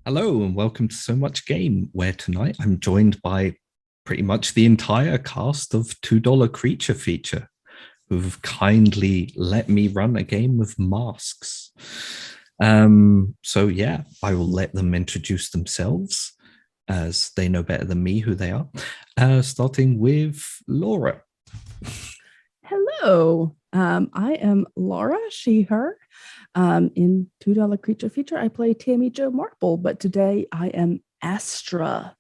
Hello and welcome to So Much Game, where tonight I'm joined by pretty much the entire cast of $2 Creature Feature, who've kindly let me run a game of masks. So I will let them introduce themselves as they know better than me who they are, starting with Laura. Hello, I am Laura, she, her. In $2 Creature Feature, I play Tammy Jo Marple, but today I am Astra,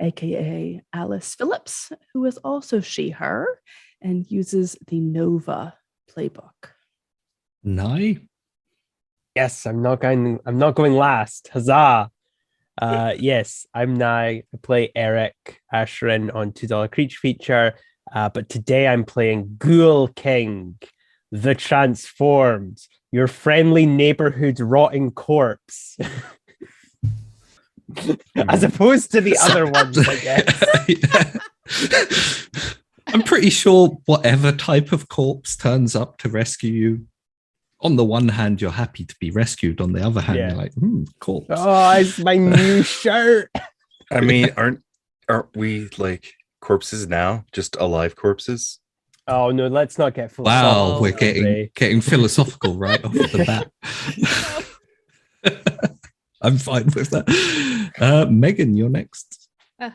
aka Alice Phillips, who is also she, her, and uses the Nova playbook. Nye. Yes, I'm not going last. Huzzah. Yes, I'm Nye. I play Eric Ashrin on $2 Creature Feature. But today I'm playing Ghoul King, the Transformed, your friendly neighborhood rotting corpse. As opposed to the other ones, I guess. I'm pretty sure whatever type of corpse turns up to rescue you, on the one hand, you're happy to be rescued. On the other hand, you're like, corpse. Oh, it's my new shirt. I mean, aren't we like corpses now? Just alive corpses? Oh no, let's not get philosophical. Wow, we're getting philosophical right off the bat. I'm fine with that. Megan, you're next. Hey,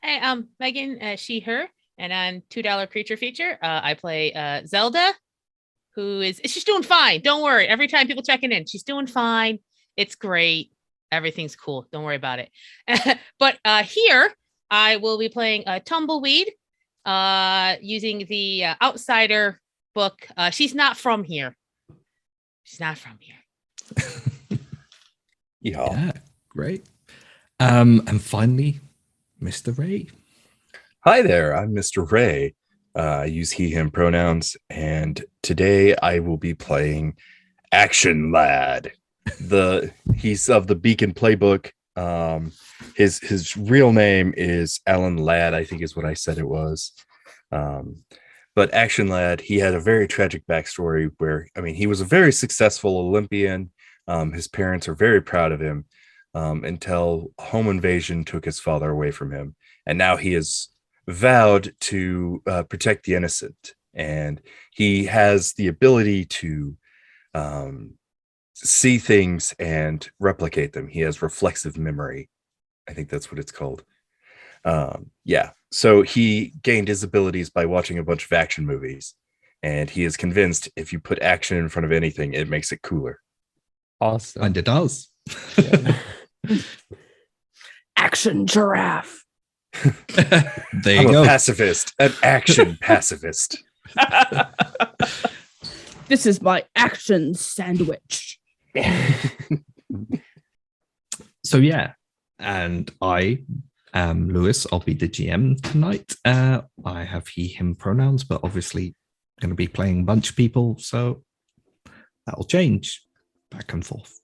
I'm Megan, she, her, and on $2 Creature Feature, I play Zelda, she's doing fine. Don't worry. Every time people checking in, she's doing fine. It's great. Everything's cool. Don't worry about it. But here, I will be playing Tumbleweed, using the Outsider book. She's not from here. She's not from here. Yeah, great. And finally, Mr. Ray. Hi there, I'm Mr. Ray. I use he, him pronouns, and today I will be playing Action Lad. He's of the Beacon playbook. His real name is Alan Ladd, I think is what I said it was. But Action Lad, he had a very tragic backstory where, he was a very successful Olympian. His parents are very proud of him until home invasion took his father away from him. And now he is vowed to protect the innocent. And he has the ability to see things and replicate them. He has reflexive memory. I think that's what it's called. So he gained his abilities by watching a bunch of action movies. And he is convinced if you put action in front of anything, it makes it cooler. Awesome. And it does. Action giraffe. There you I'm go. a pacifist, an action pacifist. This is my action sandwich. So yeah, and I am Lewis. I'll be the GM tonight. I have he, him pronouns, but obviously going to be playing a bunch of people, so that'll change back and forth.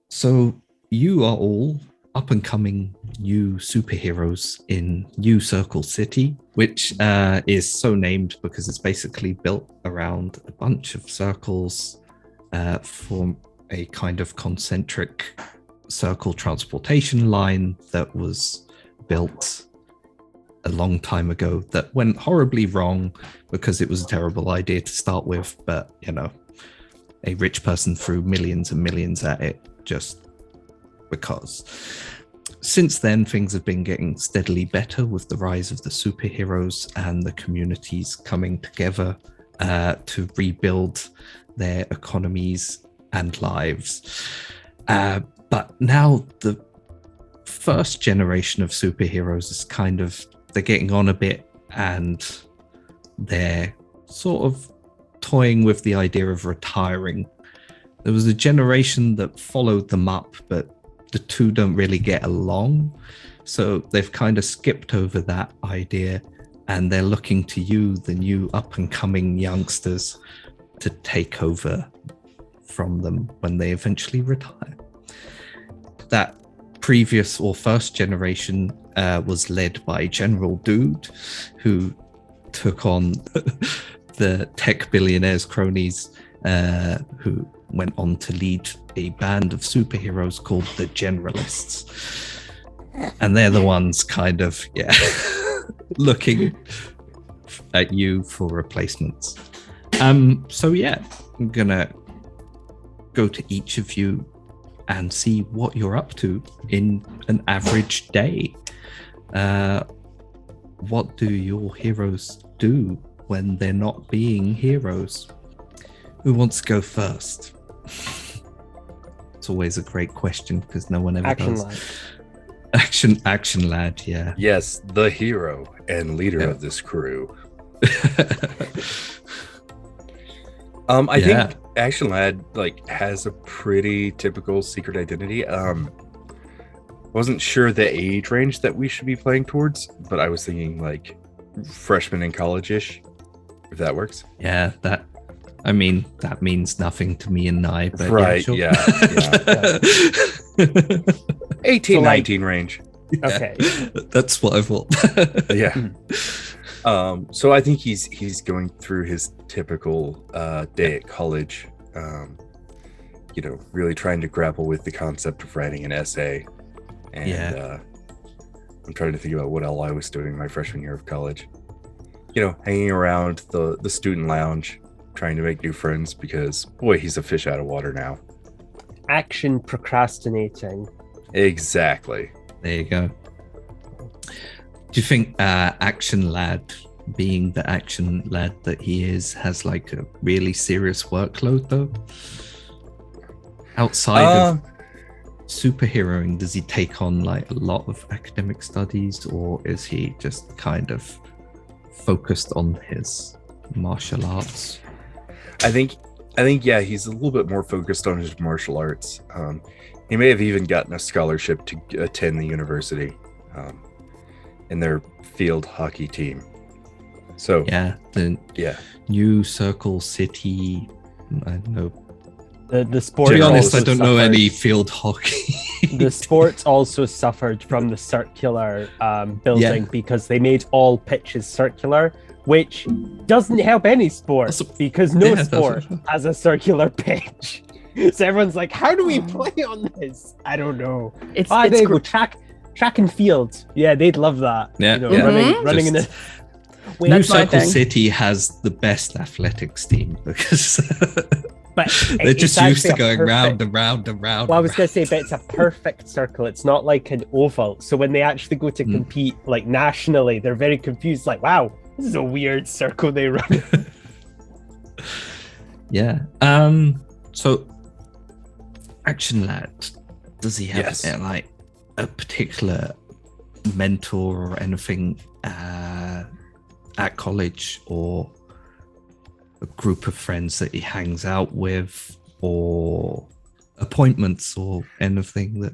So you are all up and coming new superheroes in New Circle City, which is so named because it's basically built around a bunch of circles for a kind of concentric circle transportation line that was built a long time ago that went horribly wrong because it was a terrible idea to start with, but a rich person threw millions and millions at it just because. Since then, things have been getting steadily better with the rise of the superheroes and the communities coming together to rebuild their economies and lives. But now the first generation of superheroes is they're getting on a bit and they're sort of toying with the idea of retiring. There was a generation that followed them up, but the two don't really get along. So they've kind of skipped over that idea and they're looking to you, the new up and coming youngsters, to take over from them when they eventually retire. That previous or first generation was led by General Dude, who took on the tech billionaires' cronies who went on to lead a band of superheroes called the Generalists. And they're the ones kind of, looking at you for replacements. So yeah, I'm gonna go to each of you and see what you're up to in an average day. What do your heroes do when they're not being heroes? Who wants to go first? It's always a great question because no one ever Action does. lad. Action lad, yeah. Yes, the hero and leader Yeah. of this crew. I think Action Lad has a pretty typical secret identity. Wasn't sure the age range that we should be playing towards, but I was thinking freshman in college-ish, if that works. Yeah, that means nothing to me and Nye, but Right, sure. yeah. 18, So, 19 range. Okay. That's what I thought. Yeah. So I think he's going through his typical day at college, really trying to grapple with the concept of writing an essay. And I'm trying to think about what all I was doing my freshman year of college. Hanging around the student lounge, trying to make new friends because, boy, he's a fish out of water now. Action procrastinating. Exactly. There you go. Do you think Action Lad, being the action lad that he is, has a really serious workload though? Outside of superheroing, does he take on a lot of academic studies, or is he just kind of focused on his martial arts? I think yeah, he's a little bit more focused on his martial arts. He may have even gotten a scholarship to attend the university in their field hockey team. So the New Circle City, I don't know. The sport. To be honest, I also don't know suffered- any field hockey. The sports also suffered from the circular building because they made all pitches circular, which doesn't help any sport because no sport has a circular pitch. So everyone's like, how do we play on this? I don't know. It's They gr- go track and field. Yeah, they'd love that. Yeah, running in the. Wait, New That's my Circle thing. City has the best athletics team because but they're it's just used to actually a going round perfect- and round and round. Well, I was going to say, but it's a perfect circle. It's not like an oval. So when they actually go to compete nationally, they're very confused. Like, wow, this is a weird circle they run. Yeah. So, Action Lad, does he have a particular mentor or anything at college, or a group of friends that he hangs out with, or appointments or anything that?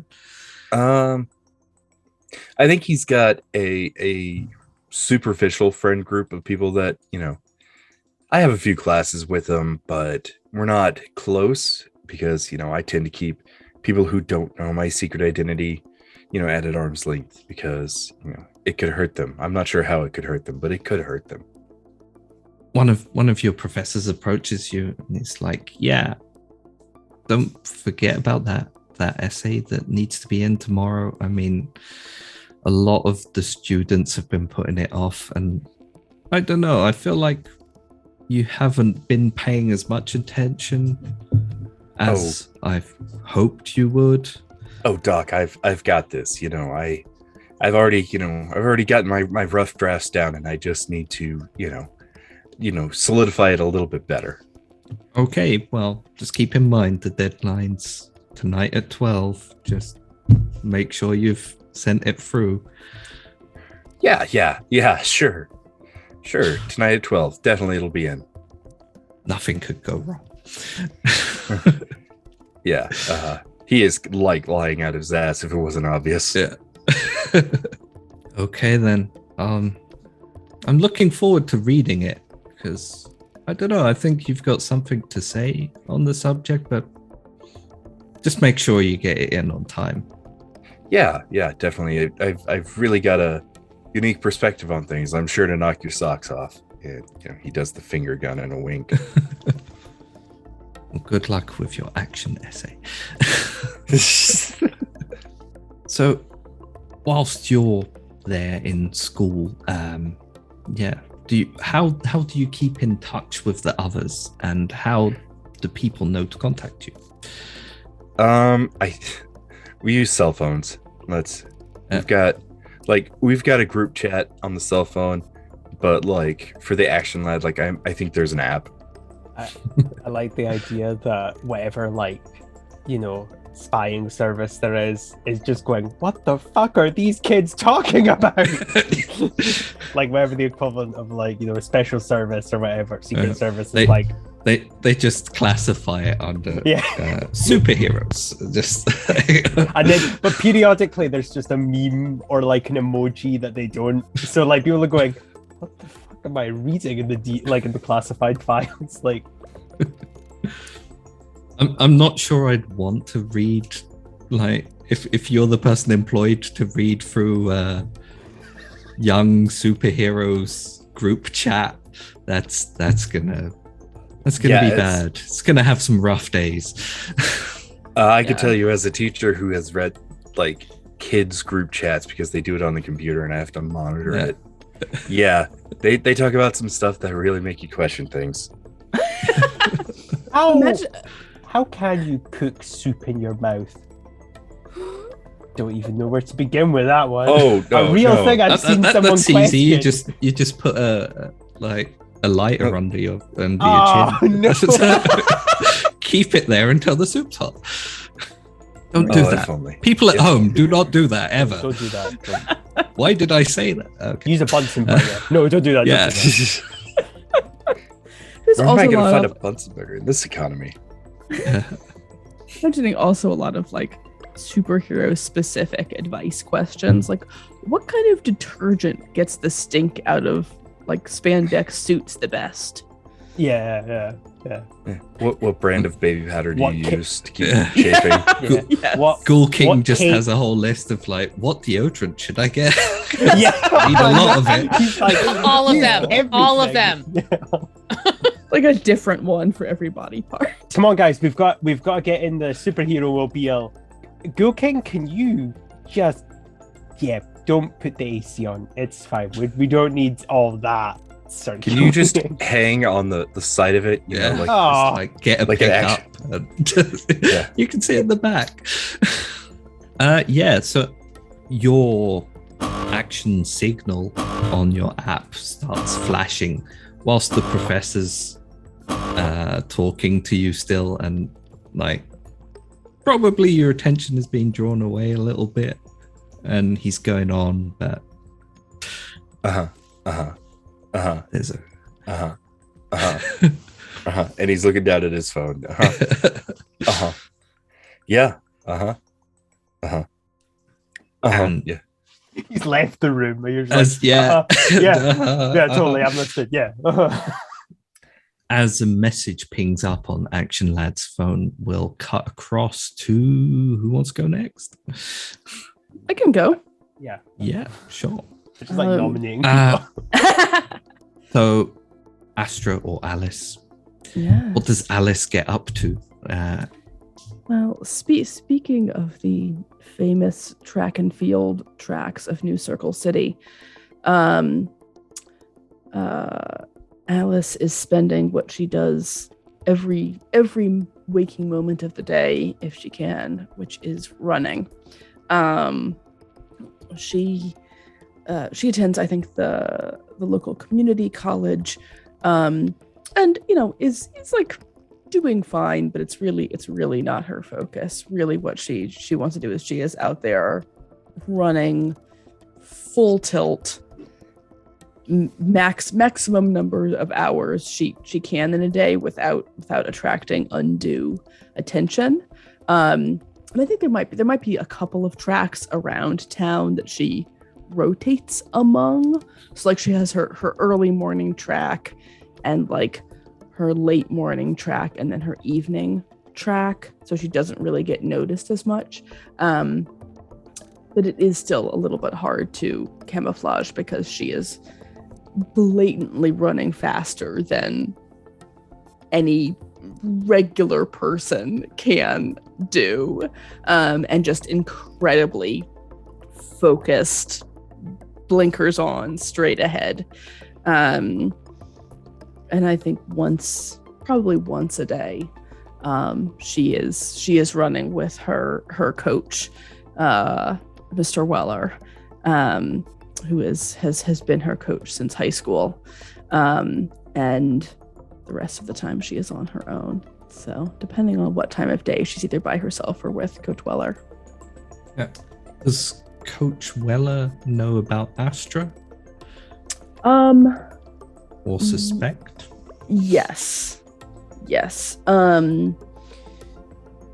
I think he's got a superficial friend group of people that I have a few classes with them, but we're not close because I tend to keep people who don't know my secret identity at an arm's length because it could hurt them. I'm not sure how it could hurt them, but it could hurt them. One of your professors approaches you and it's like, yeah, don't forget about that essay that needs to be in tomorrow. I mean, a lot of the students have been putting it off, and I don't know, I feel like you haven't been paying as much attention as I've hoped you would. Oh, Doc, I've got this. I've already gotten my rough drafts down, and I just need to solidify it a little bit better. Okay, well, just keep in mind the deadline's tonight at 12. Just make sure you've sent it through. Yeah, sure. Tonight at 12, definitely it'll be in. Nothing could go wrong. Yeah, he is lying out his ass if it wasn't obvious. Yeah. Okay then. I'm looking forward to reading it because I don't know, I think you've got something to say on the subject, but just make sure you get it in on time. Yeah, definitely. I've really got a unique perspective on things. I'm sure to knock your socks off. And he does the finger gun and a wink. Well, good luck with your action essay. So, whilst you're there in school, how do you keep in touch with the others, and how do people know to contact you? We use cell phones. We've got a group chat on the cell phone, but like for the Action Lad, like I think there's an app. I like the idea that whatever, like, you know, spying service there is just going, what the fuck are these kids talking about? Like whatever the equivalent of, like, you know, a special service or whatever, secret service is like. They just classify it under superheroes. Just and then, but periodically there's just a meme or like an emoji that they don't. So like people are going, what the fuck am I reading in the classified files? Like, I'm not sure I'd want to read, like, if you're the person employed to read through young superheroes group chat. That's gonna be bad. It's gonna have some rough days. I could tell you, as a teacher who has read like kids group chats, because they do it on the computer and I have to monitor it. Yeah, they talk about some stuff that really make you question things. How can you cook soup in your mouth? Don't even know where to begin with that one. Oh, no, a real thing I've seen someone that's question. Easy. You just put a lighter under your chin. No. Keep it there until the soup's hot. Don't do that. Only. People at home, do not do that ever. Don't do that. Why did I say that? Okay. Use a Bunsen burner. No, don't do that. Yeah. Don't do that. There's Where am also I going to find of a Bunsen burner in this economy? mentioning also a lot of like superhero specific advice questions, like what kind of detergent gets the stink out of like spandex suits the best? Yeah. What brand of baby powder do you use to keep Yeah. chafing? Yeah. Yes. Ghoul King what just cake- has a whole list of like, what deodorant should I get? Yeah. Need a lot of it. He's like, All of "Use them. All of them." everything." Like a different one for every body part. Come on, guys, we've got to get in the superhero mobile. Ghoul King, can you just don't put the AC on. It's fine. We don't need all that. Can you just hang on the side of it? You Yeah. know, like Oh. Like get a Like an pick up. And Yeah. You can see it in the back. So your action signal on your app starts flashing whilst the professor's talking to you still, and like probably your attention is being drawn away a little bit, and he's going on, but there's a and he's looking down at his phone. Yeah. And- Yeah. He's left the room. You're just as like, yeah, yeah, totally. I'm listed. Yeah. As a message pings up on Action Lad's phone, we'll cut across to who wants to go next. I can go. Yeah. Yeah, sure. Just like nominating Uh, people. So, Astra or Alice? Yeah. What does Alice get up to? Well, speaking of the famous track and field tracks of New Circle City, Alice is spending what she does every waking moment of the day, if she can, which is running. She attends, I think, the local community college, and is like doing fine, but it's really not her focus. Really, what she wants to do is she is out there running full tilt, maximum number of hours she can in a day without attracting undue attention. And I think there might be a couple of tracks around town that she rotates among. So like she has her early morning track and like her late morning track and then her evening track, so she doesn't really get noticed as much. But it is still a little bit hard to camouflage because she is blatantly running faster than any regular person can do, and just incredibly focused, blinkers on, straight ahead. And I think probably once a day, she is running with her coach, Mr. Weller, who has been her coach since high school, and the rest of the time she is on her own. So depending on what time of day, she's either by herself or with Coach Weller. Yeah. Does Coach Weller know about Astra or suspect? Yes.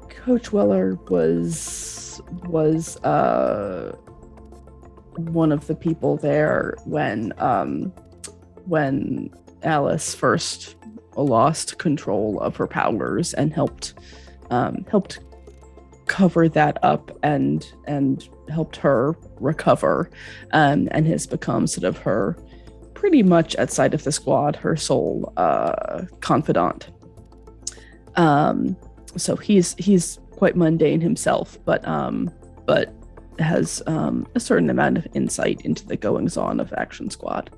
Coach Weller was one of the people there when Alice first lost control of her powers, and helped cover that up and helped her recover, and has become sort of her, pretty much outside of the squad, her sole confidant. So he's quite mundane himself, but has a certain amount of insight into the goings on of Action Squad.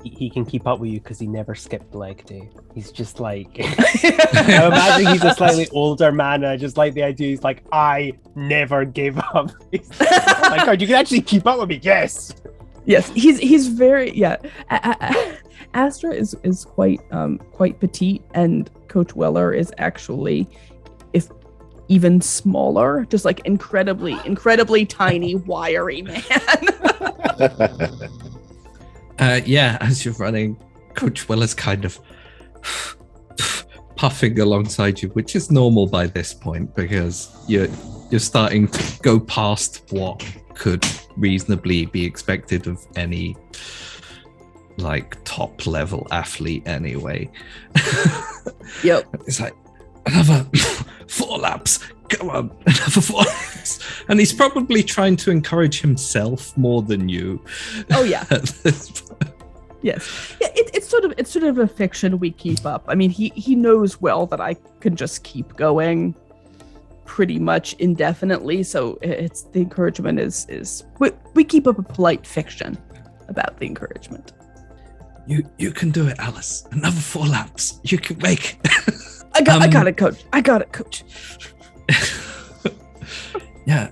He can keep up with you because he never skipped leg day. He's just like, I imagine he's a slightly older man, and I just like the idea. He's like, I never gave up. He's like, oh my god, you can actually keep up with me. Yes, he's very Astra is quite petite, and Coach Weller is actually, if even smaller, just like incredibly tiny, wiry man. As you're running, Coach Weller's kind of puffing alongside you, which is normal by this point because you're starting to go past what could reasonably be expected of any like top level athlete anyway. Yep. It's like, another 4 laps. Come on, another 4 laps. And he's probably trying to encourage himself more than you. Oh yeah. Yes. Yeah, it's sort of a fiction we keep up. I mean, he knows well that I can just keep going pretty much indefinitely. So it's the encouragement is we keep up a polite fiction about the encouragement. You can do it, Alice. Another 4 laps. You can make it. I got it, Coach. I got it, Coach. Yeah.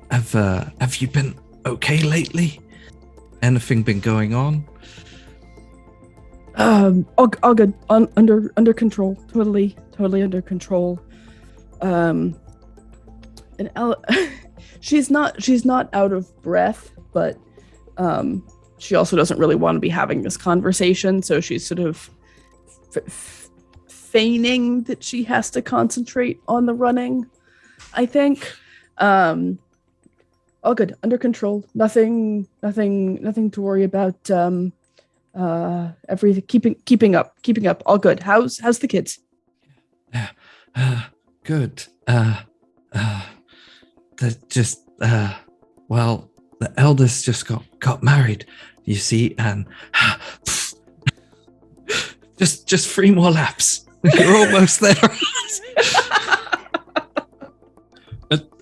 Have you been okay lately? Anything been going on? All good. Under control. Totally under control. And she's not out of breath, but she also doesn't really want to be having this conversation, so she's sort of feigning that she has to concentrate on the running, I think. All good, under control. Nothing to worry about. Everything keeping up. All good. How's the kids? Good. They're just well, the eldest just got married, you see, and just 3 more laps. You're almost there.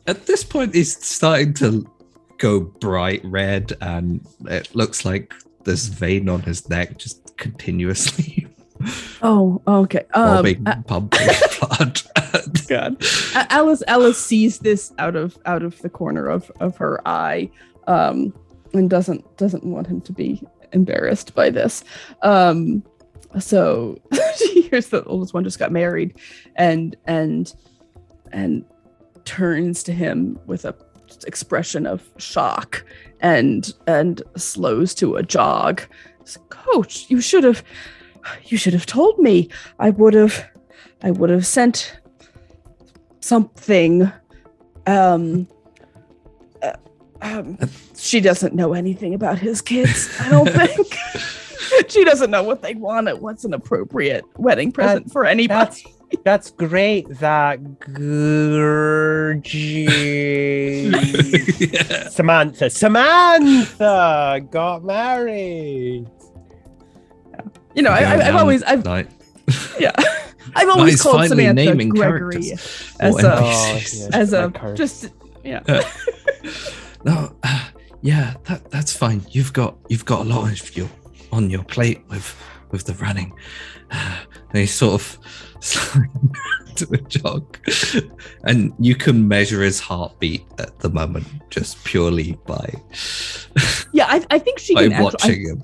At this point, he's starting to go bright red, and it looks like this vein on his neck just continuously. Oh, okay. Pumping blood. God. Alice sees this out of the corner of her eye, and doesn't want him to be embarrassed by this. So she hears the oldest one just got married, and turns to him with a expression of shock, and slows to a jog. Coach, you should have told me. I would have sent something. She doesn't know anything about his kids, I don't think. She doesn't know what they want. What's an appropriate wedding present for anybody. That's great that Yeah. Samantha got married. You know, I've I've always Nice called finally Samantha naming Gregory characters as or a NPCs. as a that curse. just yeah. No, yeah, that's fine. You've got a lot of on your plate with the running. And he sort of to a jog, and you can measure his heartbeat at the moment just purely by Yeah, I think she by can watching him.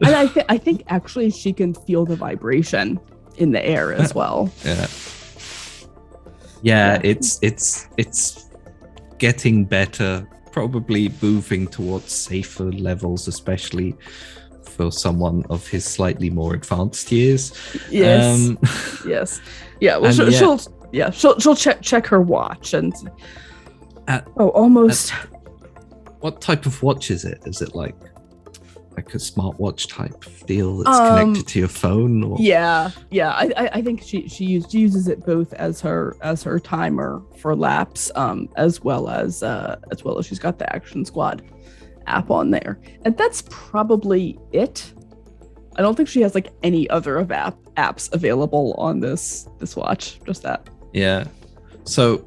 and I think actually she can feel the vibration in the air as well. Yeah. Yeah. It's getting better, probably moving towards safer levels, especially for someone of his slightly more advanced years. Yes. Yes. Yeah. Well, she'll check her watch and almost. What type of watch is it? Is it like a smartwatch type deal that's connected to your phone? Or? Yeah. I think she uses it both as her timer for laps, as well as she's got the Action Squad app on there, and that's probably it. I don't think she has like any other of apps available on this watch. Just that. Yeah. So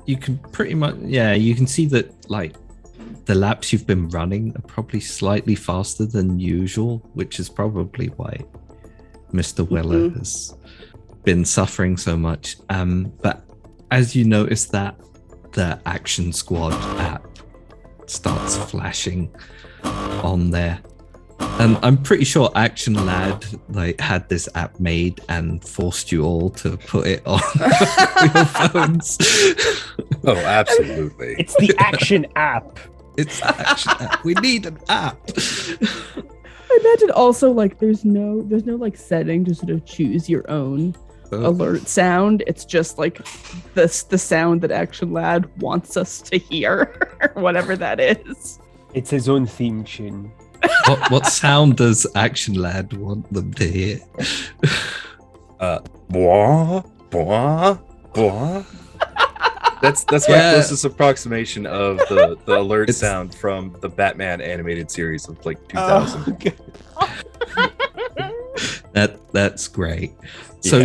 you can pretty much you can see that like the laps you've been running are probably slightly faster than usual, which is probably why Mr. Weller has been suffering so much. But as you notice that the Action Squad app starts flashing on there, and I'm pretty sure Action Lad like had this app made and forced you all to put it on your phones. Oh, absolutely. It's the action app. It's the Action app. We need an app. I imagine also like there's no like setting to sort of choose your own alert sound. It's just like the sound that Action Lad wants us to hear, or whatever that is. It's his own theme tune. What sound does Action Lad want them to hear? Blah, blah, blah. That's my closest approximatation of the alert sound from the Batman animated series of like 2000. That's great. So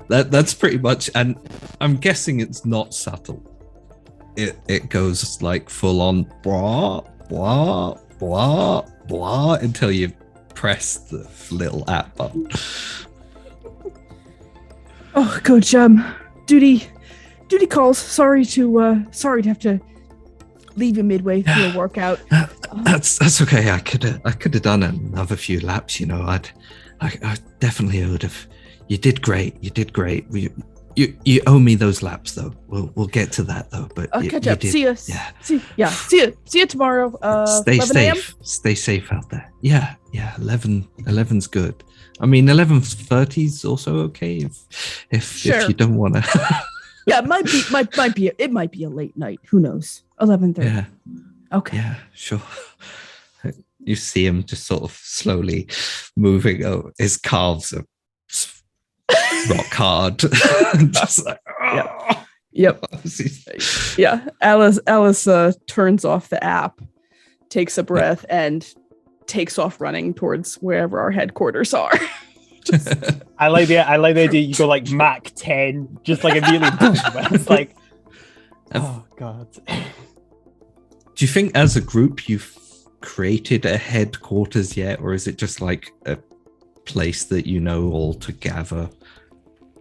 that's pretty much, and I'm guessing it's not subtle. It goes like full on blah blah blah blah until you press the little app button. Oh, Coach, duty calls. Sorry to have to leave you midway through a workout. That's okay. I could have done another few laps. You know, I definitely would have. You did great. You owe me those laps though. We'll get to that though. But I'll catch up. did. See you. Yeah. See you tomorrow. Stay 11 a.m.? safe. Stay safe out there. Yeah. 11's good. I mean, 11:30's also okay if you don't want to. Yeah, it might be a late night. Who knows? 11:30. Yeah. Okay. Yeah, sure. You see him just sort of slowly moving. Oh, his calves are rock hard. Just like, oh. Yep. Yeah. Alice turns off the app, takes a breath, and takes off running towards wherever our headquarters are. I like the idea you go like Mach 10, just like immediately boom. It's like, oh god. Do you think as a group you've created a headquarters yet, or is it just like a place that you know all together?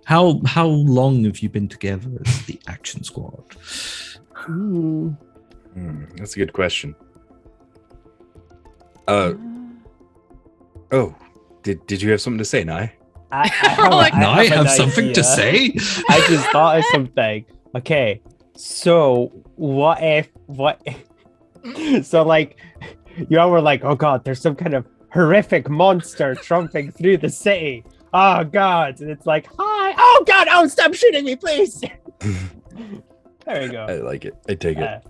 How long have you been together as the Action Squad? That's a good question. Did you have something to say, Nye? I have something to say. I just thought of something. Okay, so what if so like you all were like, oh god, there's some kind of horrific monster tromping through the city. Oh god, and it's like, hi, oh god, oh stop shooting me, please. There you go. I like it. I take it.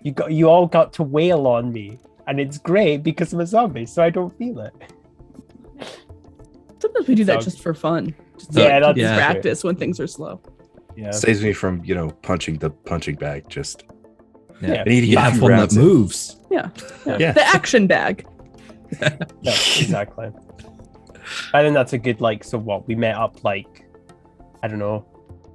You all got to wail on me, and it's great because I'm a zombie, so I don't feel it. Sometimes we do that just for fun. Just that's practice when things are slow. Yeah, Saves me from punching the punching bag. Just yeah. I need to You get have one that moves. Yeah. Yeah. The action bag. Yeah, exactly. I think that's a good so what we met up I don't know,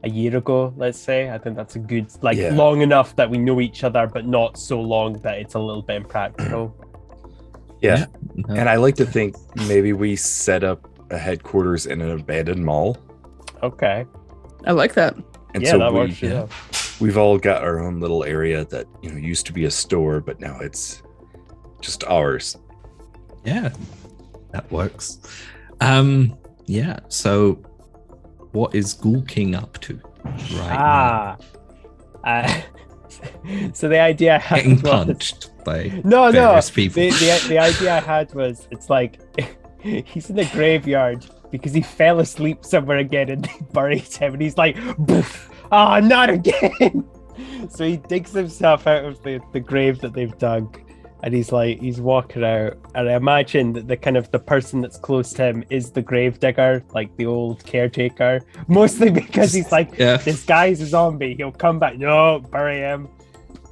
a year ago, let's say. I think that's a good, Yeah. long enough that we know each other, but not so long that it's a little bit impractical. Yeah. No. And I like to think maybe we set up a headquarters in an abandoned mall. Okay. I like that. And yeah, so that works. Yeah. we've all got our own little area that, used to be a store, but now it's just ours. Yeah, that works. Yeah. So, what is Ghoul King up to right now? So the idea I had Getting was- punched by No. various people. The idea I had was it's like he's in the graveyard because he fell asleep somewhere again and they buried him and he's like, "Boof! Ah, not again." So he digs himself out of the grave that they've dug, and he's walking out, and I imagine that the person that's close to him is the grave digger, like the old caretaker, mostly because he's like, Yeah. this guy's a zombie, he'll come back. No, bury him.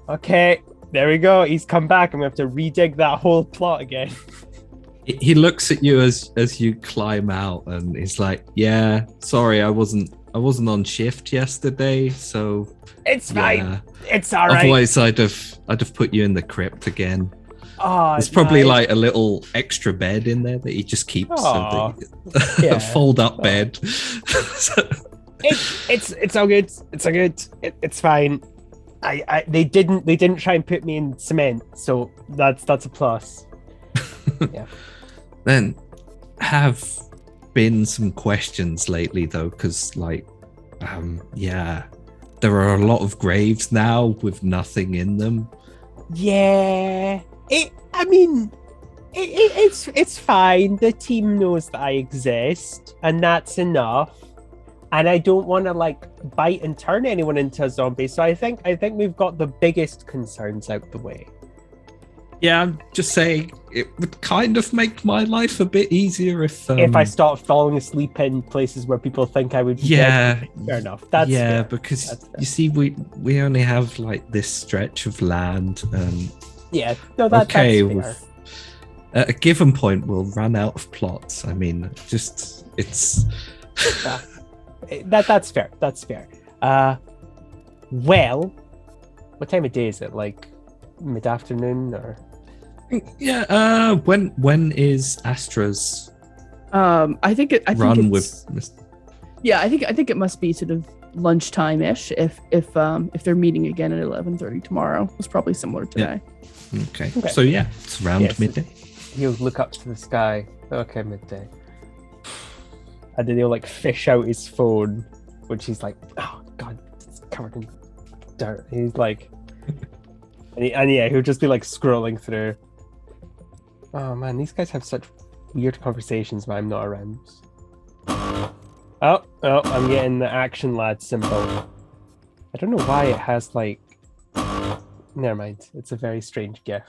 Okay, there we go, he's come back, and we have to redig that whole plot again. He looks at you as you climb out, and he's like, "Yeah, sorry, I wasn't on shift yesterday, so It's fine, yeah. it's all right. Otherwise, I'd have put you in the crypt again. Oh, There's probably nice. like a little extra bed in there that he just keeps, Aw. a Yeah. fold-up Aw. bed." It's all good. It's all good. It's fine. They didn't try and put me in cement, so that's a plus. Yeah. Then have been some questions lately though, because there are a lot of graves now with nothing in them. Yeah. It's fine. The team knows that I exist, and that's enough. And I don't want to bite and turn anyone into a zombie. So I think we've got the biggest concerns out the way. Yeah, I'm just saying it would kind of make my life a bit easier if I start falling asleep in places where people think I would be dead. Fair enough. That's fair. because That's fair. you see, we only have this stretch of land. Yeah, no, that's fair. At a given point, we'll run out of plots. I mean, just it's. That's fair. That's fair. Well, what time of day is it? Like mid-afternoon or? Yeah. When is Astra's I think run it's, with? Yeah, I think it must be sort of lunchtime ish. If they're meeting again at 11:30 tomorrow, it's probably similar today. Okay. Okay. So yeah, it's around Yes. midday. He'll look up to the sky. Okay, midday. And then he'll fish out his phone, which he's like, oh god, it's covered in dirt. He's like, and he'll just be scrolling through. Oh man, these guys have such weird conversations when I'm not around. Oh, I'm getting the action lad symbol. I don't know why it has never mind. It's a very strange gif.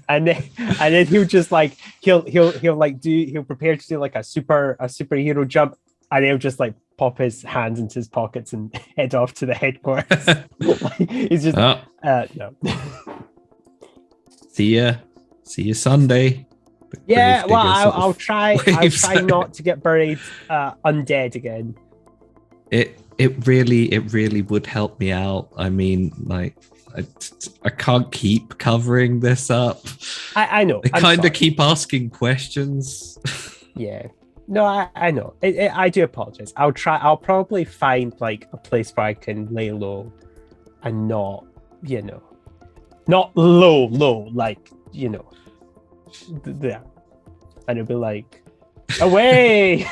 and then he'll just he'll prepare to do a superhero jump, and he'll just pop his hands into his pockets and head off to the headquarters. He's just Oh, no. see you Sunday. The Yeah, grave well, digger sort I'll of try waves out. not to get buried undead again. It really would help me out. I mean, I can't keep covering this up. I know. I I'm kind sorry. of keep asking questions. Yeah. No, I know. I do apologize. I'll probably find a place where I can lay low and not low, yeah. And it'll be away.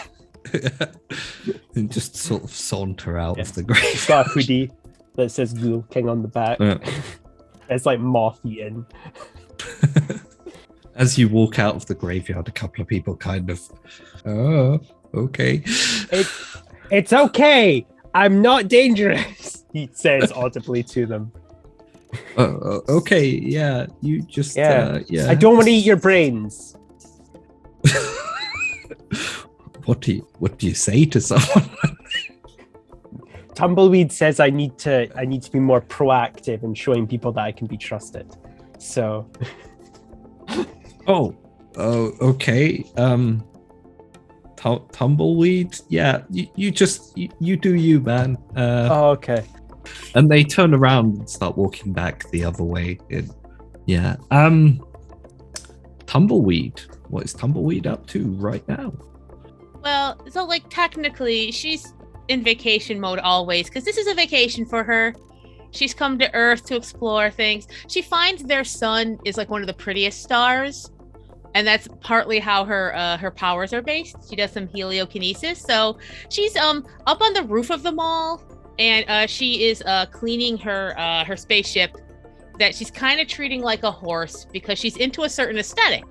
And just sort of saunter out Yeah. of the grave. It's got a hoodie that says Ghoul King on the back. Yeah. It's moth eaten. As you walk out of the graveyard, a couple of people kind of, oh, okay. It's okay. I'm not dangerous. He says audibly to them. Okay, yeah, you just, Yeah. yeah. I don't want to eat your brains. What do you say to someone? Tumbleweed says I need to be more proactive in showing people that I can be trusted. So Oh, okay. Tumbleweed. Yeah, you just you do you, man. Oh, okay. And they turn around and start walking back the other way. Yeah. Tumbleweed. What is Tumbleweed up to right now? Well, so like technically, she's in vacation mode always because this is a vacation for her. She's come to Earth to explore things. She finds their sun is like one of the prettiest stars, and that's partly how her powers are based. She does some heliokinesis, so she's up on the roof of the mall, and she is cleaning her spaceship that she's kind of treating like a horse because she's into a certain aesthetic,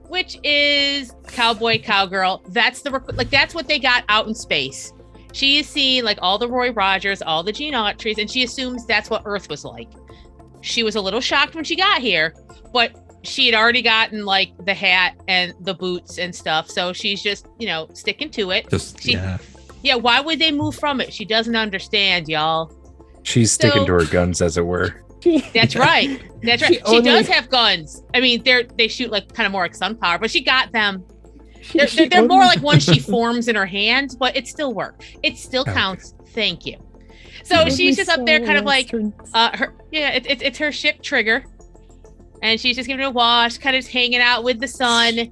which is cowboy, cowgirl. That's that's what they got out in space. She is seeing like all the Roy Rogers, all the Gene Autry's, and she assumes that's what Earth was like. She was a little shocked when she got here, but she had already gotten like the hat and the boots and stuff. So she's just, sticking to it. Yeah, why would they move from it? She doesn't understand, y'all. She's sticking to her guns, as it were. That's right. That's right. She does have guns. I mean, they shoot like kind of more like sun power, but she got them. They're more like ones she forms in her hands, but it still works. It still counts. Thank you. So she's just up there, kind of like it's her ship Trigger, and she's just giving it a wash, kind of just hanging out with the sun.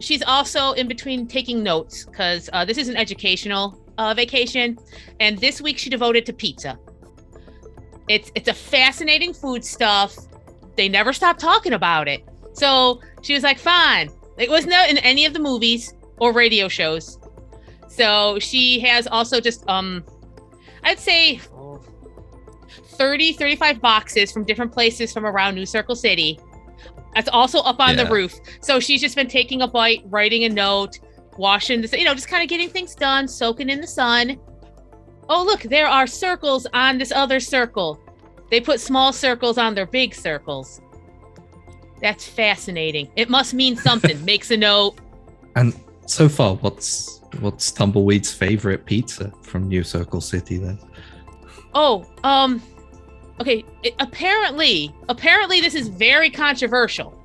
She's also in between taking notes because this is an educational vacation, and this week she devoted to pizza. It's a fascinating food stuff. They never stop talking about it. So she was like, fine. It was not in any of the movies or radio shows. So she has also just, I'd say 30, 35 boxes from different places from around New Circle City. That's also up on the roof. So she's just been taking a bite, writing a note, washing this, just kind of getting things done, soaking in the sun. Oh, look, there are circles on this other circle. They put small circles on their big circles. That's fascinating. It must mean something. Makes a note. And so far, what's Tumbleweed's favorite pizza from New Circle City then? Oh, okay. Apparently this is very controversial.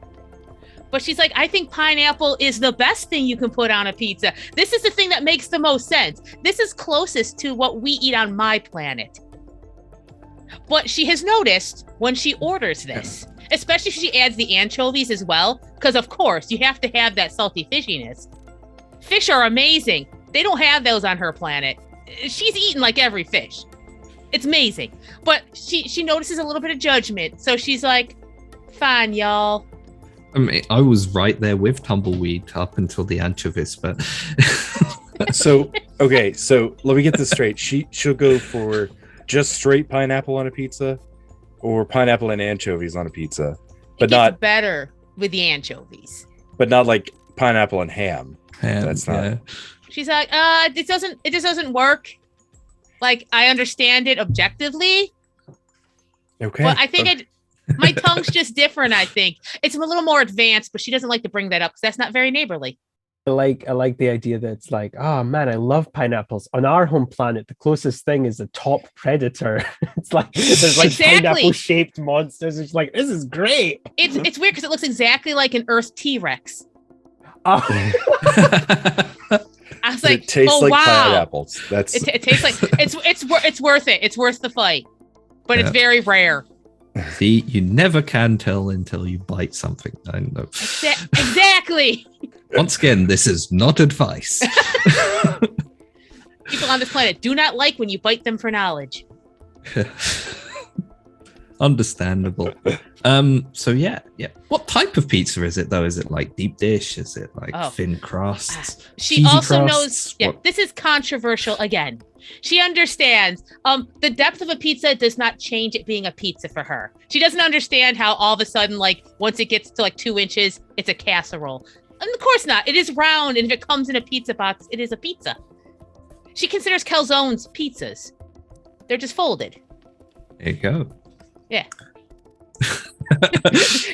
But she's like, I think pineapple is the best thing you can put on a pizza. This is the thing that makes the most sense. This is closest to what we eat on my planet. But she has noticed when she orders this, especially if she adds the anchovies as well, because of course you have to have that salty fishiness. Fish are amazing. They don't have those on her planet. She's eaten like every fish. It's amazing. But she notices a little bit of judgment. So she's like, fine, y'all. I mean, I was right there with Tumbleweed up until the anchovies, but So let me get this straight. She'll go for just straight pineapple on a pizza, or pineapple and anchovies on a pizza, but not better with the anchovies. But not like pineapple and ham. That's not. Yeah. She's like, it just doesn't work. Like, I understand it objectively. Okay. But I think my tongue's just different. I think it's a little more advanced, but she doesn't like to bring that up because that's not very neighborly. I like the idea that it's like, oh man, I love pineapples. On our home planet, the closest thing is a top predator. It's like there's like pineapple shaped monsters. It's like, this is great. It's weird because it looks exactly like an Earth T-Rex. Oh. I was like, it tastes like wow. pineapples. That's it tastes like it's worth it. It's worth the fight, but it's very rare. See, you never can tell until you bite something. I know. Exactly. Once again, this is not advice. People on this planet do not like when you bite them for knowledge. Understandable. So yeah. What type of pizza is it though? Is it like deep dish? Is it like thin crusts? She also knows. Yeah, this is controversial again. She understands the depth of a pizza does not change it being a pizza for her. She doesn't understand how all of a sudden, like once it gets to like 2 inches, it's a casserole. And of course not. It is round, and if it comes in a pizza box, it is a pizza. She considers calzones pizzas. They're just folded. There you go. Yeah.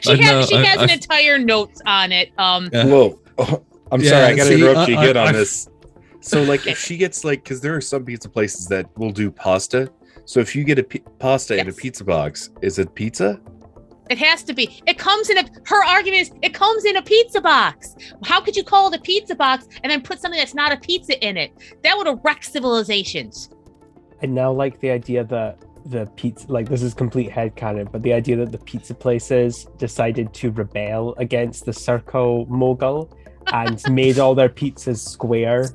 She has an entire notes on it. Whoa. Oh, I'm sorry, I gotta interrupt you again on this. So like if she gets like, because there are some pizza places that will do pasta. So if you get a pasta in a pizza box, is it pizza? It has to be. Her argument is it comes in a pizza box. How could you call it a pizza box and then put something that's not a pizza in it? That would have wrecked civilizations. I now like the idea that the pizza, like this is complete headcanon, but the idea that the pizza places decided to rebel against the circle mogul and made all their pizzas square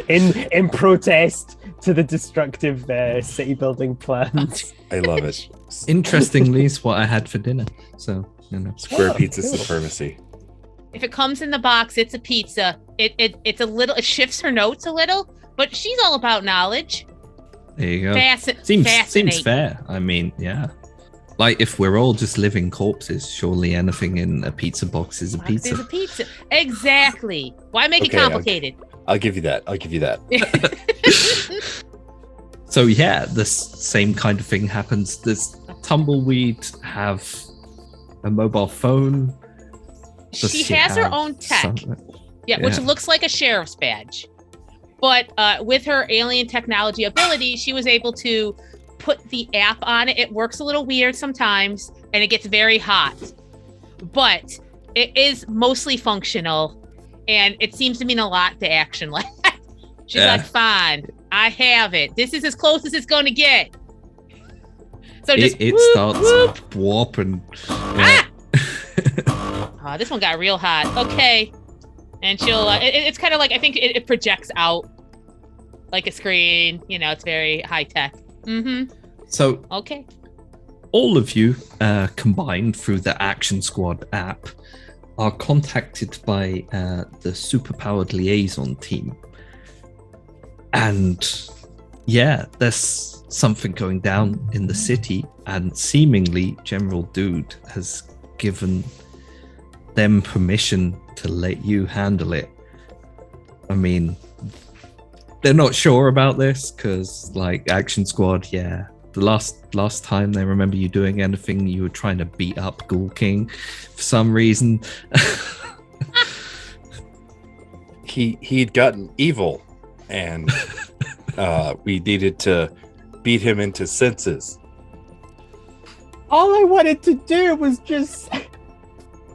in protest to the destructive city building plans. I love it. Interestingly, it's what I had for dinner. So, Square pizza cool. supremacy. If it comes in the box, it's a pizza. It shifts her notes a little, but she's all about knowledge. there you go. Fascinating. Seems fair. I mean, yeah. Like if we're all just living corpses, surely anything in a pizza box is a pizza. There's a pizza. Exactly. Why make it Okay, complicated? I'll give you that. So yeah, the same kind of thing happens. Does Tumbleweed have a mobile phone? Does She has her have own tech. Yeah. Which looks like a sheriff's badge. But with her alien technology ability, she was able to put the app on it. It works a little weird sometimes, and it gets very hot. But it is mostly functional, and it seems to mean a lot to Action Lad. She's like, fine, I have it. This is as close as it's going to get. So just it whoop, starts whoop. warping. Yeah. Oh, this one got real hot. Okay. And she'll, it's kind of like, I think it projects out like a screen. It's very high tech. Mm-hmm. So Okay. all of you combined through the Action Squad app are contacted by the superpowered liaison team. And yeah, there's something going down in the city, and seemingly General Dude has given them permission to let you handle it. I mean, they're not sure about this because, like, Action Squad, yeah, the last time they remember you doing anything, you were trying to beat up Ghoul King for some reason. He'd gotten evil, and we needed to beat him into senses. All I wanted to do was just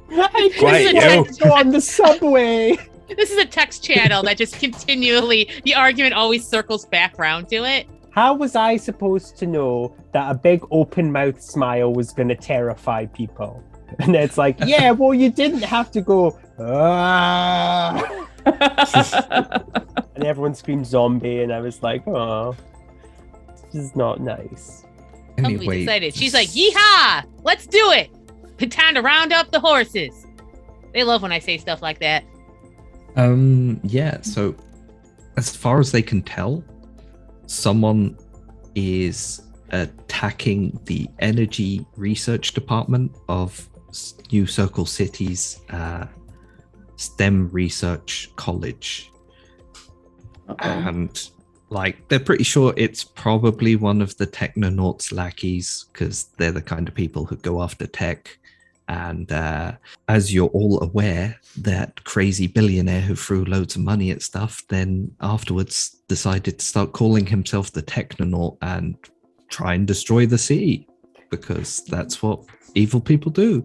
Quiet, wanted to go on the subway. This is a text channel that just continually, the argument always circles back around to it. How was I supposed to know that a big open mouth smile was going to terrify people? And it's like, yeah, well, you didn't have to go, ah. And everyone screamed zombie, and I was like, oh, this is not nice. Tumbleweed's excited. She's like, yeehaw, let's do it. Time to round up the horses. They love when I say stuff like that. Yeah, so as far as they can tell, someone is attacking the energy research department of New Circle City's STEM research college. And like, they're pretty sure it's probably one of the Technonauts lackeys, because they're the kind of people who go after tech. And as you're all aware, that crazy billionaire who threw loads of money at stuff then afterwards decided to start calling himself the Technonaut and try and destroy the city, because that's what evil people do.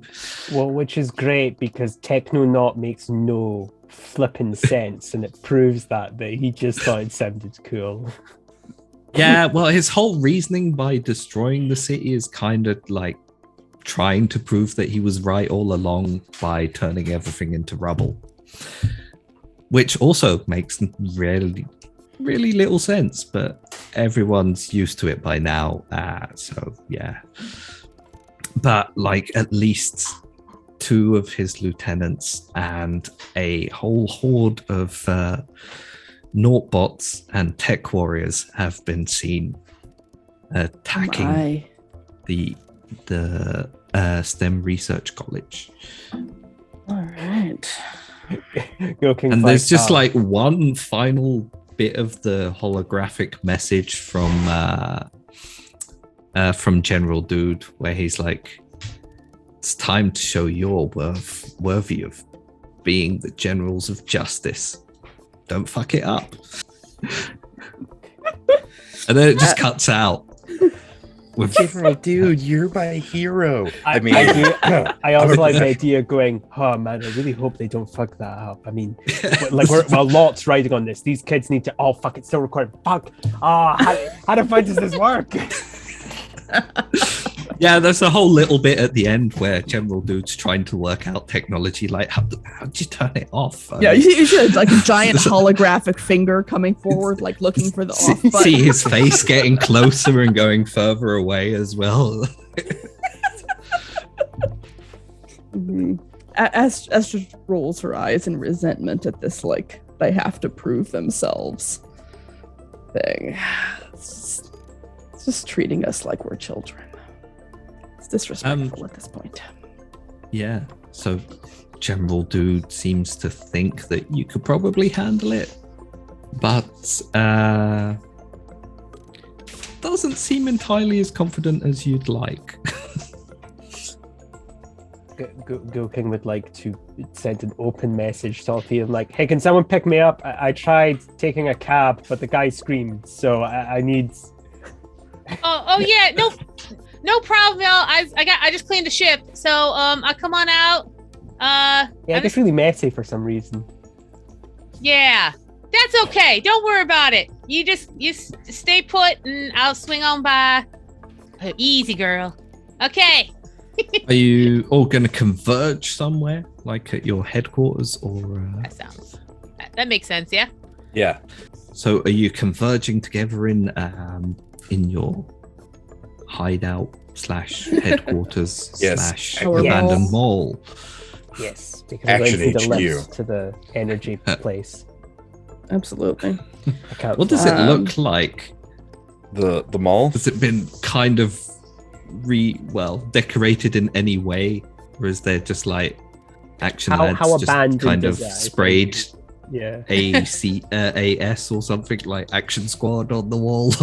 Well, which is great, because Technonaught makes no flipping sense, and it proves that he just thought it sounded cool. Yeah, well, his whole reasoning by destroying the city is kind of like trying to prove that he was right all along by turning everything into rubble, which also makes really little sense, but everyone's used to it by now. So yeah, but like at least 2 of his lieutenants and a whole horde of Naughtbots and tech warriors have been seen attacking the STEM research college. All right. And there's just like one final bit of the holographic message from General Dude, where he's like, it's time to show you're worthy of being the generals of justice. Don't fuck it up. And then it just cuts out. with General, dude, you're my hero. I mean, I also like the idea of going, oh man, I really hope they don't fuck that up. I mean, like we're lots riding on this. These kids need to. Oh fuck, it's still recording. Fuck. How the fuck does this work? Yeah, there's a whole little bit at the end where General Dude's trying to work out technology, like how'd you turn it off? Yeah, you should like a giant holographic finger coming forward, like looking for the off button. See his face getting closer and going further away as well. Esther rolls her eyes in resentment at this, like, they have to prove themselves thing. It's just treating us like we're children. It's disrespectful at this point. Yeah, so General Dude seems to think that you could probably handle it, but doesn't seem entirely as confident as you'd like. Go King would like to send an open message to Althea, like, hey, can someone pick me up? I tried taking a cab, but the guy screamed, so I need... Oh yeah, no problem, y'all. I just cleaned the ship, so I'll come on out. Yeah, it gets really messy for some reason. Yeah, that's okay. Don't worry about it. You stay put, and I'll swing on by. Oh, easy, girl. Okay. Are you all going to converge somewhere, like at your headquarters, or? That makes sense. Yeah. Yeah. So, are you converging together in your hideout / headquarters / abandoned mall? Yes, because we're going to the left to the energy place. Absolutely. What does it look like? The mall? Has it been kind of decorated in any way, or is there just like action lads how just abandoned kind of is that, sprayed yeah AS or something, like Action Squad on the wall?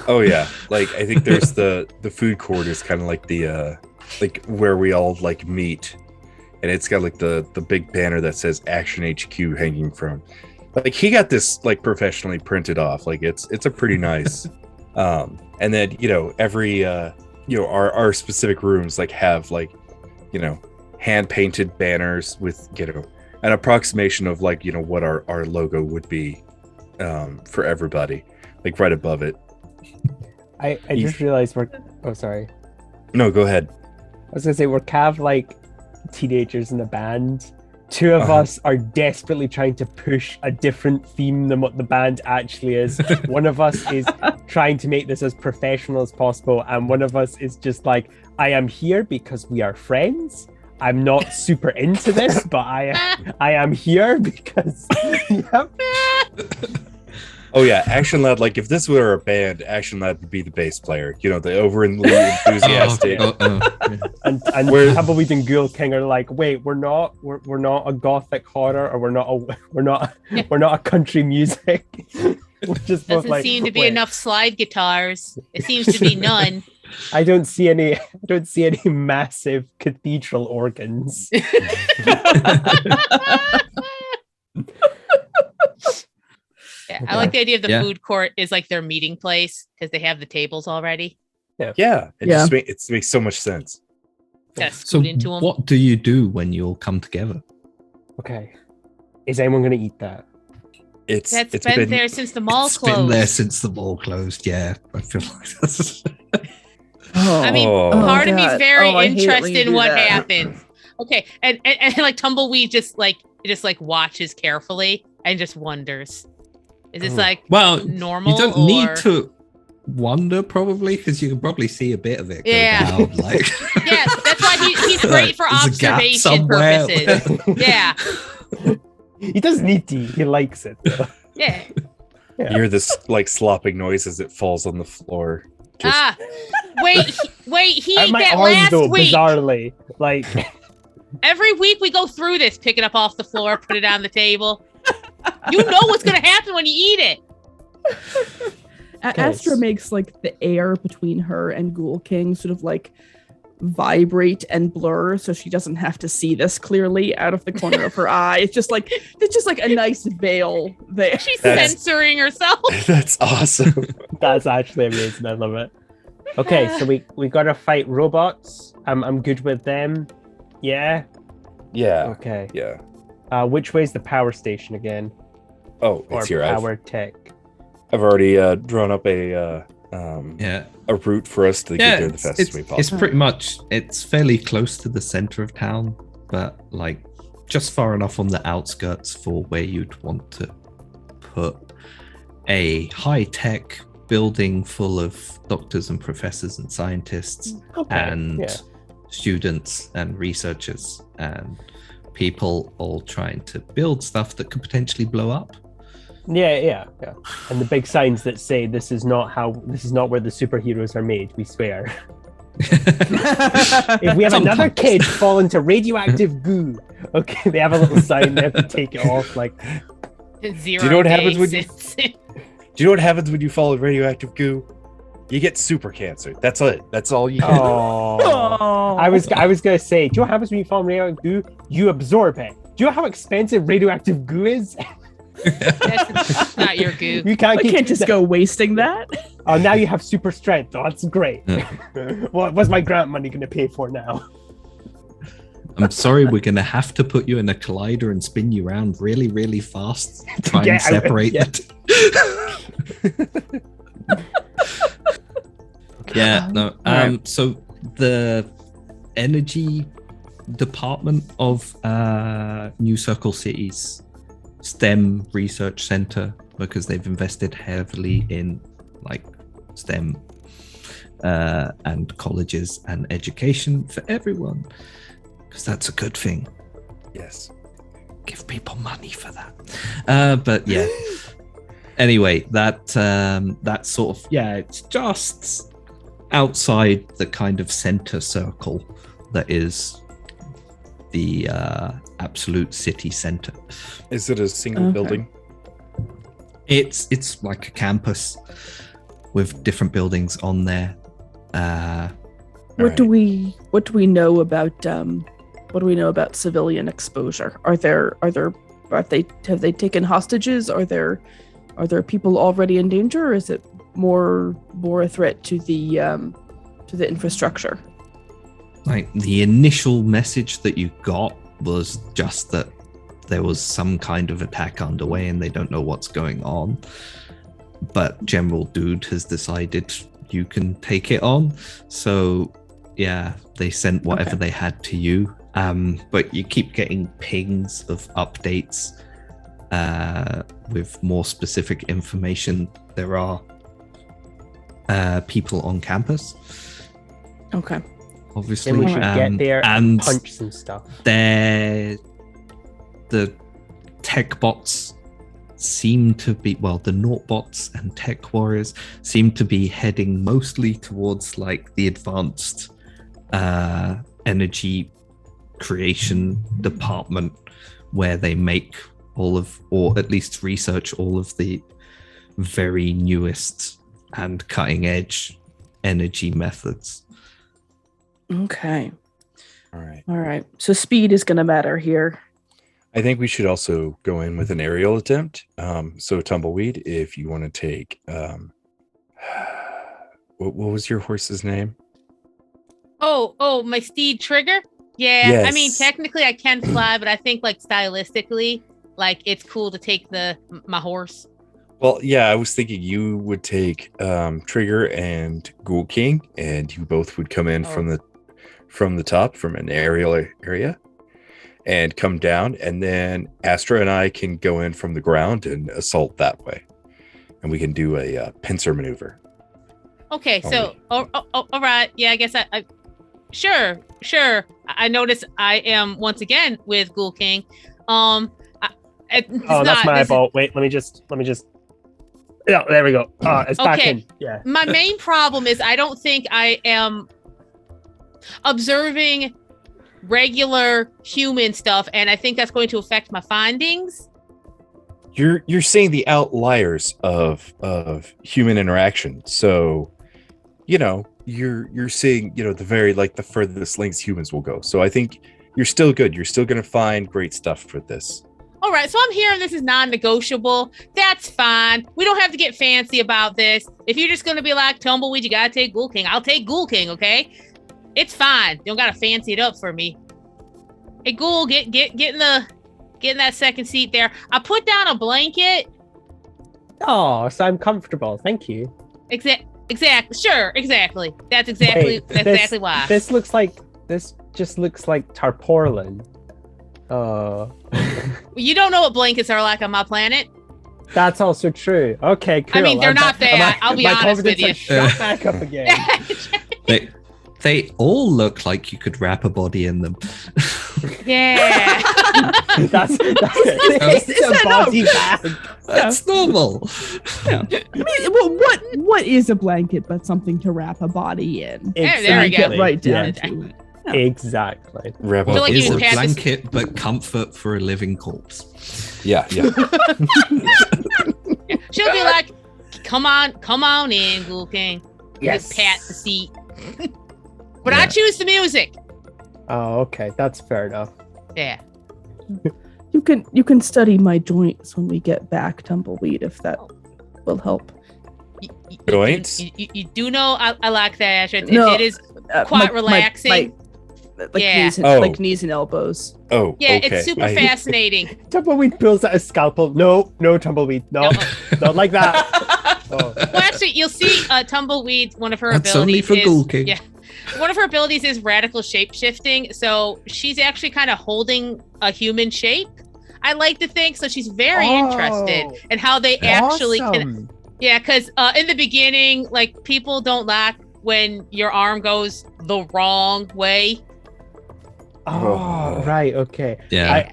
Oh yeah, like I think there's the food court is kind of like the like where we all like meet, and it's got like the big banner that says Action HQ hanging from. Like he got this like professionally printed off. Like it's a pretty nice. And then every our specific rooms like have like hand painted banners with an approximation of like what our logo would be for everybody, like right above it. I just realized sorry. No, go ahead. I was gonna say we're kind of like teenagers in a band. Two of us are desperately trying to push a different theme than what the band actually is. One of us is trying to make this as professional as possible, and one of us is just like, I am here because we are friends. I'm not super into this, but I am here because yep. Oh yeah, Action Lad, like if this were a band, Action Lad would be the bass player, the overly enthusiastic. And Tumbleweed and Ghoul King are like, wait, we're not a gothic horror, or we're not a country music. We're just both Doesn't like, seem to be enough slide guitars. It seems to be none. I don't see any massive cathedral organs. Yeah, I like the idea of the food court is like their meeting place because they have the tables already. Yeah. It makes so much sense. So what do you do when you all come together? Okay. Is anyone going to eat that? It's been there since the mall closed. It's been there since the mall closed, yeah. I feel like that's... I mean, part of me is very interested in what happens. Okay, and like Tumbleweed just watches carefully and just wonders. Is this normal? You don't need to wonder probably, because you can probably see a bit of it go down. Like, yeah, that's why he's great for observation purposes. Yeah. He doesn't need to. He likes it. Though. Yeah. You hear this like slopping noise as it falls on the floor. Wait, he ate my that arm, last though, week. Bizarrely, like every week we go through this, pick it up off the floor, put it on the table. You know what's gonna happen when you eat it. Astra makes like the air between her and Ghoul King sort of like vibrate and blur, so she doesn't have to see this clearly out of the corner of her eye. It's just like a nice veil there. She's censoring herself. That's awesome. That's actually amazing. I love it. Okay, so we gotta fight robots. I'm good with them. Yeah. Yeah. Okay. Yeah. Which way's the power station again? Oh, Or it's here. power tech? I've already drawn up a route for us to get there the fastest way possible. It's pretty much, it's fairly close to the center of town, but like just far enough on the outskirts for where you'd want to put a high-tech building full of doctors and professors and scientists and students and researchers and people all trying to build stuff that could potentially blow up. Yeah. And the big signs that say this is not where the superheroes are made, we swear. If we have another kid fall into radioactive goo, okay, they have a little sign, they have to take it off like 0 Do you know what happens when you since- Do you know what happens when you fall in radioactive goo? You get super cancer. That's it. That's all you get. Oh. I was gonna say, do you know what happens when you fall in radioactive goo? You absorb it. Do you know how expensive radioactive goo is? That's not your goo. You can't I can't just go wasting that. Oh, now you have super strength. Oh, that's great. Yeah. What's my grant money going to pay for now? I'm sorry, we're going to have to put you in a collider and spin you around really, really fast. Try and get out, separate yeah. it. Yeah, no. So the energy department of New Circle City's STEM research center, because they've invested heavily in like STEM and colleges and education for everyone, because that's a good thing. Yes. Give people money for that. But yeah. Anyway, that sort of, it's just outside the kind of center circle that is the absolute city center. Is it a single building? It's like a campus with different buildings on there. What do we know about civilian exposure? Have they taken hostages? Are there people already in danger, or is it more a threat to the infrastructure? Like the initial message that you got was just that there was some kind of attack underway and they don't know what's going on. But General Dude has decided you can take it on. So yeah, they sent whatever they had to you. But you keep getting pings of updates with more specific information. There are people on campus. Okay. Obviously, Then we should get there and punch some stuff. The tech bots seem to be, the Naught bots and tech warriors seem to be heading mostly towards like the advanced energy creation department, where they make or at least research all of the very newest and cutting edge energy methods. Okay. All right. So speed is going to matter here. I think we should also go in with an aerial attempt. So Tumbleweed, if you want to take, what was your horse's name? Oh, my steed Trigger. Yeah, Yes. I mean, technically I can fly, but I think like stylistically, like it's cool to take my horse. Well, yeah, I was thinking you would take Trigger and Ghoul King, and you both would come in from the top, from an aerial area, and come down, and then Astra and I can go in from the ground and assault that way, and we can do a pincer maneuver. Okay, so all right, yeah, I guess I sure. I notice I am once again with Ghoul King. That's my fault. Wait, let me just. Yeah, there we go. It's back in. Yeah. My main problem is I don't think I am observing regular human stuff, and I think that's going to affect my findings. You're seeing the outliers of human interaction, so you're seeing the furthest lengths humans will go. So I think you're still good. You're still going to find great stuff for this. All right, so I'm hearing this is non-negotiable. That's fine. We don't have to get fancy about this. If you're just gonna be like Tumbleweed, you gotta take Ghoul King. I'll take Ghoul King, okay? It's fine. You don't gotta fancy it up for me. Hey, Ghoul, get in that second seat there. I put down a blanket. Oh, so I'm comfortable. Thank you. Exactly. Sure. Exactly. That's exactly why. This just looks like tarpaulin. You don't know what blankets are like on my planet. That's also true. Okay, cool. I mean, they're not that. I'll be honest with you. Shut back up again. They all look like you could wrap a body in them. Yeah. that's Is a that body not- bag. That's normal. I mean, what is a blanket but something to wrap a body in? There we go. Get right down Yeah. to it. Exactly. Wrap I feel up. like Is you a had this- blanket but comfort for a living corpse. Yeah. She'll be like, come on in, Ghoul King. Yes. Just pat the seat. But I choose the music. Oh, okay. That's fair enough. Yeah. You can study my joints when we get back, Tumbleweed, if that will help. Joints? You do know I like that. It is Uh, quite relaxing. Like Yeah. knees and elbows. Oh, Yeah, okay. it's super fascinating. Tumbleweed pulls out a scalpel. No, Tumbleweed. No, not like that. Oh. Well, actually, you'll see Tumbleweed, one of her That's abilities only for is, Ghoul King. Yeah, one of her abilities is radical shape shifting. So she's actually kind of holding a human shape. I like to think so. She's very interested in how they actually can. Awesome. Yeah, because in the beginning, like people don't like when your arm goes the wrong way. Oh, right. Okay. Yeah.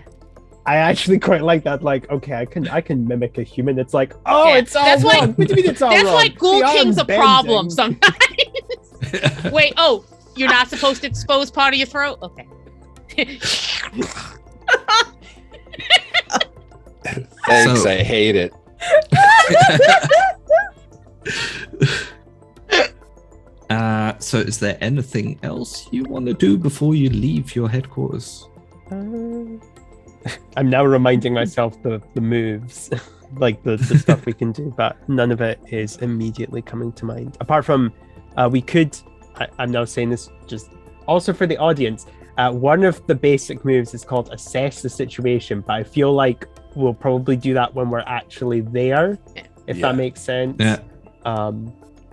I actually quite like that. Like, okay, I can mimic a human. It's like, oh, Yeah, it's all that's why- wrong. What do you mean it's all That's wrong? why Ghoul The King's arm's a problem bending. sometimes. Wait, you're not supposed to expose part of your throat? Okay. Thanks. So- I hate it. So is there anything else you want to do before you leave your headquarters? I'm now reminding myself the moves, like the stuff we can do, but none of it is immediately coming to mind. Apart from, I'm now saying this just also for the audience, one of the basic moves is called assess the situation, but I feel like we'll probably do that when we're actually there, if Yeah. that makes sense. Yeah.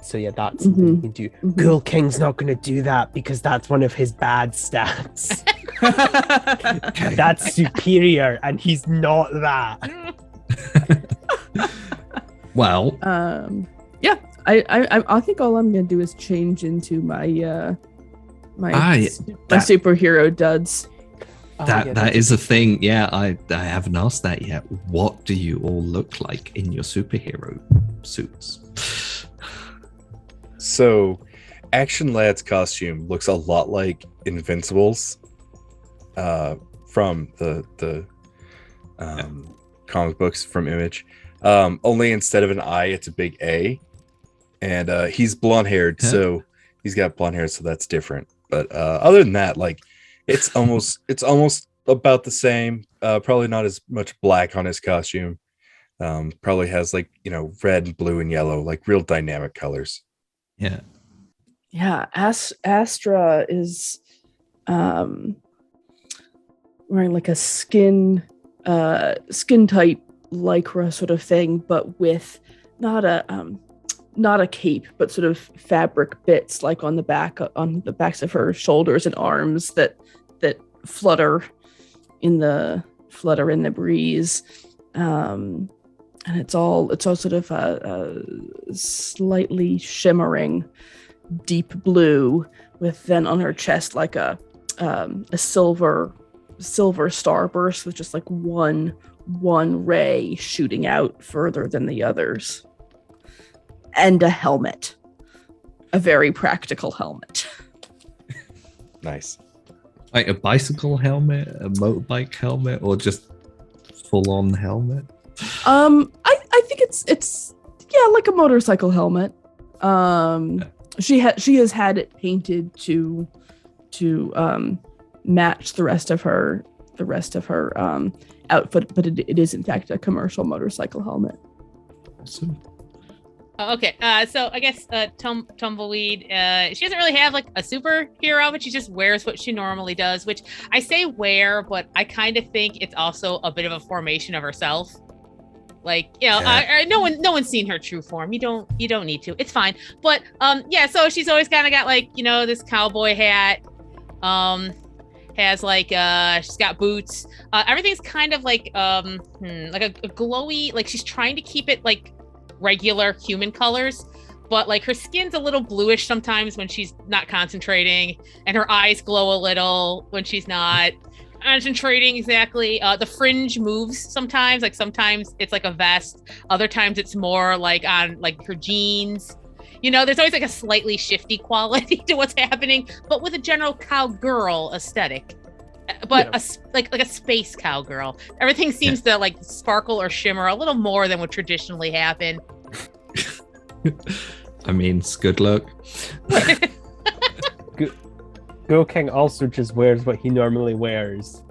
So yeah, that's something we can do. Mhm. Ghoul King's not going to do that because that's one of his bad stats. Okay. That's superior, and he's not that. Well, Yeah. I think all I'm gonna do is change into my my superhero duds. that is a thing. Yeah, I haven't asked that yet. What do you all look like in your superhero suits? So, Action Lad's costume looks a lot like Invincible's from the comic books from Image. Only instead of an I, it's a big A. And he's blonde haired, so he's got blonde hair, so that's different. But other than that, like it's almost about the same. Probably not as much black on his costume. Probably has like, red, blue, and yellow, like real dynamic colors. Yeah. Yeah, Astra is wearing like a skin tight lycra sort of thing, but with not a cape, but sort of fabric bits like on the backs of her shoulders and arms that flutter in the breeze. And it's all sort of a slightly shimmering deep blue, with then on her chest like a silver starburst with just like one ray shooting out further than the others, and a helmet, a very practical helmet. Nice. Like a bicycle helmet, a motorbike helmet, or just full on helmet? I think it's like a motorcycle helmet. She has had it painted to match the rest of her the rest of her outfit, but it is in fact a commercial motorcycle helmet. Awesome. Okay, so I guess Tumbleweed, she doesn't really have like a superhero, but she just wears what she normally does, which I say wear, but I kind of think it's also a bit of a formation of herself. Like, you know, no one's seen her true form. You don't need to. It's fine. But yeah, so she's always kind of got like, you know, this cowboy hat. Has like she's got boots. Everything's kind of like like a glowy, like she's trying to keep it like regular human colors, but like her skin's a little bluish sometimes when she's not concentrating, and her eyes glow a little when she's not concentrating exactly. The fringe moves sometimes, like sometimes it's like a vest, other times it's more like on like her jeans. You know, there's always like a slightly shifty quality to what's happening, but with a general cowgirl aesthetic. But like a space cowgirl. Everything seems to like sparkle or shimmer a little more than would traditionally happen. I mean, it's good luck. Ghoul King also just wears what he normally wears,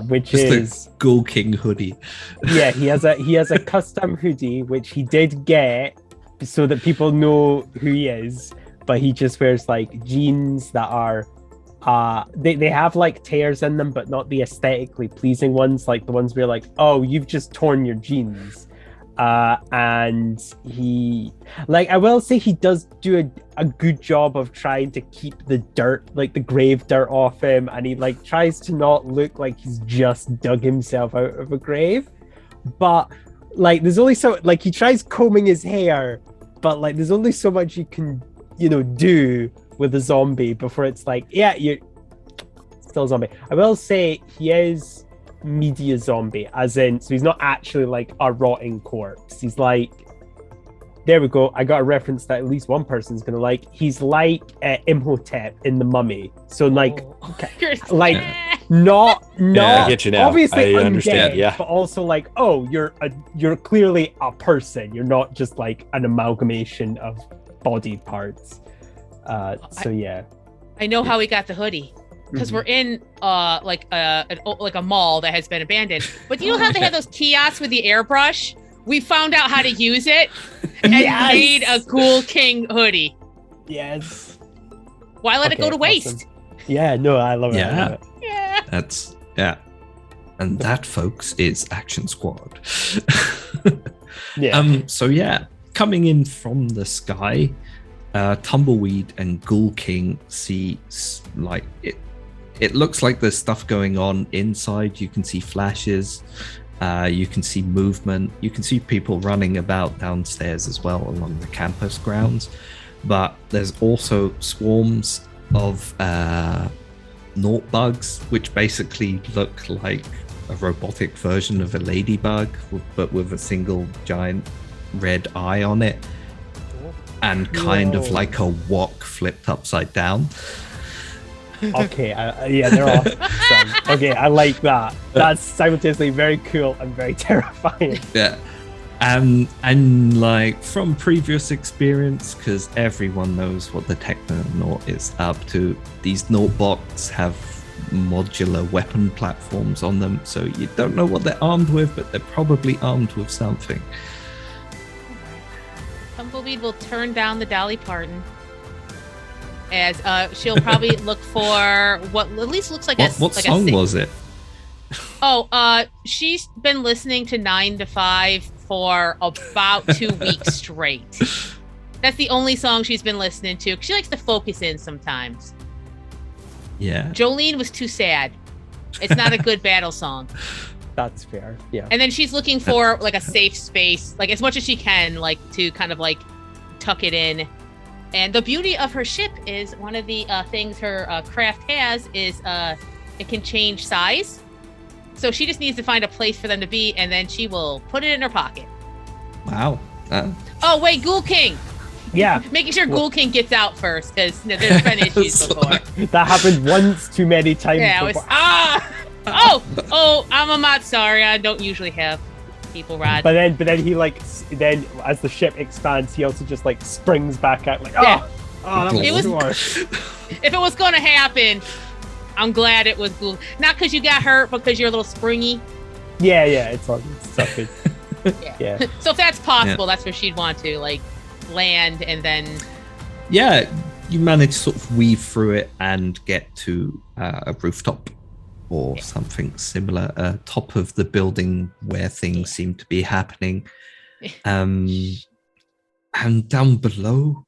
which Just is the Ghoul King hoodie. yeah. He has a custom hoodie which he did get so that people know who he is, but he just wears like jeans that are they have like tears in them, but not the aesthetically pleasing ones, like the ones where like, oh, you've just torn your jeans. And he, like, I will say he does do a good job of trying to keep the dirt, like the grave dirt off him, and he like tries to not look like he's just dug himself out of a grave. But like there's only so, like, he tries combing his hair, but like there's only so much you can, you know, do with a zombie before it's like, yeah, you're still a zombie. I will say he is media zombie, as in, so he's not actually like a rotting corpse. He's like, there we go, I got a reference that at least one person's gonna like. He's like Imhotep in The Mummy. So like, like not I get you now. obviously I undead, understand, yeah. but also like, oh, you're clearly a person. You're not just like an amalgamation of body parts. So yeah, I know how we got the hoodie. Because we're in like a mall that has been abandoned. But you know how they have those kiosks with the airbrush? We found out how to use it and made a Ghoul King hoodie. Yes. Why let it go to waste? Awesome. Yeah, no, I love it. I love it. Yeah. That's and that, folks, is Action Squad. Yeah. So yeah, coming in from the sky, Tumbleweed and Ghoul King see like it. It looks like there's stuff going on inside. You can see flashes, you can see movement, you can see people running about downstairs as well along the campus grounds. But there's also swarms of Naught bugs, which basically look like a robotic version of a ladybug, but with a single giant red eye on it, and kind of like a wok flipped upside down. Okay, yeah, they're awesome. Okay, I like that. That's simultaneously very cool and very terrifying. Yeah. And like from previous experience, because everyone knows what the Technonaught is up to, these Naughtbots have modular weapon platforms on them, so you don't know what they're armed with, but they're probably armed with something. Tumbleweed will turn down the Dolly Parton, as she'll probably look for what at least looks like what song was it? Oh, she's been listening to 9 to 5 for about 2 weeks straight. That's the only song she's been listening to. She likes to focus in sometimes. Yeah. Jolene was too sad. It's not a good battle song. That's fair. Yeah. And then she's looking for like a safe space, like as much as she can, like to kind of like tuck it in. And the beauty of her ship is one of the things her craft has is it can change size. So she just needs to find a place for them to be, and then she will put it in her pocket. Wow. Oh, wait, Ghoul King. Yeah. Making sure Ghoul King gets out first, because there's been issues before. That happened once too many times. Yeah, it was, I'm not sorry. I don't usually have people ride. But then he like then as the ship expands, he also just like springs back out like Yeah. that was It was- worse. If it was going to happen, I'm glad it was Ghoul. Not because you got hurt, but because you're a little springy. Yeah, it's all good. Yeah. So if that's possible, that's where she'd want to like land and then. Yeah, you manage to sort of weave through it and get to a rooftop or something similar, top of the building where things seem to be happening. And down below,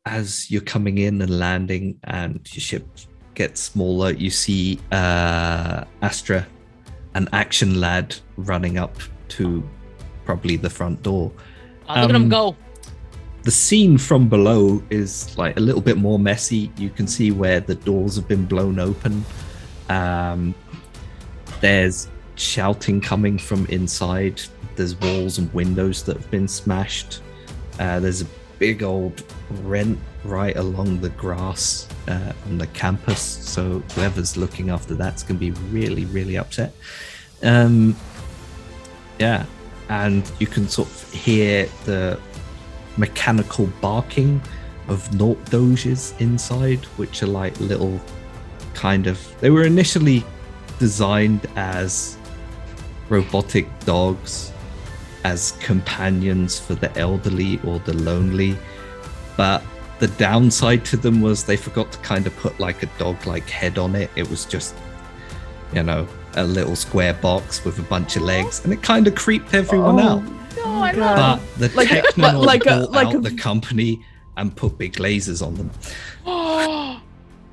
as you're coming in and landing and your ship gets smaller, you see Astra, an action lad, running up to probably the front door. Look at him go. The scene from below is like a little bit more messy. You can see where the doors have been blown open. There's shouting coming from inside. There's walls and windows that have been smashed. There's a big old rent right along the grass on the campus. So whoever's looking after that's going to be really, really upset. Yeah. And you can sort of hear the mechanical barking of Naught Doges inside, which are like little kind of... They were initially designed as robotic dogs, as companions for the elderly or the lonely, but the downside to them was they forgot to kind of put like a dog-like head on it. It was just, you know, a little square box with a bunch of legs, and it kind of creeped everyone out. No, I God. love But the Technonaught bought out the company and put big lasers on them.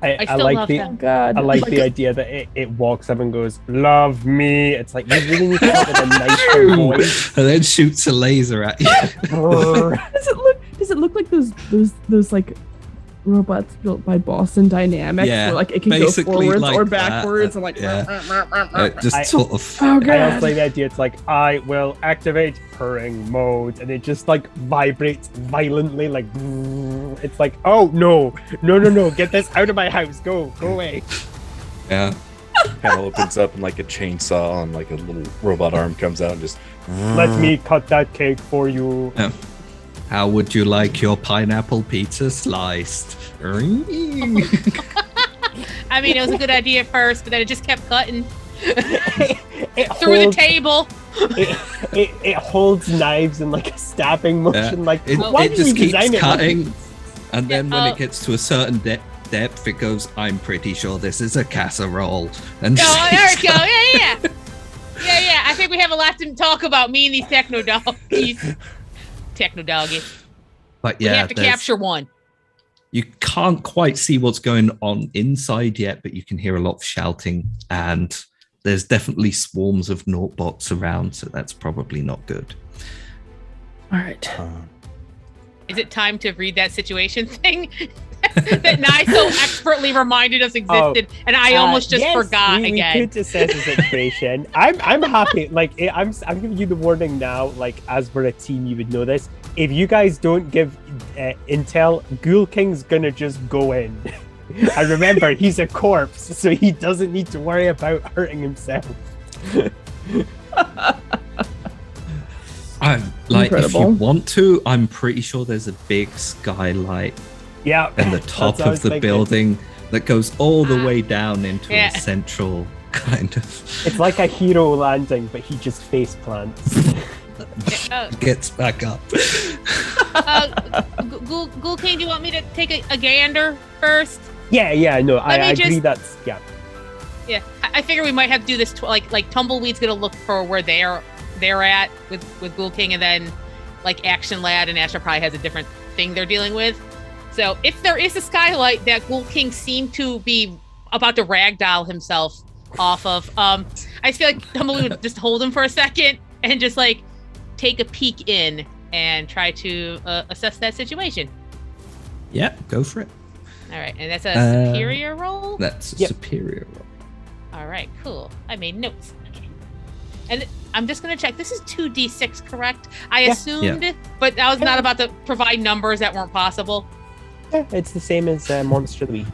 I I still like love the them. God. I like the idea that it walks up and goes, "Love me." It's like you really need to have it in a nicer voice. And then shoots a laser at you. Does it look like those like robots built by Boston Dynamics, Yeah, where like it can go basically forwards like or that, backwards and like Just sort of... oh I God. also like the idea. It's like I will activate purring mode, and it just like vibrates violently. Like it's like, oh no, get this out of my house. Go away. Yeah. Kind of opens up and like a chainsaw and like a little robot arm comes out and just... Let me cut that cake for you. How would you like your pineapple pizza sliced? I mean, it was a good idea at first, but then it just kept cutting It through the holds- table. It holds knives in like a stabbing motion. Like why it did just you keeps design it like cutting, this? and then when Oh. it gets to a certain depth, it goes, "I'm pretty sure this is a casserole." And Oh, there we go. Yeah. I think we have a lot to talk about. Me and these techno doggies. But We yeah, have to capture one. you can't quite see what's going on inside yet, but you can hear a lot of shouting, and there's definitely swarms of Naughtbots around, so that's probably not good. All right. Is it time to read that situation thing that Nye so expertly reminded us existed, and I almost just yes, forgot we again? could assess the situation. I'm happy. Like I'm giving you the warning now. Like as we're a team, you would know this. If you guys don't give intel, Ghoul King's gonna just go in. And remember, he's a corpse, so he doesn't need to worry about hurting himself. If you Incredible. want to, I'm pretty sure there's a big skylight Yeah. in the top That's what I of was the thinking. building that goes all the way down into Yeah. a central kind of... It's like a hero landing, but he just face plants. gets back up. Ghoul King, do you want me to take a gander first? Yeah. No, I me agree. just- That's yeah. Yeah, I figure we might have to do this. Like Tumbleweed's gonna look for where they're at with Ghoul King, and then like Action Lad and Astra probably has a different thing they're dealing with. So if there is a skylight that Ghoul King seemed to be about to ragdoll himself off of, I just feel like Tumbleweed would just hold him for a second and just like take a peek in and try to assess that situation. Yeah, go for it. All right, and that's a superior roll. That's a Yep. superior roll. All right, cool. I made notes. Okay. And I'm just going to check. This is 2d6, correct? I Yeah. assumed, but I was not about to provide numbers that weren't possible. Yeah, it's the same as Monster of the Week.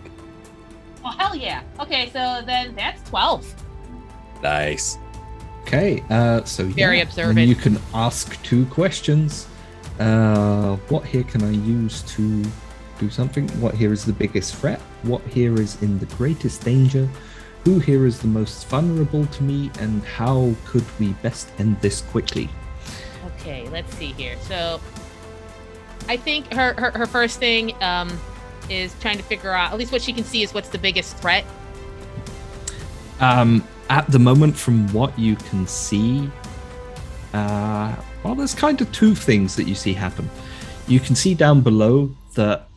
Oh, hell yeah. Okay, so then that's 12. Nice. Okay, so Very yeah, observant. then you can ask 2 questions. What here can I use to do something? What here is the biggest threat? What here is in the greatest danger? who here is the most vulnerable to me, and how could we best end this quickly? Okay, let's see here. So I think her first thing is trying to figure out, at least what she can see, is what's the biggest threat. At the moment, from what you can see, well, there's kind of two things that you see happen. You can see down below that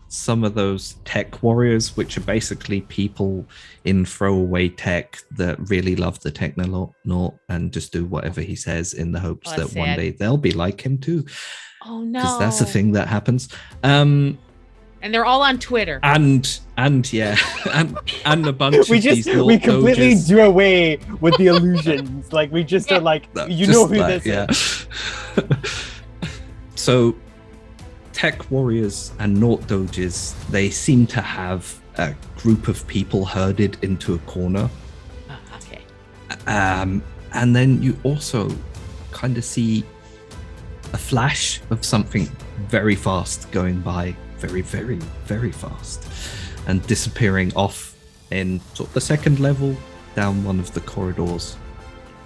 some of those tech warriors, which are basically people in throwaway tech that really love the Technonaught and just do whatever he says in the hopes that sad. one day they'll be like him too. Oh no! Because that's the thing that happens. And they're all on Twitter. And yeah, and a bunch we of these little we completely doges. do away with the illusions. Like we just are like, you know who this is. So tech warriors and Naught doges, they seem to have a group of people herded into a corner. Okay. And then you also kind of see a flash of something very fast going by, very, very, very fast, and disappearing off in sort of the second level down one of the corridors.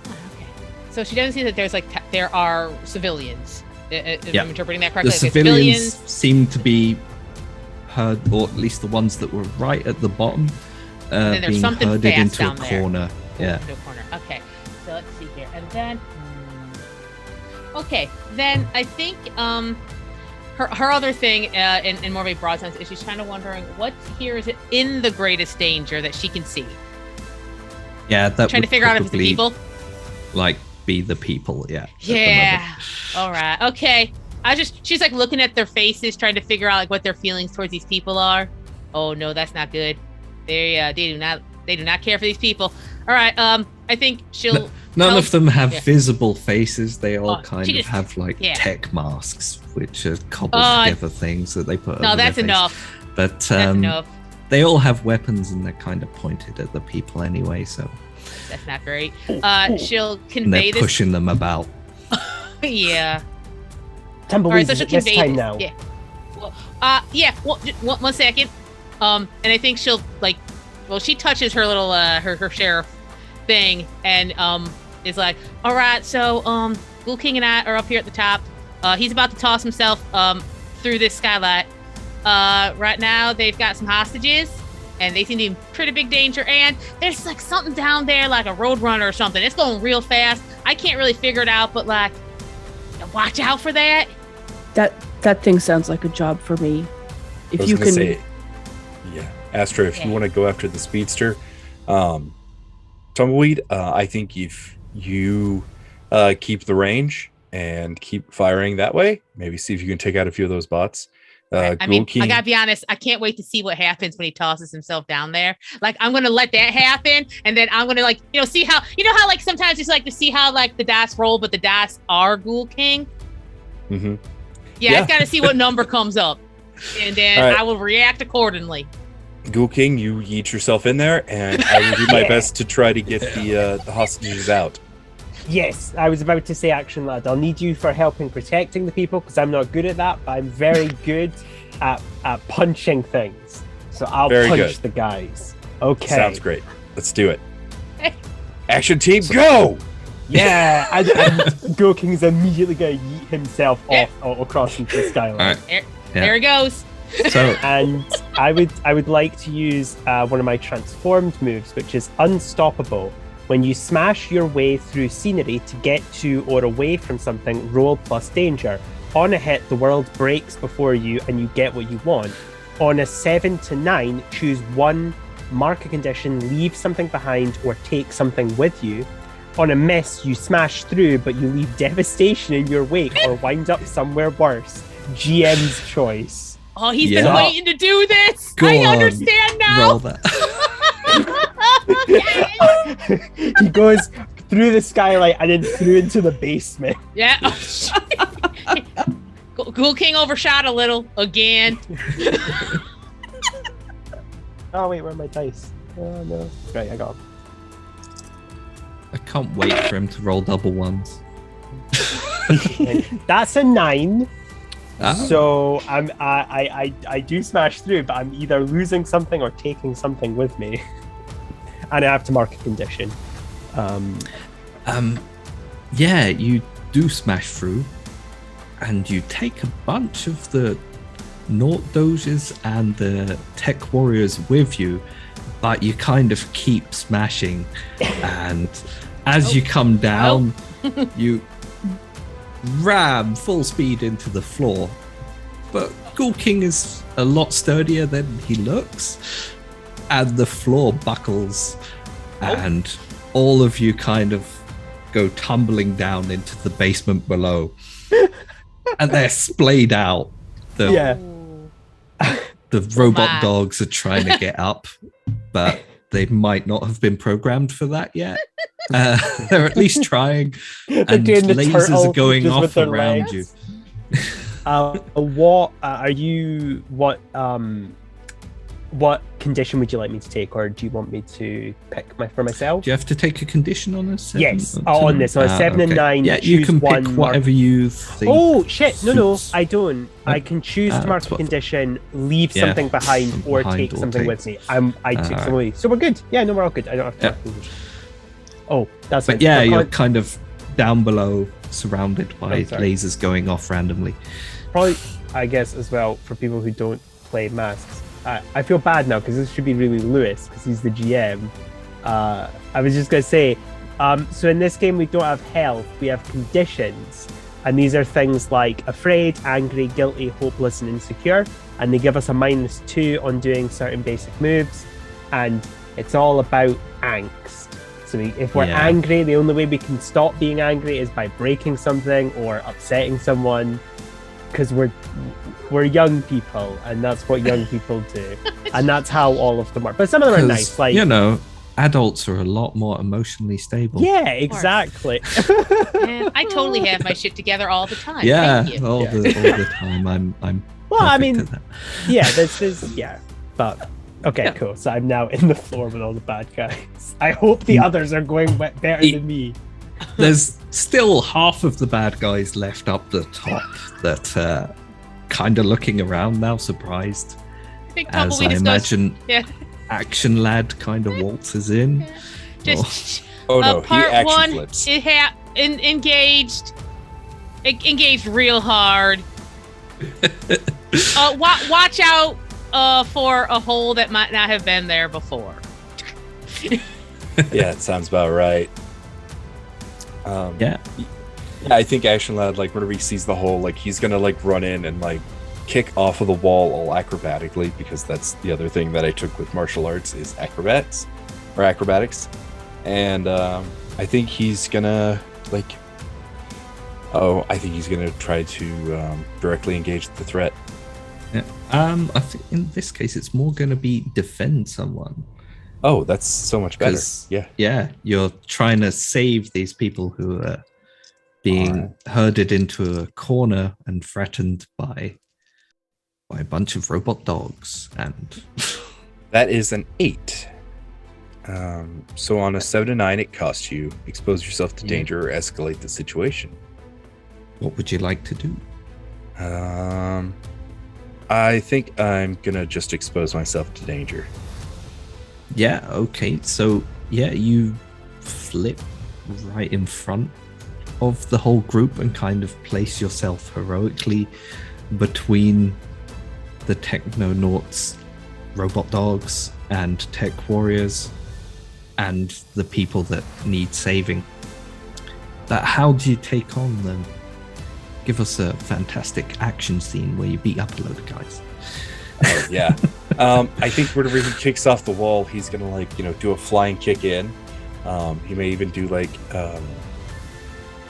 Okay. So she doesn't see that there's there are civilians. If I'm interpreting that correctly. The civilians seem to be heard, or at least the ones that were right at the bottom, being herded into a corner. Yeah. Into a corner. Okay. So let's see here, and then. Okay, then I think her other thing, in more of a broad sense, is she's kind of wondering what here is in the greatest danger that she can see. Yeah, that trying to figure out if it's the people. Like be the people, yeah. Yeah. All right. Okay. She's like looking at their faces, trying to figure out like what their feelings towards these people are. Oh no, that's not good. They do not care for these people. All right. I think she'll. None of them have visible faces. They all kind of just have like tech masks, which are cobbled together things that they put. No, over that's their enough. Face. But that's enough. They all have weapons, and they're kind of pointed at the people anyway. So that's not great. She'll convey and they're this. pushing them about. Yeah. Tumbleweed, so this time now. Yeah. Well, yeah. Well, one second. And I think she'll she touches her little her sheriff thing and is like, all right, so Ghoul King and I are up here at the top. He's about to toss himself through this skylight. Right now they've got some hostages and they seem to be in pretty big danger, and there's like something down there like a roadrunner or something. It's going real fast. I can't really figure it out, but like watch out for that. That thing sounds like a job for me. If you can say, yeah, Astra, if you want to go after the speedster, Tumbleweed, I think if you keep the range and keep firing that way, maybe see if you can take out a few of those bots. I gotta be honest, I can't wait to see what happens when he tosses himself down there. Like, I'm gonna let that happen, and then I'm gonna see how like sometimes it's like to see how like the dice roll, but the dice are Ghoul King. Mm-hmm. Yeah, I've got to see what number comes up, and then right. I will react accordingly. Ghoul King, you yeet yourself in there, and I will do my best to try to get the hostages out. Yes, I was about to say, Action Lad, I'll need you for helping protecting the people, because I'm not good at that, but I'm very good at punching things. So I'll punch the guys. Okay. Sounds great. Let's do it. Action team, go! Yeah, and Ghoul King is immediately going to yeet himself off across into the skyline. Right. There he goes. So, and I would like to use one of my transformed moves, which is Unstoppable. When you smash your way through scenery to get to or away from something, roll plus danger. On a hit, the world breaks before you and you get what you want. On a 7 to 9, choose one, mark a condition, leave something behind, or take something with you. On a miss, you smash through, but you leave devastation in your wake or wind up somewhere worse. GM's choice. Oh, he's been waiting to do this. Go I on, understand now. roll that. He goes through the skylight and then through into the basement. Yeah. Ghoul King overshot a little again. Oh wait, where are my dice? Oh no. Right, I got them. I can't wait for him to roll double ones. That's a 9. Oh. So I do smash through, but I'm either losing something or taking something with me. and I have to mark a condition. Yeah, you do smash through, and you take a bunch of the Naught Doges and the Tech Warriors with you, but you kind of keep smashing, and as you come down, you ram full speed into the floor. But Ghoul King is a lot sturdier than he looks, and the floor buckles, and all of you kind of go tumbling down into the basement below, and they're splayed out. The robot dogs are trying to get up, but they might not have been programmed for that yet. They're at least trying, and lasers are going off around you. What are you? What condition would you like me to take, or do you want me to pick for myself? Do you have to take a condition on this? Yes, on this, on a 7 and 9. Yeah, you can pick whatever you think. Oh shit! No, I don't. I can choose to mark a condition, leave something behind, or take something with me. I took some away, so we're good. Yeah, no, we're all good. I don't have to mark a condition. Oh, that's. But yeah, you're kind of down below, surrounded by lasers going off randomly. Probably, I guess, as well, for people who don't play Masks. I feel bad now because this should be really Lewis because he's the GM. I was just going to say, so in this game we don't have health, we have conditions. And these are things like afraid, angry, guilty, hopeless, and insecure. And they give us a -2 on doing certain basic moves. And it's all about angst. So if we're angry, the only way we can stop being angry is by breaking something or upsetting someone. Because we're young people, and that's what young people do, and that's how all of them are. But some of them are nice, like adults are a lot more emotionally stable. Yeah, exactly. Man, I totally have my shit together all the time. Yeah, Thank you. all the time. I'm. Well, I mean, there's but okay, cool. So I'm now in the floor with all the bad guys. I hope the others are going better than me. There's still half of the bad guys left up the top that kind of looking around now, surprised. I think as I imagine Action Lad kind of waltzes in. Just he part action one, flips. engaged real hard. Watch out for a hole that might not have been there before. Yeah, it sounds about right. I think Action Lad, like whenever he sees the hole, like he's gonna like run in and like kick off of the wall all acrobatically, because that's the other thing that I took with martial arts is acrobatics. And I think he's gonna try to directly engage the threat. Yeah. I think in this case it's more gonna be defend someone. Oh, that's so much better. Yeah, you're trying to save these people who are being herded into a corner and threatened by a bunch of robot dogs. And that is an 8. So on a 7 to 9, it costs you. Expose yourself to danger or escalate the situation. What would you like to do? I think I'm gonna just expose myself to danger. Yeah, okay. So, you flip right in front of the whole group and kind of place yourself heroically between the Technonauts, robot dogs, and tech warriors, and the people that need saving. But how do you take on them? Give us a fantastic action scene where you beat up a load of guys. Oh, yeah. I think whenever he kicks off the wall, he's gonna do a flying kick in. He may even do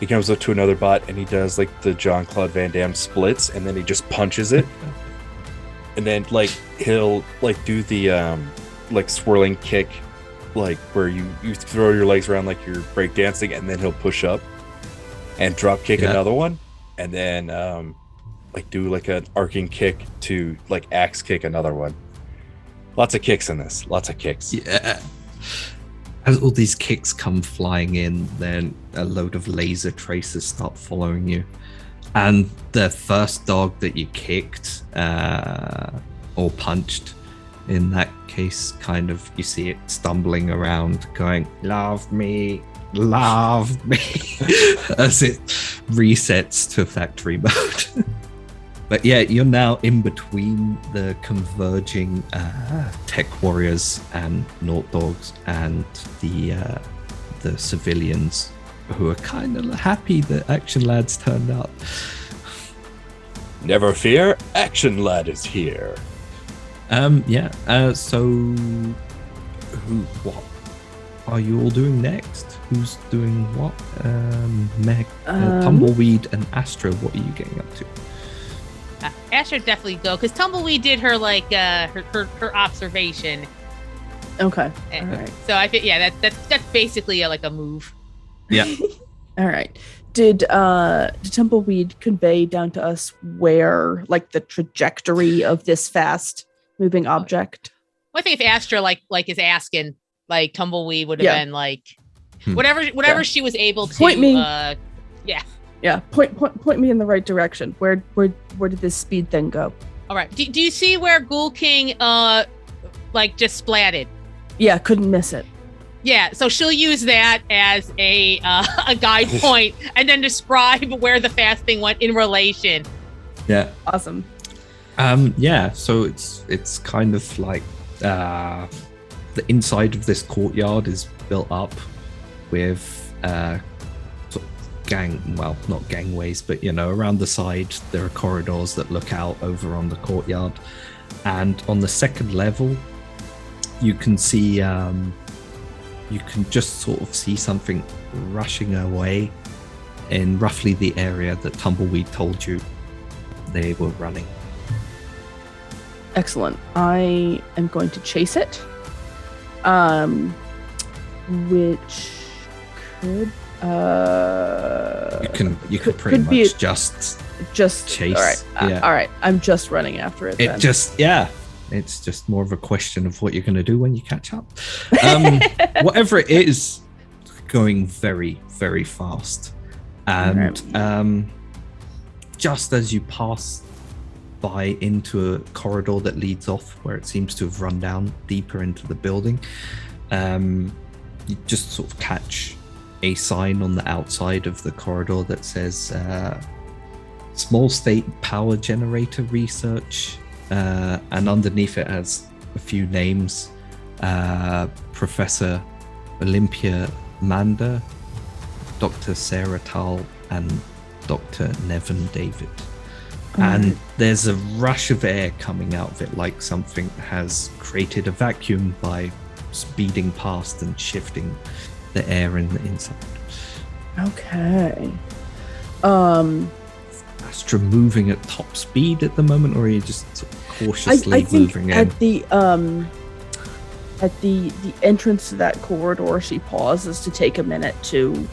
he comes up to another bot and he does the Jean-Claude Van Damme splits, and then he just punches it. And then he'll do the swirling kick, where you throw your legs around like you're breakdancing, and then he'll push up and drop kick another one, and then do an arcing kick to axe kick another one. Lots of kicks in this. Lots of kicks. Yeah. As all these kicks come flying in, then a load of laser tracers start following you. And the first dog that you kicked, or punched in that staircase kind of, you see it stumbling around going, love me, as it resets to factory mode. But yeah, you're now in between the converging tech warriors and Naught Dogs and the civilians who are kind of happy that Action Lad's turned up. Never fear, Action Lad is here. So what are you all doing next? Who's doing what? Tumbleweed and Astra, what are you getting up to? Astra definitely go because Tumbleweed did her her observation. Okay. All right. So I think that's basically like a move. Yeah. All right. Did Tumbleweed convey down to us where, like, the trajectory of this fast moving object? Well, I think if Astra is asking, like, Tumbleweed would have been like whatever she was able to point me. Yeah. Point me in the right direction. Where did this speed thing go? All right. Do you see where Ghoul King just splatted? Yeah, couldn't miss it. Yeah, so she'll use that as a guide point and then describe where the fast thing went in relation. Yeah. Awesome. So it's kind of like the inside of this courtyard is built up with sort of not gangways, but around the side there are corridors that look out over on the courtyard, and on the second level you can see you can just sort of see something rushing away in roughly the area that Tumbleweed told you they were running. Excellent. I am going to chase it. Which could you could pretty much just chase. All right. All right. I'm just running after it. It's just more of a question of what you're going to do when you catch up. Whatever it is, going very, very fast. And just as you pass by into a corridor that leads off where it seems to have run down deeper into the building, you just sort of catch a sign on the outside of the corridor that says small state power generator research. And underneath it has a few names: Professor Olympia Manda, Dr. Sarah Tal, and Dr. Nevin David. And there's a rush of air coming out of it, like something has created a vacuum by speeding past and shifting the air in the inside. Okay. Astra moving at top speed at the moment, or are you just sort of cautiously moving in? At the entrance to that corridor, she pauses to take a minute to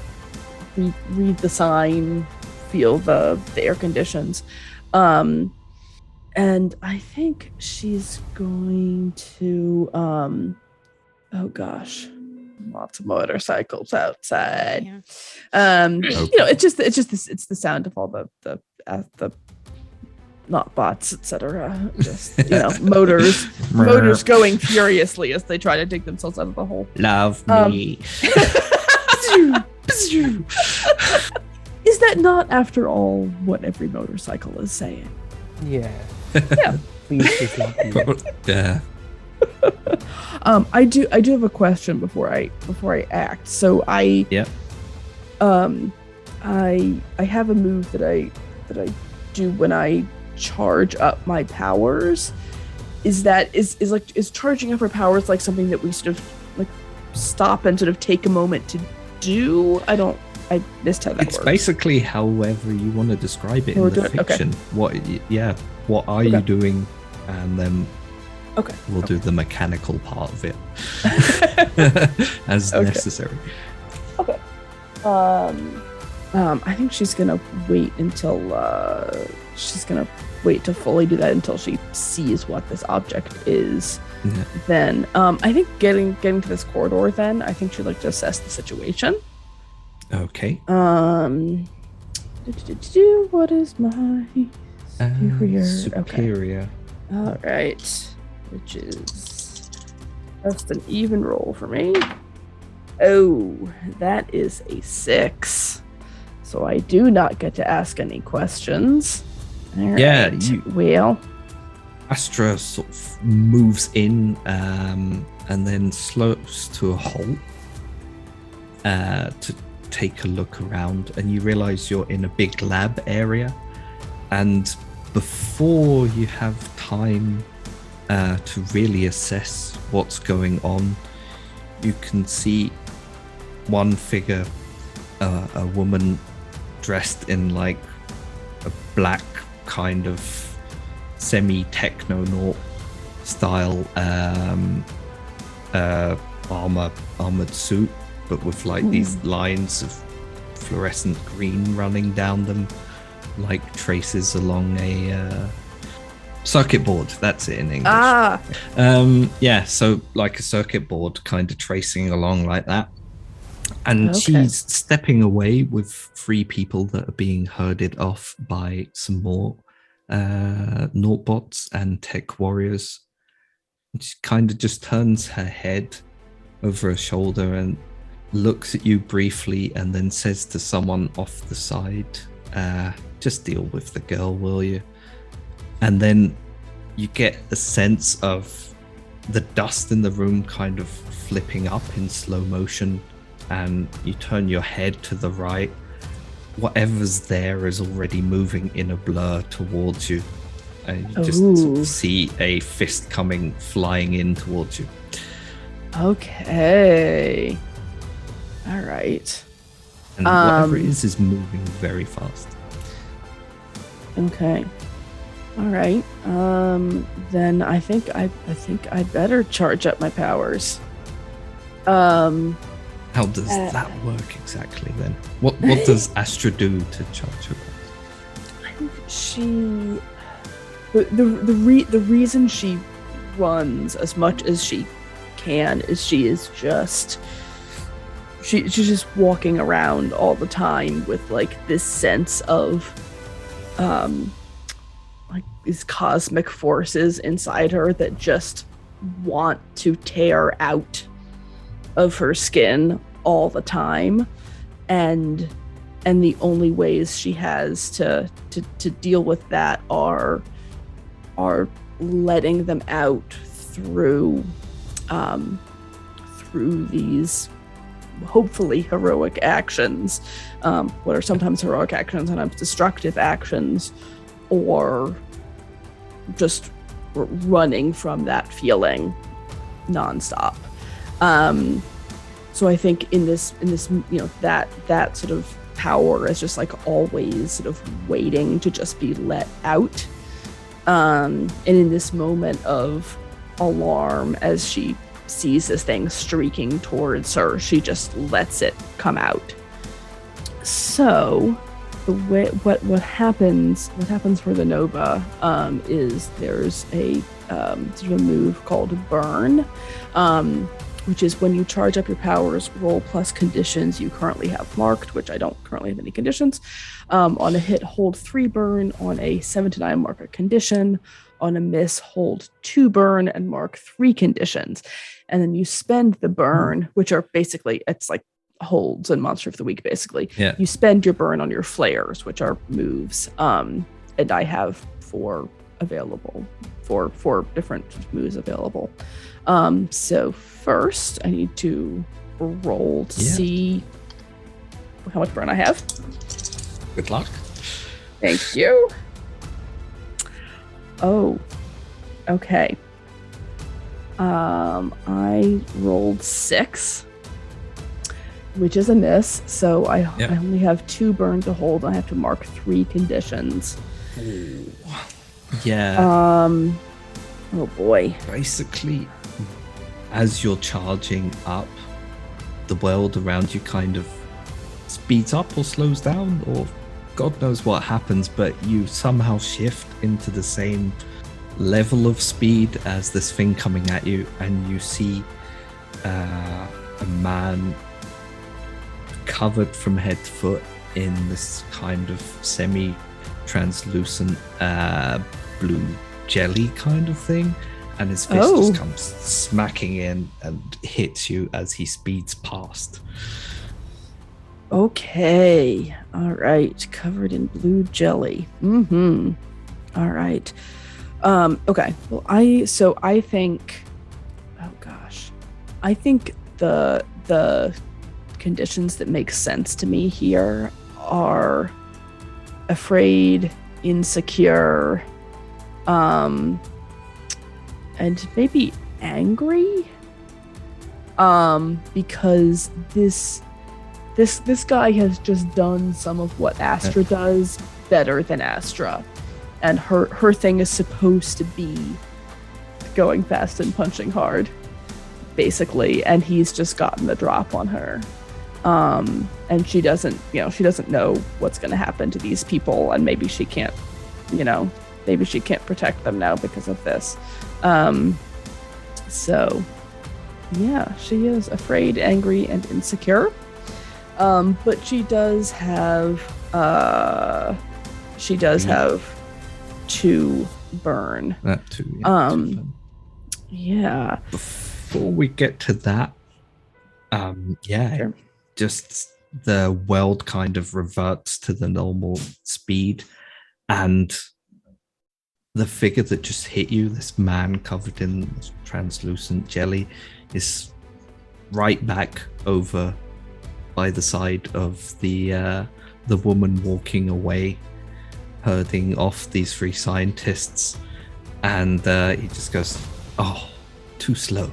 read the sign, feel the air conditions, and I think she's going to oh gosh, lots of motorcycles outside. Yeah. It's the sound of all the not bots, etc. Just motors going furiously as they try to dig themselves out of the hole. Love me. Is that not, after all, what every motorcycle is saying? Yeah. Yeah. Please continue. Yeah. I do have a question before I act. So I have a move that I do when I charge up my powers. Is charging up our powers like something that we sort of like stop and sort of take a moment to do? I missed how that works. It's basically however you want to describe it in the fiction. Okay. What are you doing? And then we'll do the mechanical part of it as necessary. Okay. I think she's gonna wait until to fully do that until she sees what this object is. Yeah. Then I think getting to this corridor, then I think she'd like to assess the situation. Okay. What is my superior? Superior. Okay. All right, which is Just an even roll for me. Oh, that is a 6. So I do not get to ask any questions. All Yeah, right. Well, Astra sort of moves in and then slows to a halt to take a look around, and you realize you're in a big lab area. And before you have time to really assess what's going on, you can see one figure, a woman dressed in like a black kind of semi-Technonaught style armored suit, but with like these lines of fluorescent green running down them, like traces along a circuit board. That's it in English. Yeah, so like a circuit board kind of tracing along like that. And she's stepping away with 3 people that are being herded off by some more Naughtbots and tech warriors. And she kind of just turns her head over her shoulder and looks at you briefly, and then says to someone off the side, just deal with the girl, will you? And then you get a sense of the dust in the room kind of flipping up in slow motion, and you turn your head to the right. Whatever's there is already moving in a blur towards you, and you just sort of see a fist coming flying in towards you. Okay. All right. And whatever it is moving very fast. Okay. All right. Then I think I better charge up my powers. How does that work exactly then? What does Astra do to charge her? I think the reason she runs as much as she can is she's just walking around all the time with like this sense of like these cosmic forces inside her that just want to tear out of her skin all the time, and the only ways she has to deal with that are letting them out through these hopefully heroic actions, what are sometimes heroic actions, sometimes destructive actions, or just running from that feeling nonstop. So I think in this, that sort of power is just like always sort of waiting to just be let out. And in this moment of alarm, as she sees this thing streaking towards her, she just lets it come out. So the way what happens for the Nova is there's a sort of a move called Burn, which is when you charge up your powers, roll plus conditions you currently have marked, which I don't currently have any conditions. On a hit, hold 3 burn. On a 7 to 9, mark a condition. On a miss, hold 2 burn and mark 3 conditions. And then you spend the burn, which are basically, it's like holds and Monster of the Week, basically. Yeah. You spend your burn on your flares, which are moves. And I have 4 available, 4 different moves available. So first I need to roll to see how much burn I have. Good luck. Thank you. Oh, okay. I rolled 6, which is a miss. So I only have 2 burn to hold. I have to mark 3 conditions. Ooh. Yeah. Oh boy. Basically, as you're charging up, the world around you kind of speeds up or slows down, or God knows what happens, but you somehow shift into the same level of speed as this thing coming at you, and you see a man covered from head to foot in this kind of semi-translucent blue jelly kind of thing, and his fist Oh. just comes smacking in and hits you as he speeds past. Okay. All right. Covered in blue jelly. Mm-hmm. All right. Okay. Well, I think, oh gosh, I think the conditions that make sense to me here are afraid, insecure, and maybe angry. Because this guy has just done some of what Astra does better than Astra. And her thing is supposed to be going fast and punching hard, basically. And he's just gotten the drop on her. And she doesn't know what's going to happen to these people. And maybe she can't protect them now because of this. So yeah, she is afraid, angry, and insecure. But she does have to burn. That too. Yeah. Before we get to that, Sure. just the world kind of reverts to the normal speed, and the figure that just hit you, this man covered in translucent jelly, is right back over by the side of the woman walking away, herding off these 3 scientists, and he just goes, "Oh, too slow."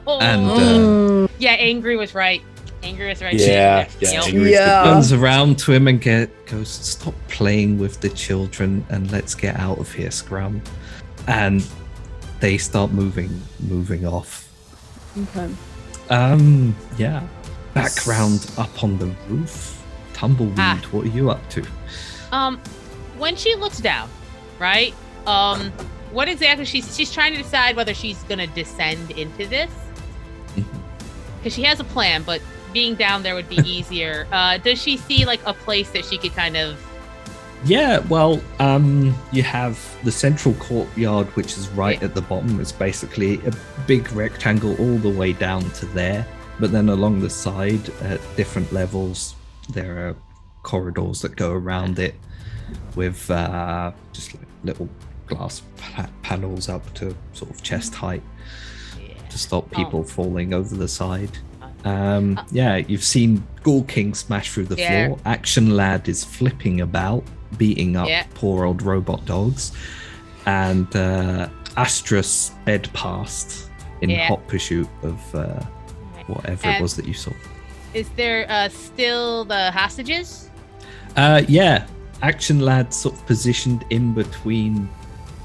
And yeah, angry was right. Angry was right. Yeah, Yep. angry's Yeah. good. turns around to him and goes, "Stop playing with the children and let's get out of here, Scrum." And they start moving off. Okay. Yeah. Background up on the roof. Tumbleweed, what are you up to? When she looks down, right? What exactly she's trying to decide whether she's gonna descend into this, because she has a plan, but being down there would be easier. Does she see like a place that she could kind of? Yeah, well, you have the central courtyard, which is right at the bottom. It's basically a big rectangle all the way down to there. But then along the side, at different levels, there are corridors that go around it with just like little glass panels up to sort of chest height to stop people falling over the side. Yeah, you've seen Ghoul King smash through the floor. Action Lad is flipping about, beating up poor old robot dogs. And Astra sped past in hot pursuit of whatever it was that you saw. Is there still the hostages? Yeah, Action Lad sort of positioned in between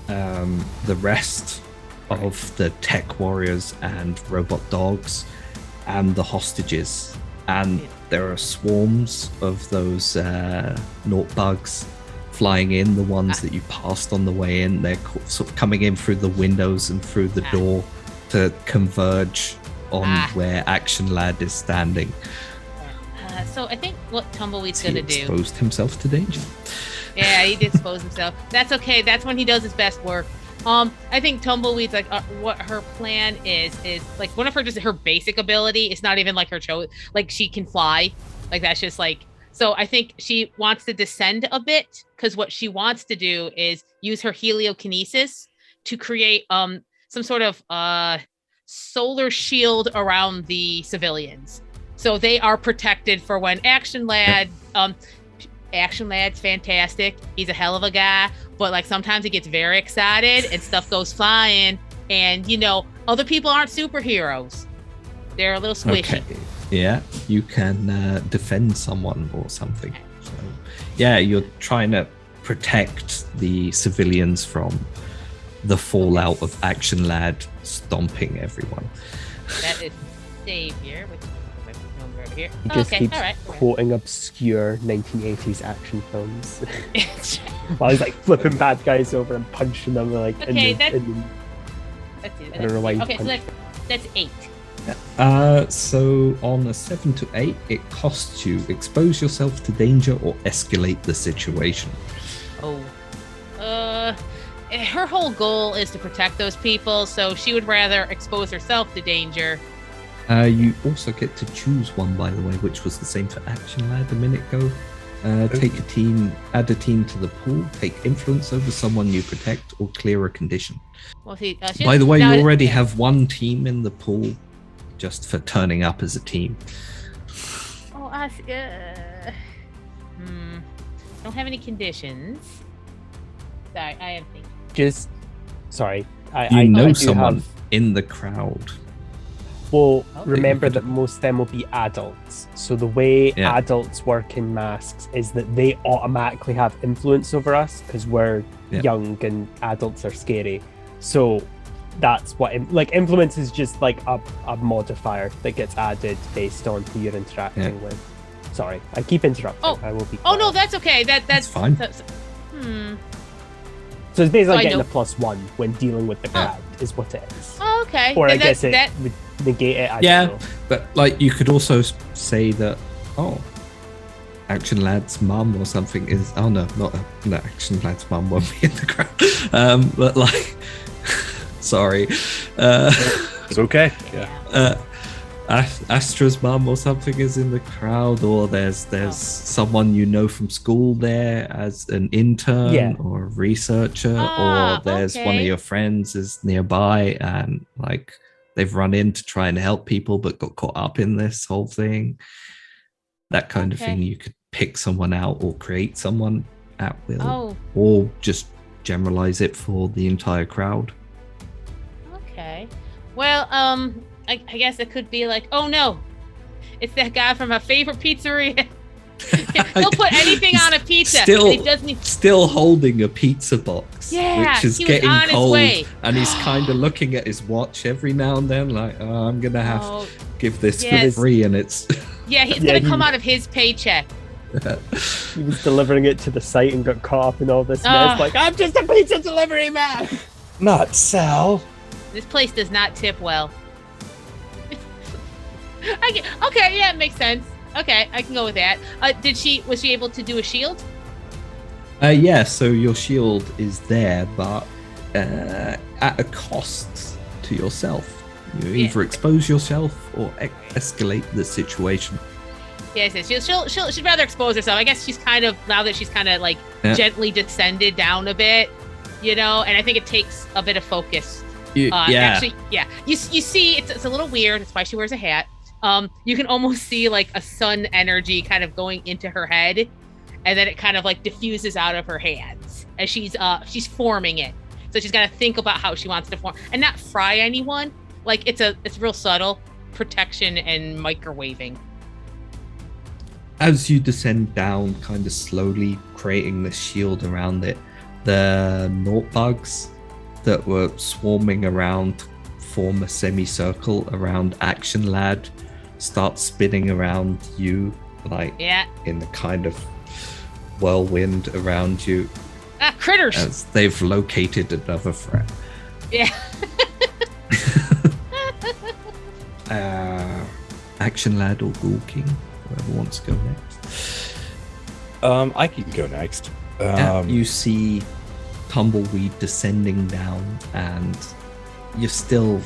the rest of the tech warriors and robot dogs and the hostages, and there are swarms of those Naught bugs flying in, the ones that you passed on the way in. They're sort of coming in through the windows and through the door to converge on where Action Lad is standing. So I think what Tumbleweed's He gonna do. exposed himself to danger. Yeah, he did expose himself. That's okay. That's when he does his best work. I think Tumbleweed's like what her plan is like one of her basic ability. It's not even like her like she can fly. Like that's just like, so I think she wants to descend a bit, because what she wants to do is use her heliokinesis to create some sort of solar shield around the civilians, so they are protected for when Action Lad. Action Lad's fantastic. He's a hell of a guy, but like sometimes he gets very excited and stuff goes flying, and other people aren't superheroes. They're a little squishy. Okay. Yeah, you can defend someone or something. So, yeah, you're trying to protect the civilians from the fallout of Action Lad stomping everyone. That is Savior, which is over here. He just Okay, keeps all right. quoting obscure 1980s action films while he's like flipping bad guys over and punching them like. Okay, I don't know why. Okay, so that's 8. So on a 7 to 8, it costs you expose yourself to danger or escalate the situation. Oh, her whole goal is to protect those people, so she would rather expose herself to danger. You also get to choose one, by the way, which was the same for Action Lad a minute ago. Take a team, add a team to the pool, take influence over someone you protect, or clear a condition. Well, see, By the way, you already have one team in the pool just for turning up as a team. Oh, don't have any conditions. Sorry, I am thinking. Sorry. You know do someone have- in the crowd. Well, Oh. remember could- that most of them will be adults. So the way Yeah. adults work in masks is that they automatically have influence over us because we're Yeah. young and adults are scary. So that's what influence is just like a modifier that gets added based on who you're interacting with. Sorry, I keep interrupting. Oh. I will be. Oh no, quiet. that's okay. That's fine. So it's basically So I getting know- a +1 when dealing with the crowd is what it is. Oh, okay. Or I Then guess it that would negate it. I Yeah. don't know. But like, you could also say that, Action Lad's mum or something is. Oh no, no. Action Lad's mum won't be in the crowd. But like, sorry. It's okay. Yeah. Astra's mum or something is in the crowd, or there's someone you know from school there as an intern Yeah. or a researcher, Ah, or there's one of okay. your friends is nearby and like they've run in to try and help people but got caught up in this whole thing. That kind of thing. Okay. You could pick someone out or create someone at will, Oh, or just generalize it for the entire crowd. okay. Well, I guess it could be like, oh no, it's that guy from my favorite pizzeria. He'll put anything on a pizza. Still- He doesn't. Still holding a pizza box, Yeah, which is he was getting on his cold, way. and he's kind of looking at his watch every now and then, like, "Oh, I'm gonna have Oh, to give this for yes. free," and it's yeah, he's Yeah, gonna come he- out of his paycheck. He was delivering it to the site and got caught up in all this Ah. mess. Like, I'm just a pizza delivery man. Not Sal. This place does not tip well. Okay, yeah, it makes sense. Okay, I can go with that. Was she able to do a shield? yeah. So your shield is there, but at a cost to yourself. You Yeah. either expose yourself or escalate the situation. Yes, yes. She'd rather expose herself. I guess she's kind of, now that she's kind of like Yeah. gently descended down a bit, and I think it takes a bit of focus. Yeah, Actually, yeah. You see, it's a little weird. That's why she wears a hat. You can almost see like a sun energy kind of going into her head, and then it kind of like diffuses out of her hands as she's forming it. So she's got to think about how she wants to form and not fry anyone. Like it's real subtle protection and microwaving. As you descend down, kind of slowly creating this shield around it, the Naught bugs that were swarming around form a semicircle around Action Lad, start spinning around you, like Yeah. in the kind of whirlwind around you, Critters. as they've located another threat. Yeah. Action Lad or Ghoul King, whoever wants to go next. I can go next. You see Tumbleweed descending down, and you've still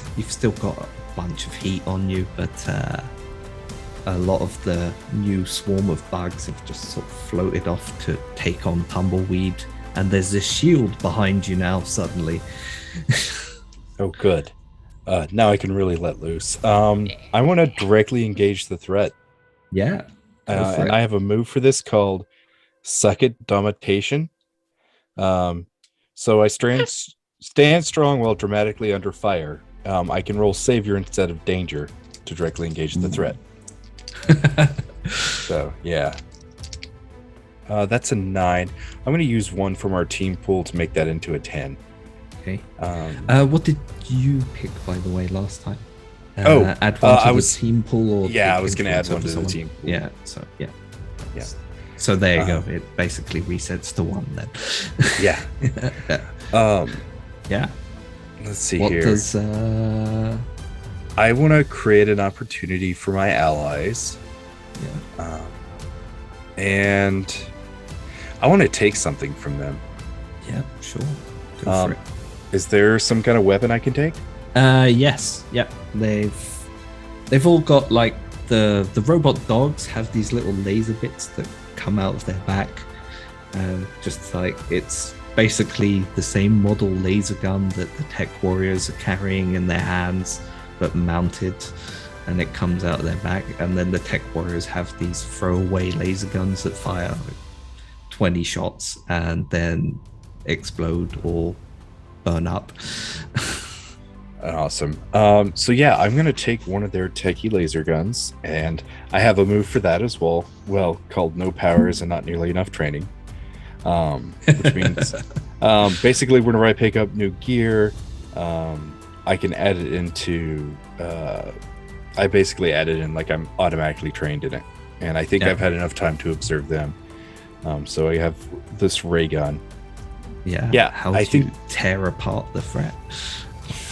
got a bunch of heat on you, but a lot of the new swarm of bugs have just sort of floated off to take on Tumbleweed, and there's this shield behind you now suddenly. Oh, good. Now I can really let loose. I want to directly engage the threat. Yeah. Go for And it. I have a move for this called Second Domination. So I stand strong while dramatically under fire. I can roll Savior instead of Danger to directly engage the threat. So, yeah. That's a 9. I'm going to use one from our team pool to make that into a 10. Okay. Um, What did you pick, by the way, last time? Add one to I the was- team pool, or yeah, pick I was gonna add influence one to over the someone? team pool. Yeah. So yeah. Yeah. So there you go. It basically resets to 1 then. yeah. Yeah. Let's see What here. does I want to create an opportunity for my allies. yeah. And I want to take something from them. Yeah, sure. Go for it. Is there some kind of weapon I can take? Yes. Yep. They've all got like the robot dogs have these little laser bits that come out of their back. Just like it's basically the same model laser gun that the tech warriors are carrying in their hands, but mounted, and it comes out of their back. And then the tech warriors have these throwaway laser guns that fire like 20 shots and then explode or burn up. Awesome. So yeah, I'm gonna take one of their techie laser guns, and I have a move for that as well. Well, called no powers and not nearly enough training. Which means basically whenever I pick up new gear, I can add it into. I basically add it in like I'm automatically trained in it, and I think I've had enough time to observe them. So I have this ray gun. Yeah. How do you tear apart the threat?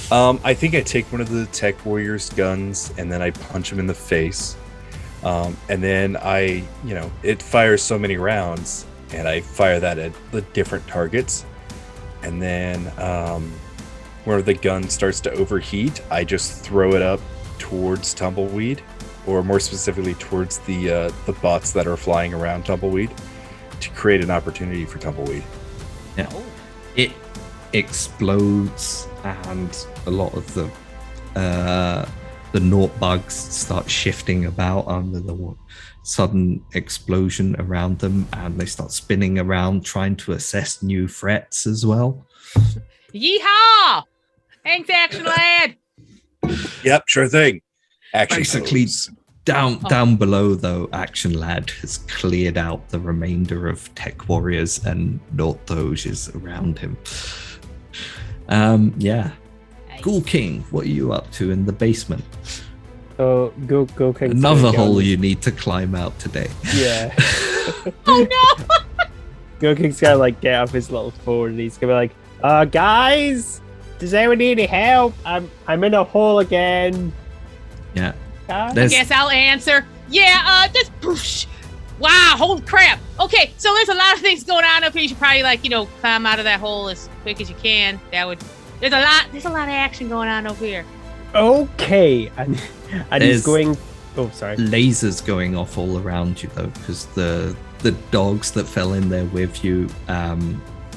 I think I take one of the tech warriors' guns and then I punch him in the face. And then it fires so many rounds, and I fire that at the different targets. And then where the gun starts to overheat, I just throw it up towards Tumbleweed, or more specifically towards the bots that are flying around Tumbleweed, to create an opportunity for Tumbleweed. Yeah. It explodes, and a lot of the Naught bugs start shifting about under the sudden explosion around them, and they start spinning around trying to assess new threats as well. Yeehaw! Thanks, Action Lad. Yep, sure thing. Action Basically, pose. down below though, Action Lad has cleared out the remainder of tech warriors and Naught Doges around him. Yeah. Ghoul King, what are you up to in the basement? So Go King. Another hole you need to climb out today. Yeah. Oh no! Go King's gonna like get off his little phone and he's gonna be like, guys, does anyone need any help? I'm in a hole again. Yeah. Guys? I guess I'll answer. Yeah, this poosh. Wow, holy crap. Okay, so there's a lot of things going on up here. You should probably climb out of that hole as quick as you can. There's a lot of action going on over here. Okay. And he's going. Oh, sorry. Lasers going off all around you though, because the dogs that fell in there with you,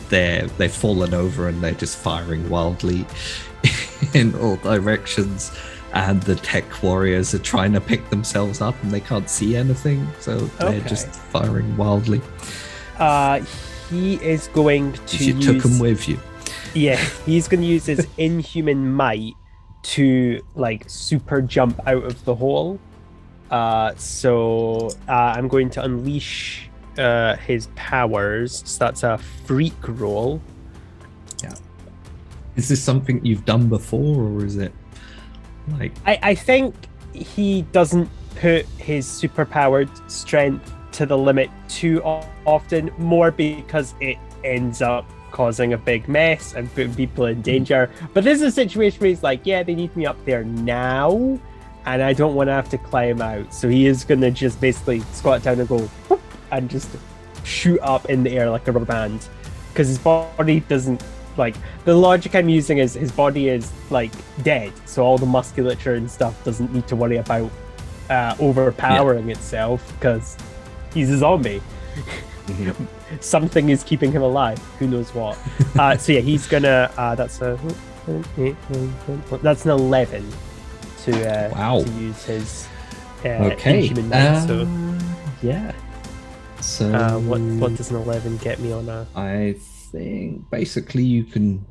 they've fallen over and they're just firing wildly in all directions. And the tech warriors are trying to pick themselves up and they can't see anything, so they're just firing wildly. He is going to. You took them with you. Yeah, he's going to use his inhuman might to super jump out of the hole. So I'm going to unleash his powers. So that's a freak roll. Yeah. Is this something you've done before, or is it I think he doesn't put his superpowered strength to the limit too often, more because it ends up causing a big mess and putting people in danger. But this is a situation where he's like, yeah, they need me up there now, and I don't want to have to climb out. So he is going to just basically squat down and go whoop, and just shoot up in the air like a rubber band, because his body doesn't. The logic I'm using is his body is dead, so all the musculature and stuff doesn't need to worry about overpowering itself, because he's a zombie. Something is keeping him alive. Who knows what? So yeah, he's gonna. That's an 11 to use his inhuman might. So yeah. So what does an 11 get me on a? I think basically you can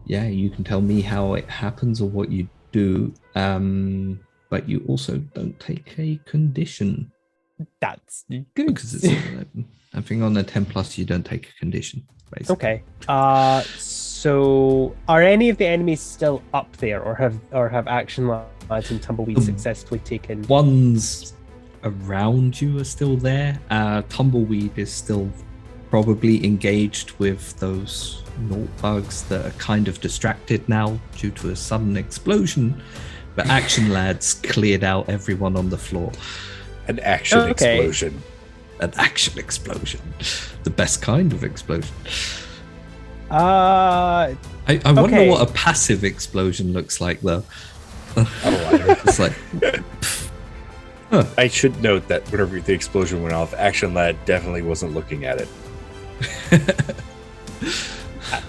tell me how it happens or what you do, but you also don't take a condition. That's good because it's 11. I think on a 10 plus you don't take a condition, basically. Okay. So are any of the enemies still up there, or have Action Lads and Tumbleweed successfully taken? Ones around you are still there. Tumbleweed is still probably engaged with those Naught bugs that are kind of distracted now due to a sudden explosion, but Action Lads cleared out everyone on the floor. An action explosion. An action explosion. The best kind of explosion. I wonder Okay. what a passive explosion looks like, though. Oh, It's like, I should note that whenever the explosion went off, Action Lad definitely wasn't looking at it.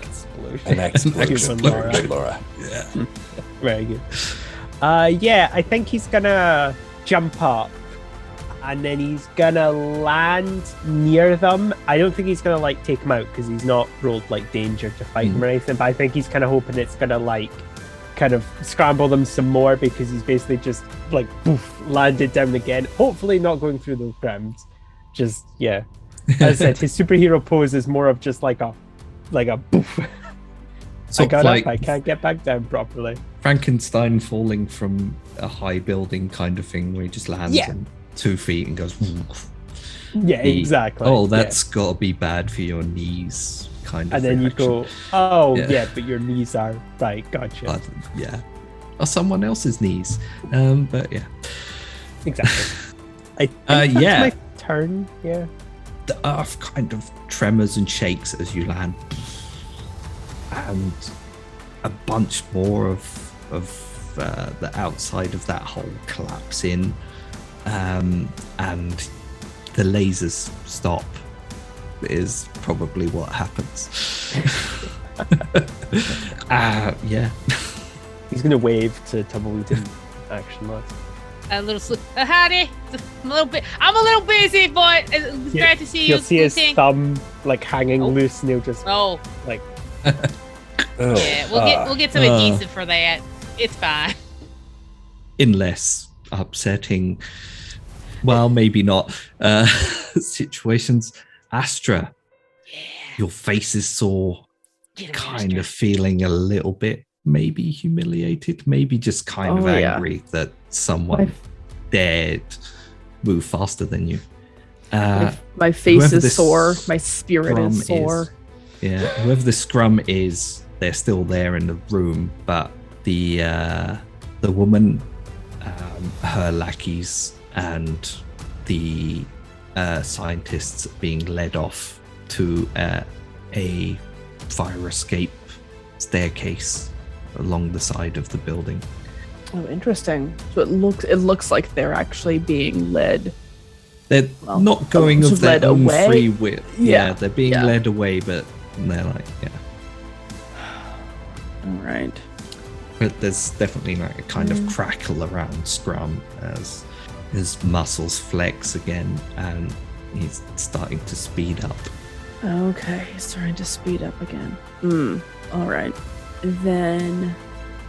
Explosion. An explosion. explosion. Laura. yeah. Very good. Yeah, I think he's gonna jump up and then he's gonna land near them. I don't think he's gonna like take him out because he's not rolled like danger to fight him or anything, but I think he's kind of hoping it's gonna like kind of scramble them some more because he's basically just like poof, landed down again. Hopefully not going through the ground. Just yeah. As I said, his superhero pose is more of just like a poof. I got like up, I can't get back down properly. Frankenstein falling from a high building kind of thing where he just lands Yeah. in 2 feet and goes, Yeah, exactly. oh, Yeah. that's got to be bad for your knees kind of And then you reaction. go, oh Yeah. yeah, but your knees are right. Gotcha. But, yeah. Or someone else's knees. But yeah. Exactly. I think that's yeah. my turn. Yeah. The earth kind of tremors and shakes as you land, and a bunch more of the outside of that hole collapse in, and the lasers stop. Is probably what happens. Yeah. He's gonna wave to Tumbleweed in Action Lad. A little howdy. I'm a little busy, but it's Yeah, glad to see you. You'll see his Thing. thumb like hanging Oh. loose, and he'll just Oh, like Oh, yeah. We'll get some adhesive for that. It's fine. In less upsetting, well, maybe not, situations. Astra, Yeah. your face is sore, Get him, kind Master. of feeling a little bit maybe humiliated, maybe just kind of Oh, yeah. angry that someone dared move faster than you. My face whoever is this sore. My spirit scrum is sore. Yeah, whoever the scrum is, they're still there in the room, but the woman, her lackeys, and the scientists are being led off to a fire escape staircase along the side of the building. Oh, interesting. So it looks like they're actually being led. They're Well, not going sort of of their led own away? free will. Yeah, they're being yeah. led away, but they're like, yeah. All right. But there's definitely like a kind of Mm. crackle around Scrum as his muscles flex again and he's starting to speed up. Okay, he's starting to speed up again. All right. Then,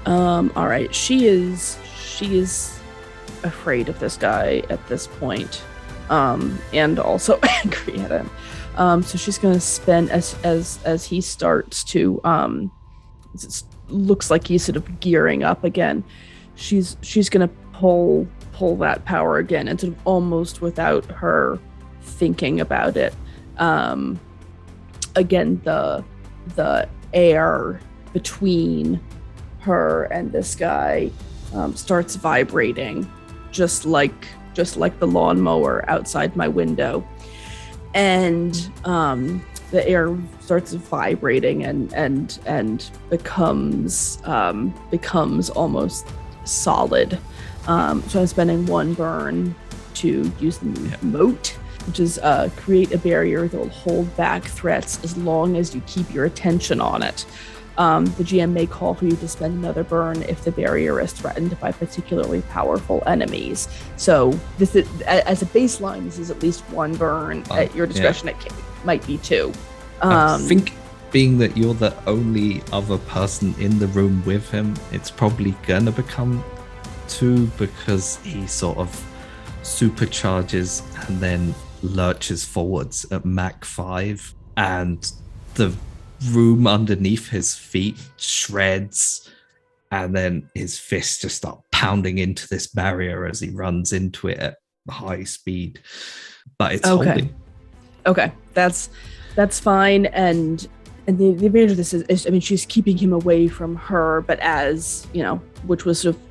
all right. She is afraid of this guy at this point, and also angry at him. So she's gonna spend as he starts to looks like he's sort of gearing up again. She's gonna pull that power again, and sort of almost without her thinking about it. Again, the air between her and this guy starts vibrating, just like the lawnmower outside my window, and the air starts vibrating and becomes almost solid. So I'm spending 1 burn to use the moat, which is create a barrier that will hold back threats as long as you keep your attention on it. The GM may call for you to spend another burn if the barrier is threatened by particularly powerful enemies. So this is, as a baseline, this is at least 1 burn. At your discretion, it might be 2. I think being that you're the only other person in the room with him, it's probably gonna become 2 because he sort of supercharges and then lurches forwards at Mach 5 and the room underneath his feet shreds and then his fists just start pounding into this barrier as he runs into it at high speed, but it's holding. Okay, that's fine. And the advantage of this is, I mean, she's keeping him away from her, but as you know, which was sort of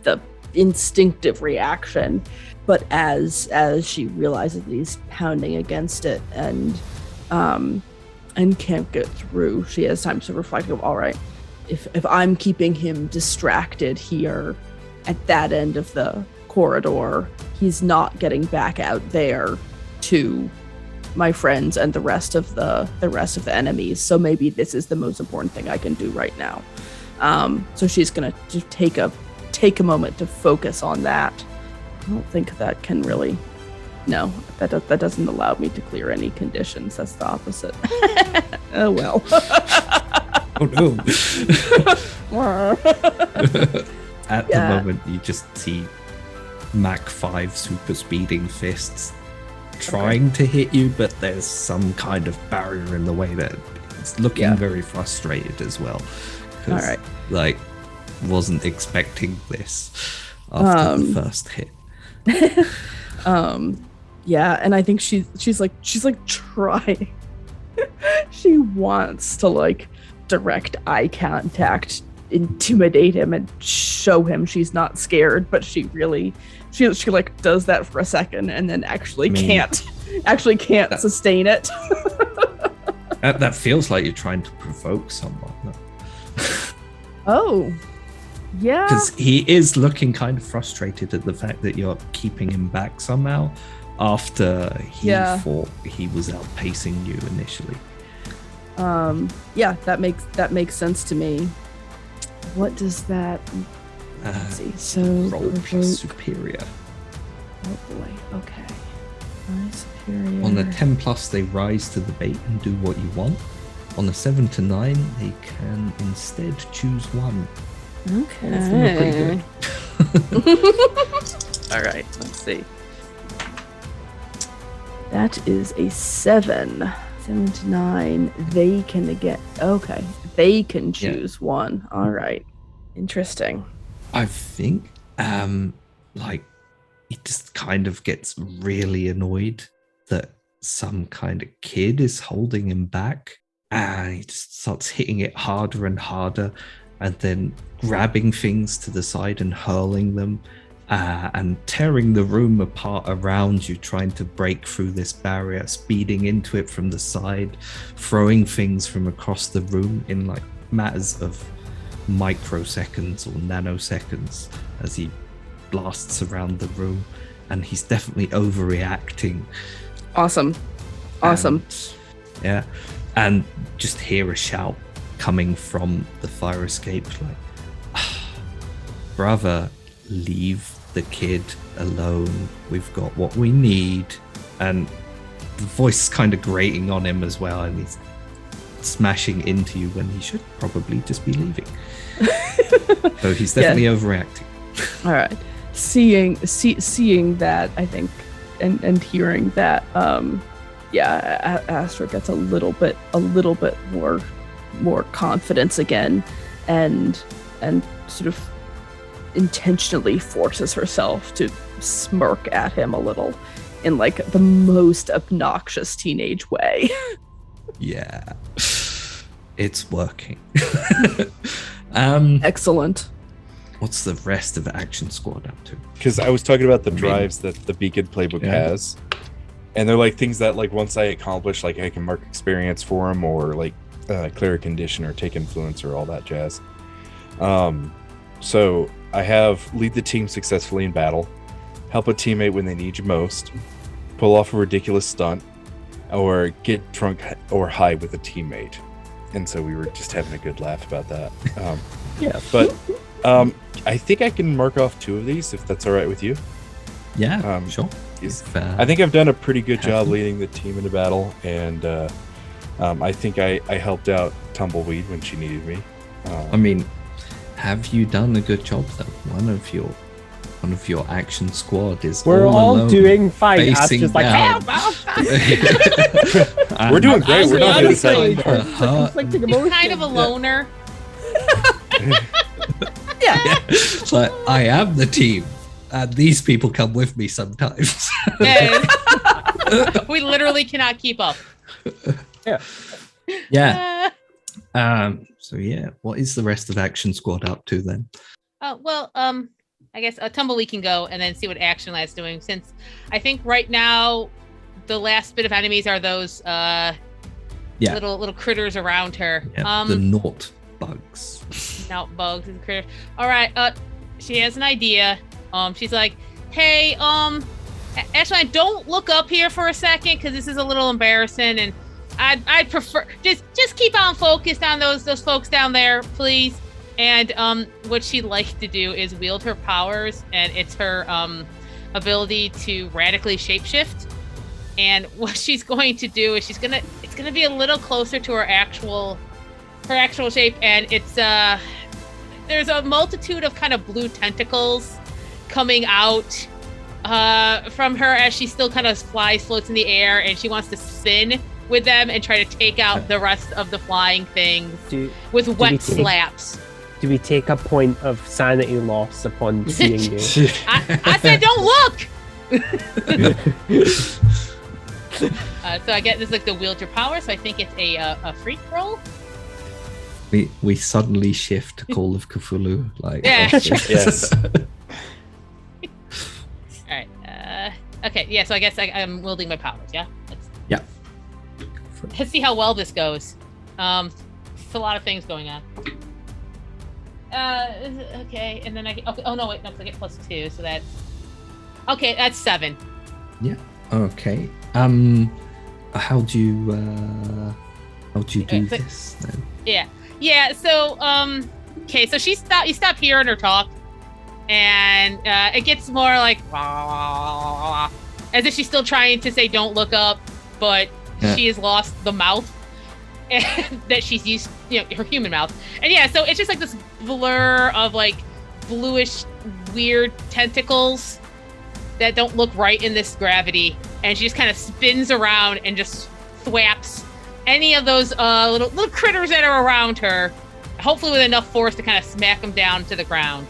the instinctive reaction, but as she realizes that he's pounding against it, and and can't get through. She has time to reflect. All right, if I'm keeping him distracted here at that end of the corridor, he's not getting back out there to my friends and the rest of the enemies. So maybe this is the most important thing I can do right now. So she's gonna just take a moment to focus on that. I don't think that can really. No, that doesn't allow me to clear any conditions. That's the opposite. Oh well. Oh no. At the moment, you just see Mach 5 super speeding fists trying to hit you, but there's some kind of barrier in the way that it's looking very frustrated as well. All right. Like, wasn't expecting this after the first hit. Yeah, and I think she's like trying. She wants to like direct eye contact, intimidate him, and show him she's not scared, but she like does that for a second and then actually can't sustain it. That feels like you're trying to provoke someone. Oh, yeah. Because he is looking kind of frustrated at the fact that you're keeping him back somehow after he thought he was outpacing you initially. Yeah, that makes sense to me. What does that? Let's see. So roll plus superior. Oh boy. Okay. My superior. On the 10 plus, they rise to the bait and do what you want. On the 7 to 9, they can instead choose one. Okay. Both of them are pretty good. All right. Let's see. That is a 7. 7 to 9. They can get. Okay. They can choose one. All right. Interesting. I think, like, he just kind of gets really annoyed that some kind of kid is holding him back, and he just starts hitting it harder and harder, and then grabbing things to the side and hurling them, and tearing the room apart around you, trying to break through this barrier, speeding into it from the side, throwing things from across the room in like matters of microseconds or nanoseconds as he blasts around the room, and he's definitely overreacting. Awesome. And just hear a shout coming from the fire escape, like, brother, leave the kid alone, we've got what we need. And the voice is kind of grating on him as well, and he's smashing into you when he should probably just be leaving. So he's definitely overreacting. All right. Seeing that, I think, and hearing that, Astra gets a little bit more confidence again, and sort of intentionally forces herself to smirk at him a little in like the most obnoxious teenage way. Yeah, it's working. Excellent. What's the rest of Action Squad up to? Because I was talking about the drives that the Beacon playbook has, and they're like things that like once I accomplish, like I can mark experience for them, or like clear a condition, or take influence, or all that jazz. So I have lead the team successfully in battle, help a teammate when they need you most, pull off a ridiculous stunt, or get drunk or high with a teammate. And so we were just having a good laugh about that. But I think I can mark off 2 of these, if that's all right with you. Yeah, sure. I think I've done a pretty good job leading the team into battle, and I think I helped out Tumbleweed when she needed me. I mean, have you done a good job though? One of your Action Squad is we're all doing fine. Us facing just like down. We're doing great. We're not doing honestly, Conflicting He's emotions. kind of a loner. Yeah. But I am the team, and these people come with me sometimes. And we literally cannot keep up. Yeah. So yeah, what is the rest of Action Squad up to then? I guess Tumbleweed can go and then see what Action Lad's doing, since I think right now the last bit of enemies are those Yeah. little critters around her. Yeah, the naught bugs. Not bugs and critters. All right. She has an idea. She's like, hey, actually, don't look up here for a second because this is a little embarrassing, and I'd prefer just keep on focused on those folks down there, please. And what she'd like to do is wield her powers, and it's her ability to radically shapeshift. And what she's going to do is it's gonna be a little closer to her actual shape, and it's there's a multitude of kind of blue tentacles coming out from her as she still kind of floats in the air, and she wants to spin with them and try to take out the rest of the flying things with wet slaps. Do we take a point of sanity loss upon seeing you? I said don't look! So I get this like the wield your power, so I think it's a freak roll. We suddenly shift to Call of Cthulhu. Like, Yeah. Yes. All right. Okay. Yeah. So I guess I'm wielding my powers. Yeah. Yeah. Let's see how well this goes. It's a lot of things going on. Okay. And then okay. Oh no, wait. No, 'cause I get +2, so that's okay. That's 7. Yeah. Okay. How do you do this then? Yeah. Yeah. So okay. So you stop hearing her talk, and it gets more like as if she's still trying to say "Don't look up," but she has lost the mouth that she's used, her human mouth. And yeah, so it's just like this blur of like bluish, weird tentacles that don't look right in this gravity, and she just kind of spins around and just thwaps any of those little critters that are around her, hopefully with enough force to kind of smack them down to the ground.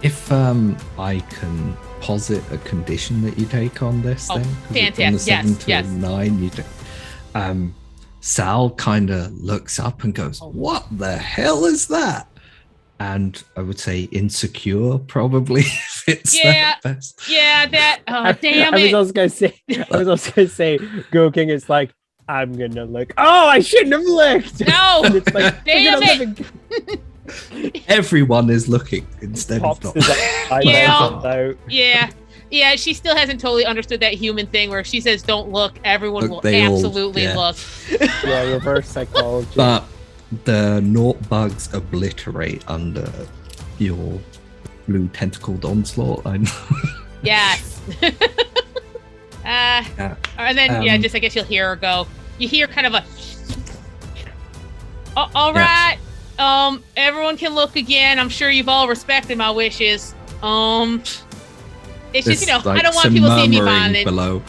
If I can posit a condition that you take on this, then fantastic. Yes. 9, you take. Sal kind of looks up and goes, "What the hell is that?" And I would say insecure probably fits that best. Yeah, that. Oh, damn it! I was also gonna say, Go King is like, I'm gonna look. Oh, I shouldn't have looked. No, and it's like, damn it! Everyone is looking instead of not. Yeah. She still hasn't totally understood that human thing where if she says "Don't look," everyone will absolutely look. Yeah, reverse psychology. But the naught bugs obliterate under your blue tentacled onslaught. I know. Yes. And then just I guess you'll hear her go. You hear kind of a. All right. Everyone can look again. I'm sure you've all respected my wishes. It's just I don't want people seeing me bonded. Below.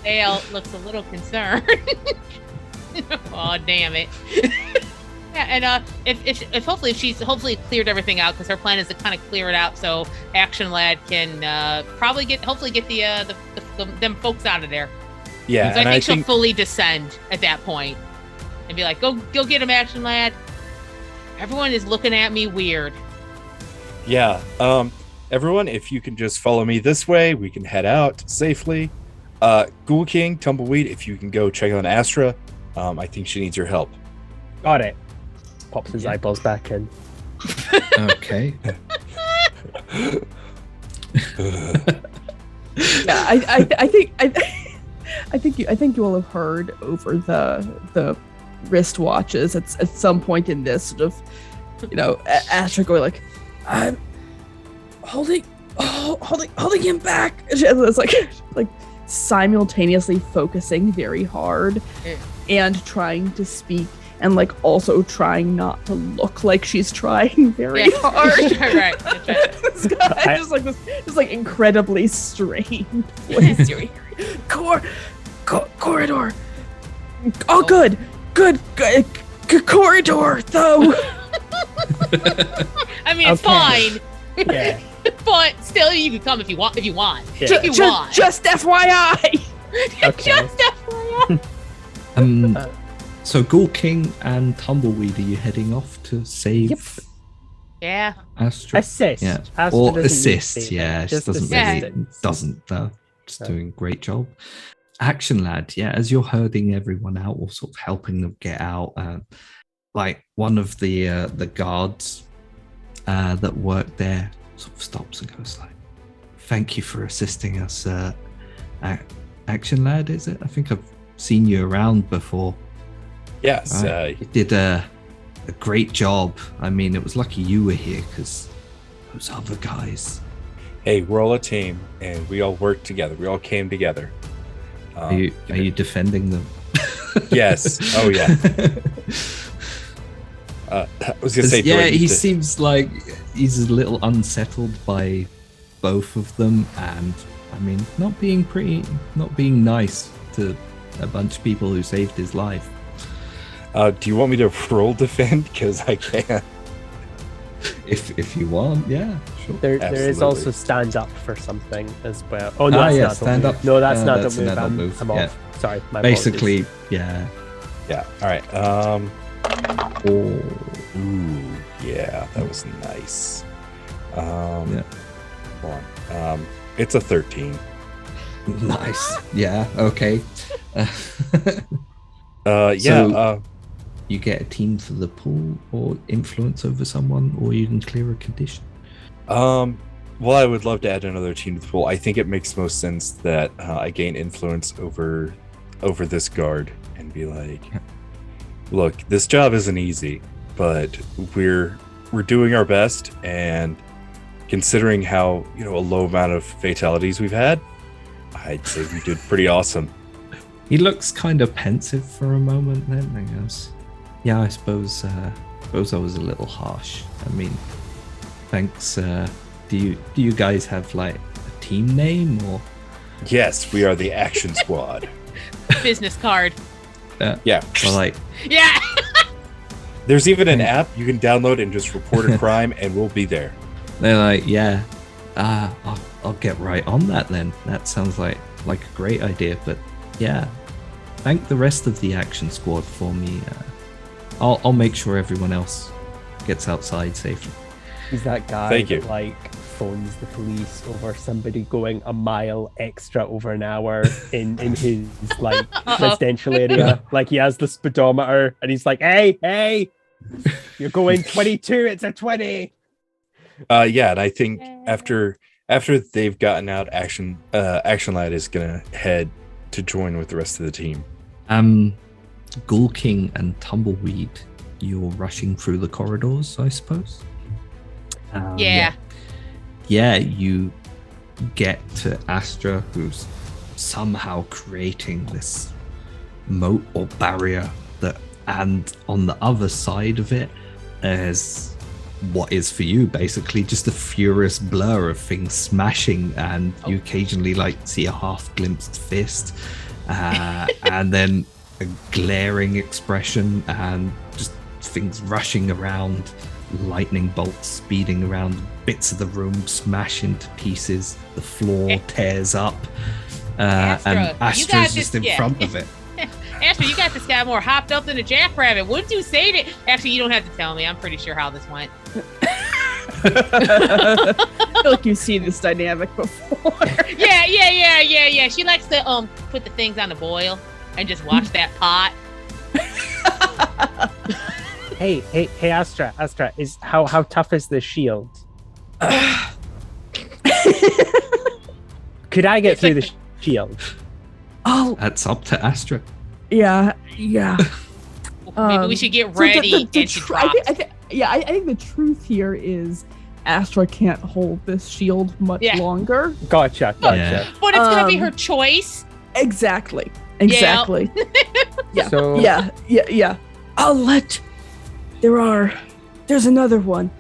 Dale looks a little concerned. Oh damn it. Yeah, and if hopefully she's cleared everything out, because her plan is to kind of clear it out so Action Lad can probably get them folks out of there. Yeah, so I think she'll fully descend at that point and be like, go get him, Action Lad. Everyone is looking at me weird. Yeah. Everyone, if you can just follow me this way, we can head out safely. Ghoul King, Tumbleweed, if you can go check on Astra, I think she needs your help. Got it. Pops his eyeballs back in. Okay. Yeah, I think you all have heard over the wristwatches at some point in this sort of, Astra going like, I'm holding him back. It's like simultaneously focusing very hard and trying to speak, and like also trying not to look like she's trying very hard. Right. This guy just like this like incredibly strained voice. Corridor. Oh, good. Corridor though. I mean, it's fine. Yeah. But still, you can come if you want. If you want. Just FYI. Okay. Just FYI. So Ghoul King and Tumbleweed, are you heading off to save Yeah. Astra? Assist. Yeah. Astra Or doesn't assist, need to be yeah. there. She Just doesn't assist. really, doesn't though. Just doing a great job. Action Lad, yeah, as you're herding everyone out or sort of helping them get out, like one of the guards that work there sort of stops and goes like, "Thank you for assisting us, Action Lad, is it? I think I've seen you around before." Yes. You did a great job. I mean, it was lucky you were here because those other guys. Hey, we're all a team, and we all worked together. We all came together. Are you defending them? Yes. Oh yeah. I was gonna say, yeah, he seems like he's a little unsettled by both of them, and I mean, not being nice to a bunch of people who saved his life. Do you want me to roll defend? Because I can. If you want, yeah, sure. There is also stand up for something as well. Oh no, that's not stand up. No, that's not that's the move. another move. I'm Yeah. off. Sorry, my Basically, apologies. yeah. Yeah. All right. Ooh, yeah, that was nice. Yeah. Hold on. It's a 13. Nice. Yeah. Okay. Yeah. You get a team for the pull or influence over someone, or you can clear a condition. Well, I would love to add another team to the pool. I think it makes most sense that I gain influence over this guard and be like, look, this job isn't easy, but we're doing our best, and considering how a low amount of fatalities we've had, I'd say we did pretty awesome. He looks kind of pensive for a moment. Then I guess, yeah, I suppose I was a little harsh. I mean, thanks. Do you guys have like a team name or? Yes, we are the Action Squad. Business card. Yeah. Well, like, Yeah. There's even an app you can download and just report a crime, and we'll be there. they're like, yeah, I'll get right on that then. That sounds like a great idea. But yeah, thank the rest of the Action Squad for me. I'll make sure everyone else gets outside safely. He's that guy Thank you. that like phones the police over somebody going a mile extra over an hour in his like residential area. Like he has the speedometer and he's like, hey, you're going 22, it's a 20. Yeah, and I think after they've gotten out, Action Lad is gonna head to join with the rest of the team. Ghoul King and Tumbleweed, you're rushing through the corridors, I suppose. Yeah. Yeah, you get to Astra, who's somehow creating this moat or barrier and on the other side of it is what is for you basically just a furious blur of things smashing, and you occasionally like see a half glimpsed fist, and then a glaring expression and just things rushing around, lightning bolts speeding around, bits of the room smash into pieces, the floor tears up, and Astra's just in front of it. Astra, you got this guy more hopped up than a jackrabbit. Wouldn't you say that? Actually, you don't have to tell me. I'm pretty sure how this went. I feel like you've seen this dynamic before. Yeah. She likes to put the things on the boil and just watch that pot. Hey, Astra, is how tough is the shield? Could I get through the shield? Oh, That's up to Astra. yeah. Maybe we should get ready and she drops. I think the truth here is Astra can't hold this shield much longer. Gotcha. Yeah. But it's gonna be her choice. Exactly. Yeah. Yeah. So- Yeah. I'll let. There's another one.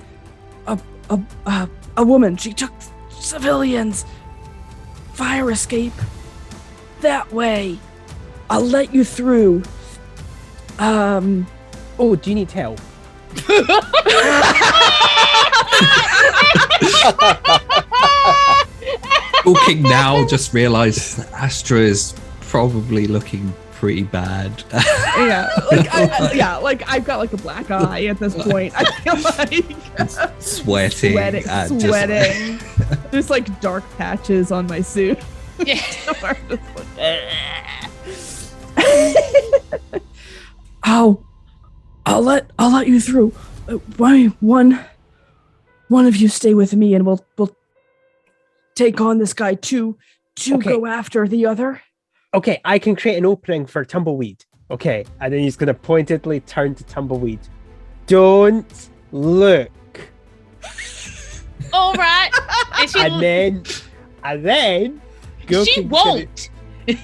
A woman. She took civilians. Fire escape. That way. I'll let you through. Oh, do you need help? Ghoul King now just realized that Astra is probably looking pretty bad. I've got like a black eye at this point. I feel like sweating. sweating. There's like dark patches on my suit. I'll let you through. Why one of you stay with me, and we'll take on this guy to go after the other. Okay, I can create an opening for Tumbleweed. Okay, and then he's going to pointedly turn to Tumbleweed. Don't look. All right. And then she won't.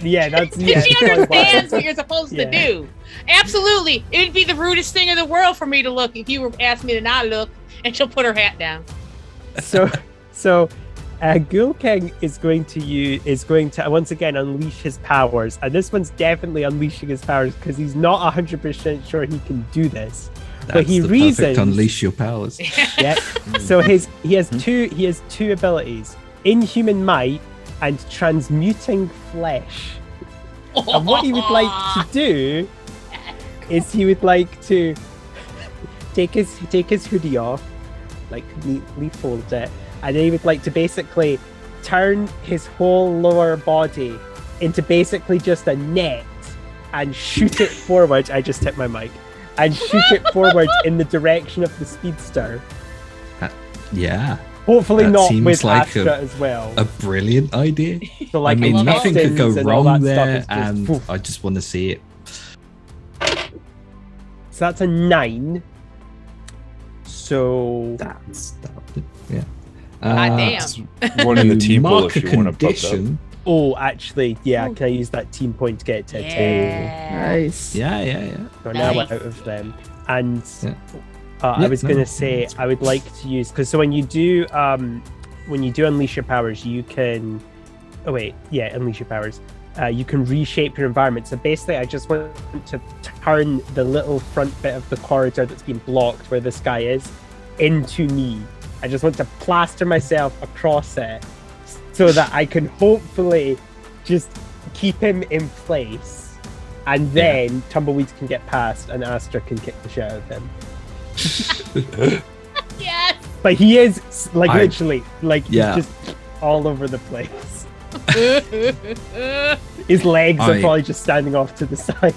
Yeah, that's She understands what you're supposed to Yeah. do. Absolutely. It would be the rudest thing in the world for me to look if you were asked me to not look, and she'll put her hat down. So Ghoul King is going to once again unleash his powers, and this one's definitely unleashing his powers because he's not 100% sure he can do this. But he the reasons perfect unleash your powers. Yeah. So he has two abilities: Inhuman Might and Transmuting Flesh. And what he would like to do is he would like to take his hoodie off, like neatly fold it, and then he would like to basically turn his whole lower body into basically just a net and shoot it forward. I just hit my mic. And shoot it forward in the direction of the speedster. Yeah. Hopefully That not seems with like Astra as well. A brilliant idea. So like I mean, nothing could go pistons and all wrong that stuff there, is just, and poof. I just want to see it. So that's a 9. So Yeah. Damn. One in the you team pool mark if a you want to put them. condition. actually, yeah, can I use that team point to get it to a 10? Yeah. Nice. Yeah. So now we're Nice. out of them. And Yeah. I Yeah, was no, gonna say I would like to use, because so when you do unleash your powers, you can unleash your powers. You can reshape your environment. So basically, I just want to turn the little front bit of the corridor that's been blocked where this guy is into me. I just want to plaster myself across it so that I can hopefully just keep him in place. And then Tumbleweed can get past and Astra can kick the shit out of him. Yes. But he is literally he's Yeah. just all over the place. His legs are probably just standing off to the side.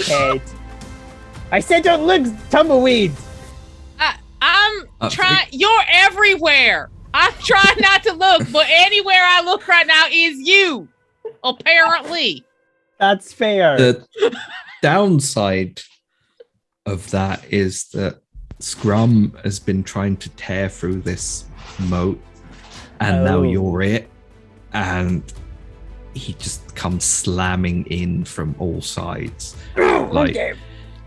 Head. I said don't look, Tumbleweed! I'm trying. You're everywhere. I'm trying not to look, but anywhere I look right now is you. Apparently. That's fair. The downside of that is that Scrum has been trying to tear through this moat, and now you're it, and he just comes slamming in from all sides.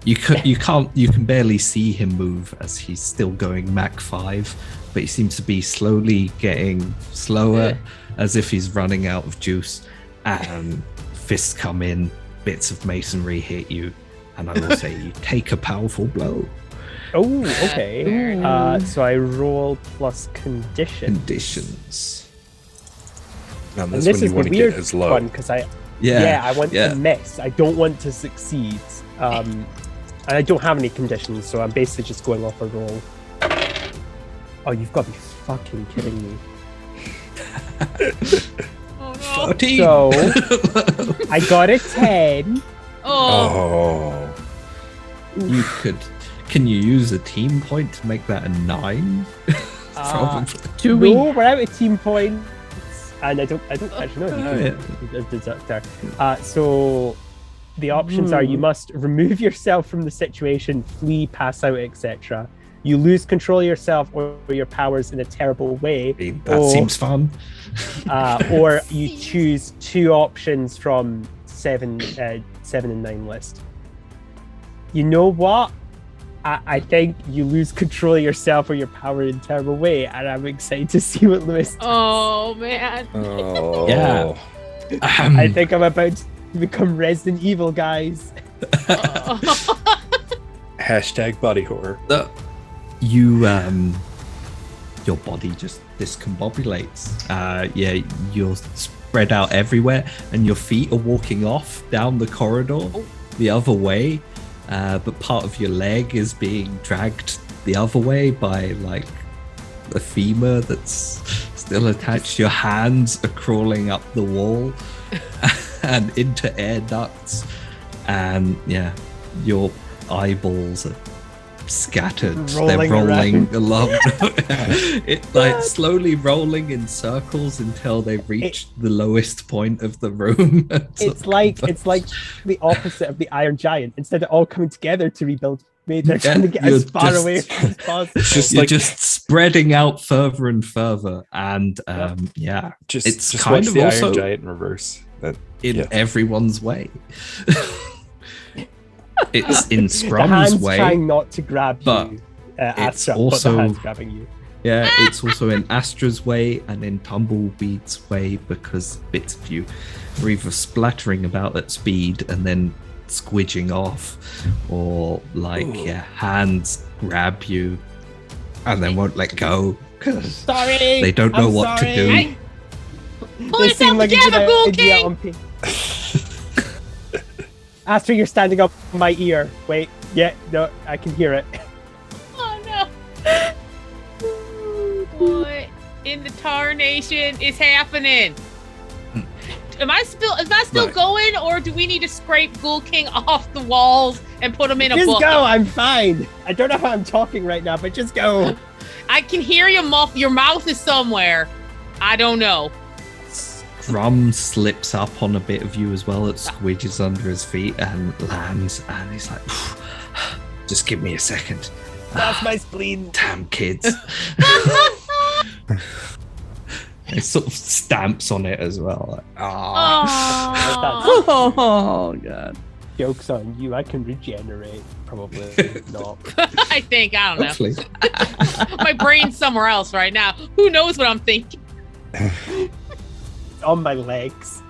You can barely see him move as he's still going Mach 5, but he seems to be slowly getting slower, as if he's running out of juice. And fists come in, bits of masonry hit you, and I will say you take a powerful blow. Oh, okay. So I roll plus Conditions. Now And this this one is you want the to weird get as low. one because I want to miss. I don't want to succeed. And I don't have any conditions, so I'm basically just going off a roll. Oh, you've got to be fucking kidding me. Oh no. 14. So I got a 10. Oh. You could. Can you use a team point to make that a 9? Probably. No, we're out of team points. And I don't actually know if you can deductor. So the options are: you must remove yourself from the situation, flee, pass out, etc. You lose control of yourself or your powers in a terrible way. That seems fun. Or you choose 2 options from 7 and 9 list. You know what? I think you lose control of yourself or your power in a terrible way, and I'm excited to see what Lewis does. Oh man. Oh. Yeah. I think I'm about to become Resident Evil, guys. Hashtag body horror. You your body just discombobulates. You're spread out everywhere, and your feet are walking off down the corridor the other way. But part of your leg is being dragged the other way by like the femur that's still attached. Your hands are crawling up the wall and into air ducts. And yeah, your eyeballs are scattered. They're rolling along. Slowly rolling in circles until they reach the lowest point of the room. It's like the opposite of the Iron Giant. Instead of all coming together to rebuild, they're trying to get as far away as possible. You're just spreading out further and further, and it's just kind watch of the also Iron Giant in reverse. Everyone's way. It's in The Scrum's hand's way, trying not to grab but you, it's Astra, but also the hand's grabbing you. yeah, it's also in Astra's way and in Tumbleweed's way, because bits of you are either splattering about at speed and then squidging off, or hands grab you and then won't let go because Sorry, they don't know what to do. Pull yourself together, Ghoul King! Astra, you're standing up my ear. Wait, no, I can hear it. Oh no! What in the tarnation is happening? Am I still going, or do we need to scrape Ghoul King off the walls and put him in a Just book? go, I'm fine. I don't know how I'm talking right now, but just go. I can hear your mouth. Your mouth is somewhere. I don't know. Scrum slips up on a bit of you as well. It squidges under his feet and lands, and he's like, just give me a second. That's my spleen. Damn kids. It sort of stamps on it as well. Like, Oh god. Joke's on you. I can regenerate. Probably not. I think. I don't know. hopefully. My brain's somewhere else right now. Who knows what I'm thinking? On my legs.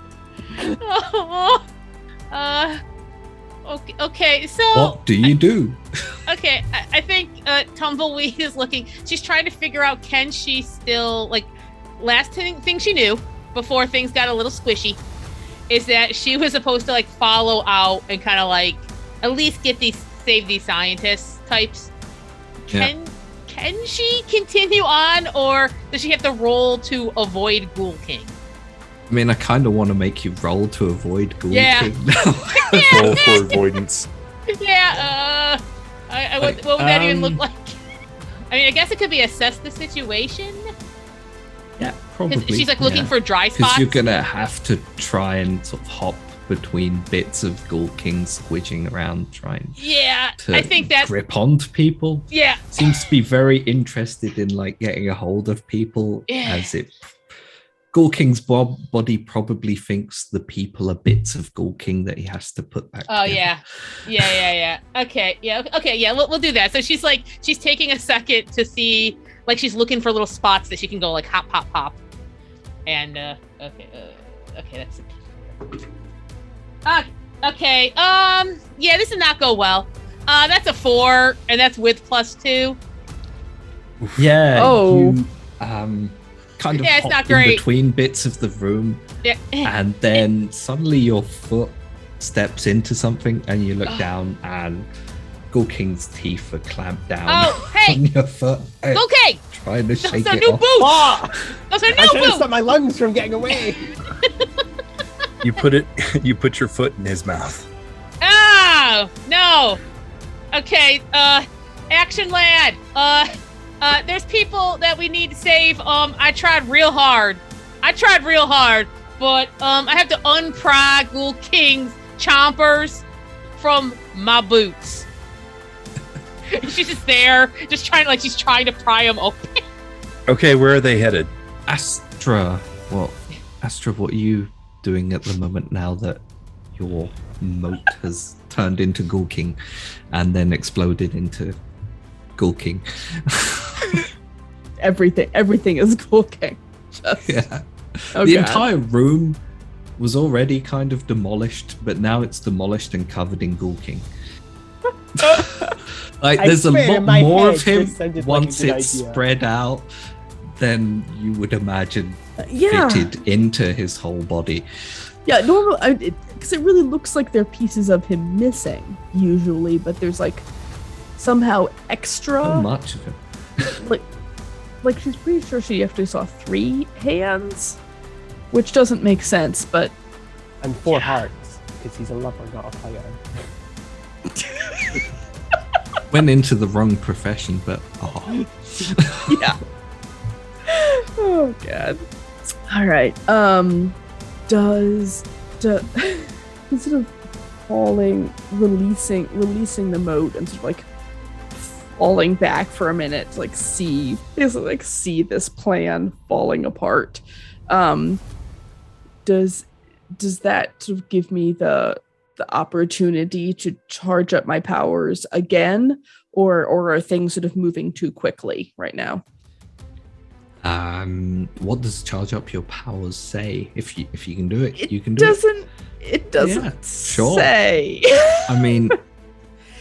Okay, so What do you do? okay, I think Tumbleweed is looking. She's trying to figure out, can she still, like, last thing she knew before things got a little squishy is that she was supposed to, like, follow out and kind of, like, at least save these scientists types. Can she continue on, or does she have to roll to avoid Ghoul King? I mean, I kind of want to make you roll to avoid Ghoul Yeah. King now. Roll for avoidance. Yeah, what would that even look like? I mean, I guess it could be assess the situation. Yeah, probably. She's like looking for dry Because spots. you're gonna have to try and sort of hop between bits of Ghoul King squidging around, trying Yeah, to I think that. grip onto people. Yeah, Seems to be very interested in like getting a hold of people, Yeah. as it. Ghoul King's body probably thinks the people are bits of Ghoul King that he has to put back. Oh together. yeah. Okay, yeah. We'll do that. So she's taking a second to see, like, she's looking for little spots that she can go like hop, hop, hop. And okay, that's it. Okay. Yeah, this did not go well. That's a 4, and that's with +2. Yeah. Oh. You, kind of it's hop not in great. between bits of the room, Yeah. and then suddenly your foot steps into something, and you look down, and Ghoul King's teeth are clamped down Oh, hey! on your foot. Ghoul King! Trying to Those shake are it new off. boots! Ah! Those are I'm new trying to boots! stop my lungs from getting away. You put your foot in his mouth. Oh, no. Okay, Action Lad. There's people that we need to save. I tried real hard, but I have to unpry Ghoul King's chompers from my boots. She's just there, just trying to pry them open. Okay, where are they headed? Astra, what are you doing at the moment now that your moat has turned into Ghoul King and then exploded into Ghoul King? Everything is Ghoul King. Just, Yeah. oh The god. entire room was already kind of demolished, but now it's demolished and covered in Ghoul King. Like, I there's a swear, lot in my more head, of him this sounded like a once good it's idea. spread out than you would imagine yeah. fitted into his whole body. Yeah, normally, because it really looks like there are pieces of him missing usually, but there's like somehow extra. So much of him. Like, like she's pretty sure she actually saw 3 hands, which doesn't make sense, but And 4 hearts, because he's a lover, not a fighter. Went into the wrong profession, but yeah. Oh god. All right. Does instead of falling, releasing the moat and sort of like falling back for a minute to like see this plan falling apart. Does that sort of give me the opportunity to charge up my powers again, or are things sort of moving too quickly right now? What does charge up your powers say? If you can do it, you can do it. It doesn't Yeah, sure. say. I mean,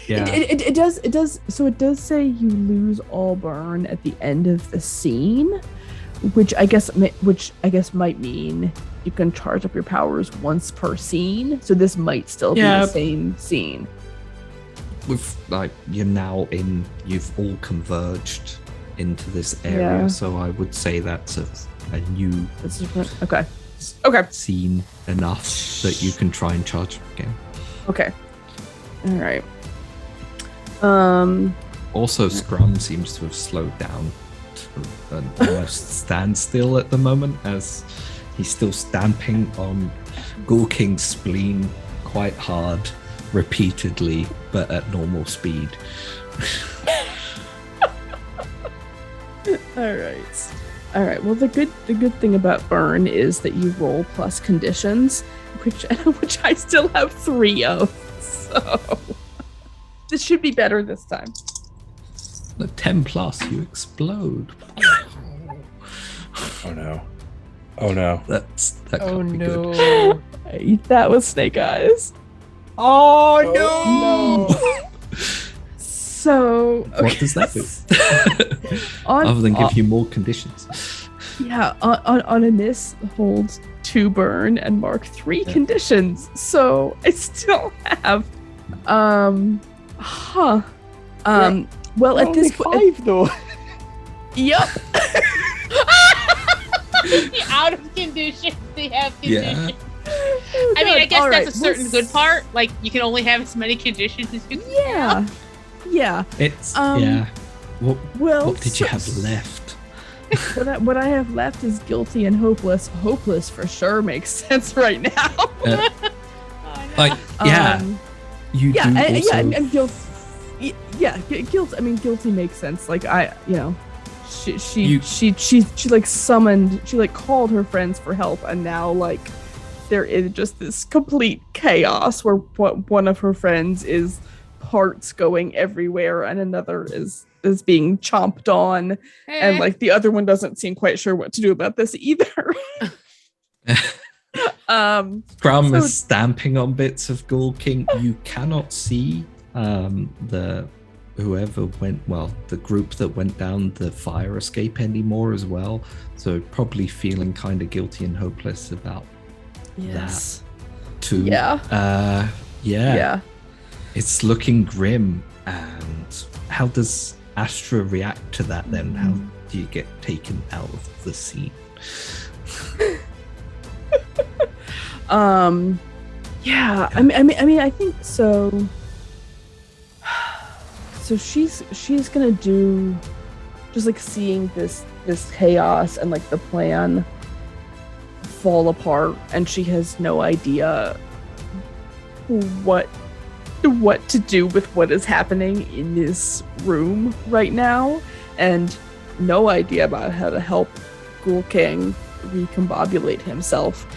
yeah. It does. So it does say you lose all burn at the end of the scene, which I guess might mean you can charge up your powers once per scene. So this might still be the same scene. With like you've all converged into this area, so I would say that's a new okay scene enough that you can try and charge up again. Okay. All right. Also, Scrum seems to have slowed down to an almost standstill at the moment, as he's still stamping on Ghoul King's spleen quite hard, repeatedly, but at normal speed. All right. Well, the good thing about burn is that you roll plus conditions, which I still have 3 of. So this should be better this time. The 10 plus, you explode. Oh no. That can't be good. I eat that with snake eyes. Oh no! So okay. What does that do? Other than give you more conditions. Yeah, on a miss holds 2 burn and mark 3 conditions. So I still have well, at this point 5 though. Yep. Out of conditions, they have conditions. Yeah. I mean, I guess All that's right, a certain good part. Like, you can only have as many conditions as you can. Yeah. It's Well, what did you have left? what I have left is guilty and hopeless. Hopeless for sure makes sense right now. Oh, no. Like, you do also... and guilt. Yeah, guilt. I mean, guilty makes sense. Like she like summoned, she like called her friends for help, and now like there is just this complete chaos where one of her friends is parts going everywhere and another is being chomped on, and like the other one doesn't seem quite sure what to do about this either. Scrum is stamping on bits of Ghoul King. You cannot see the group that went down the fire escape anymore as well. So probably feeling kind of guilty and hopeless about that too. Yeah. It's looking grim. And how does Astra react to that then? How do you get taken out of the scene? I mean, I think so. So she's gonna do, just like seeing this chaos and like the plan fall apart, and she has no idea what to do with what is happening in this room right now, and no idea about how to help Ghoul King recombobulate himself.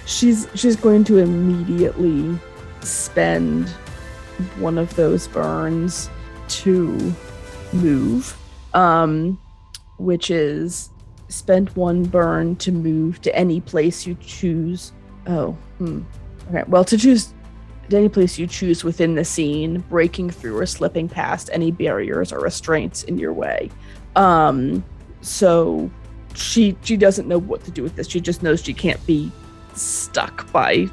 She's going to immediately spend one of those burns to move, which is spend 1 burn to move to any place you choose. Okay, well, to choose any place you choose within the scene, breaking through or slipping past any barriers or restraints in your way. So she doesn't know what to do with this. She just knows she can't be stuck by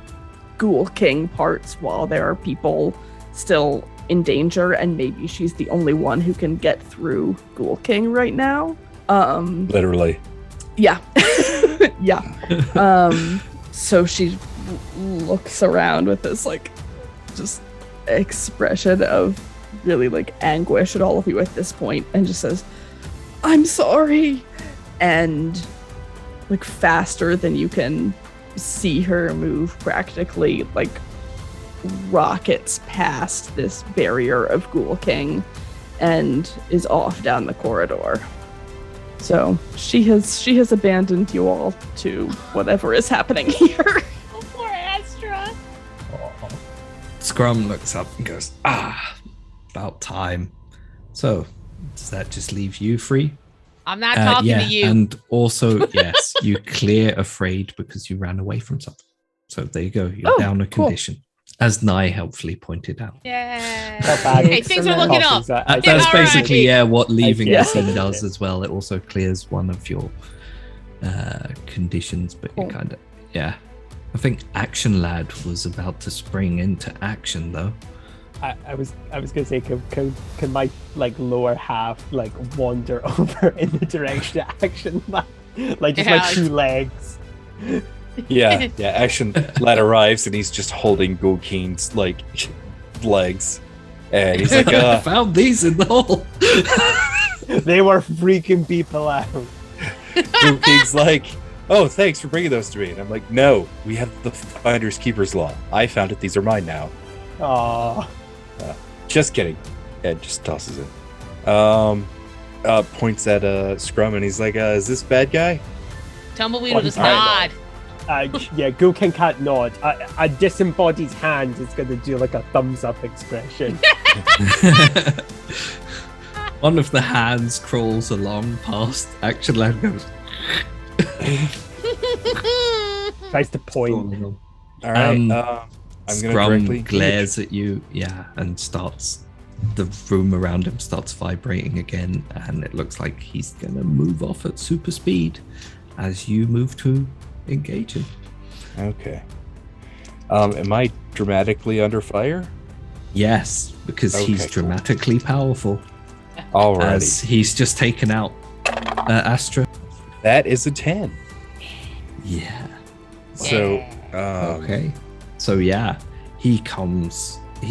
Ghoul King parts while there are people still in danger, and maybe she's the only one who can get through Ghoul King right now. Literally. Yeah. Yeah. So she looks around with this like just expression of really like anguish at all of you at this point, and just says, "I'm sorry." And like faster than you can see her move, practically like rockets past this barrier of Ghoul King and is off down the corridor. So she has abandoned you all to whatever is happening here. Oh, poor Astra. Scrum looks up and goes, about time. So, does that just leave you free? I'm not talking to you. And also, yes, you clear afraid because you ran away from something. So there you go. You're down a condition, as Nye helpfully pointed out. Yeah. Not bad. Hey, things are looking up. That's all basically right. what leaving Yeah. the scene does as well. It also clears one of your conditions, but you kind of I think Action Lad was about to spring into action though. I was gonna say, can my like lower half like wander over in the direction of Action Lad, like just Yeah, my 2 legs? Yeah, Action Lad arrives and he's just holding Ghoul King's like legs, and he's like, I found these in the hole. They were freaking people out. Ghoul King's like, "Oh, thanks for bringing those to me." And I'm like, "No, we have the Finders Keepers law. I found it. These are mine now." Oh, Just kidding. And just tosses it. Points at Scrum and he's like, "Is this bad guy?" Tumbleweed What will just is that? nod. yeah. Ghoul King can't nod. A disembodied hand is gonna do like a thumbs up expression. One of the hands crawls along past Action Lad, goes. Tries to point. All right. I'm gonna Scrum directly glares at you, and the room around him starts vibrating again, and it looks like he's gonna move off at super speed as you move to engage him. Okay. Am I dramatically under fire? Yes, because he's Okay, cool. dramatically powerful. Alrighty. As he's just taken out Astra. That is a 10. Yeah. So, Okay. So he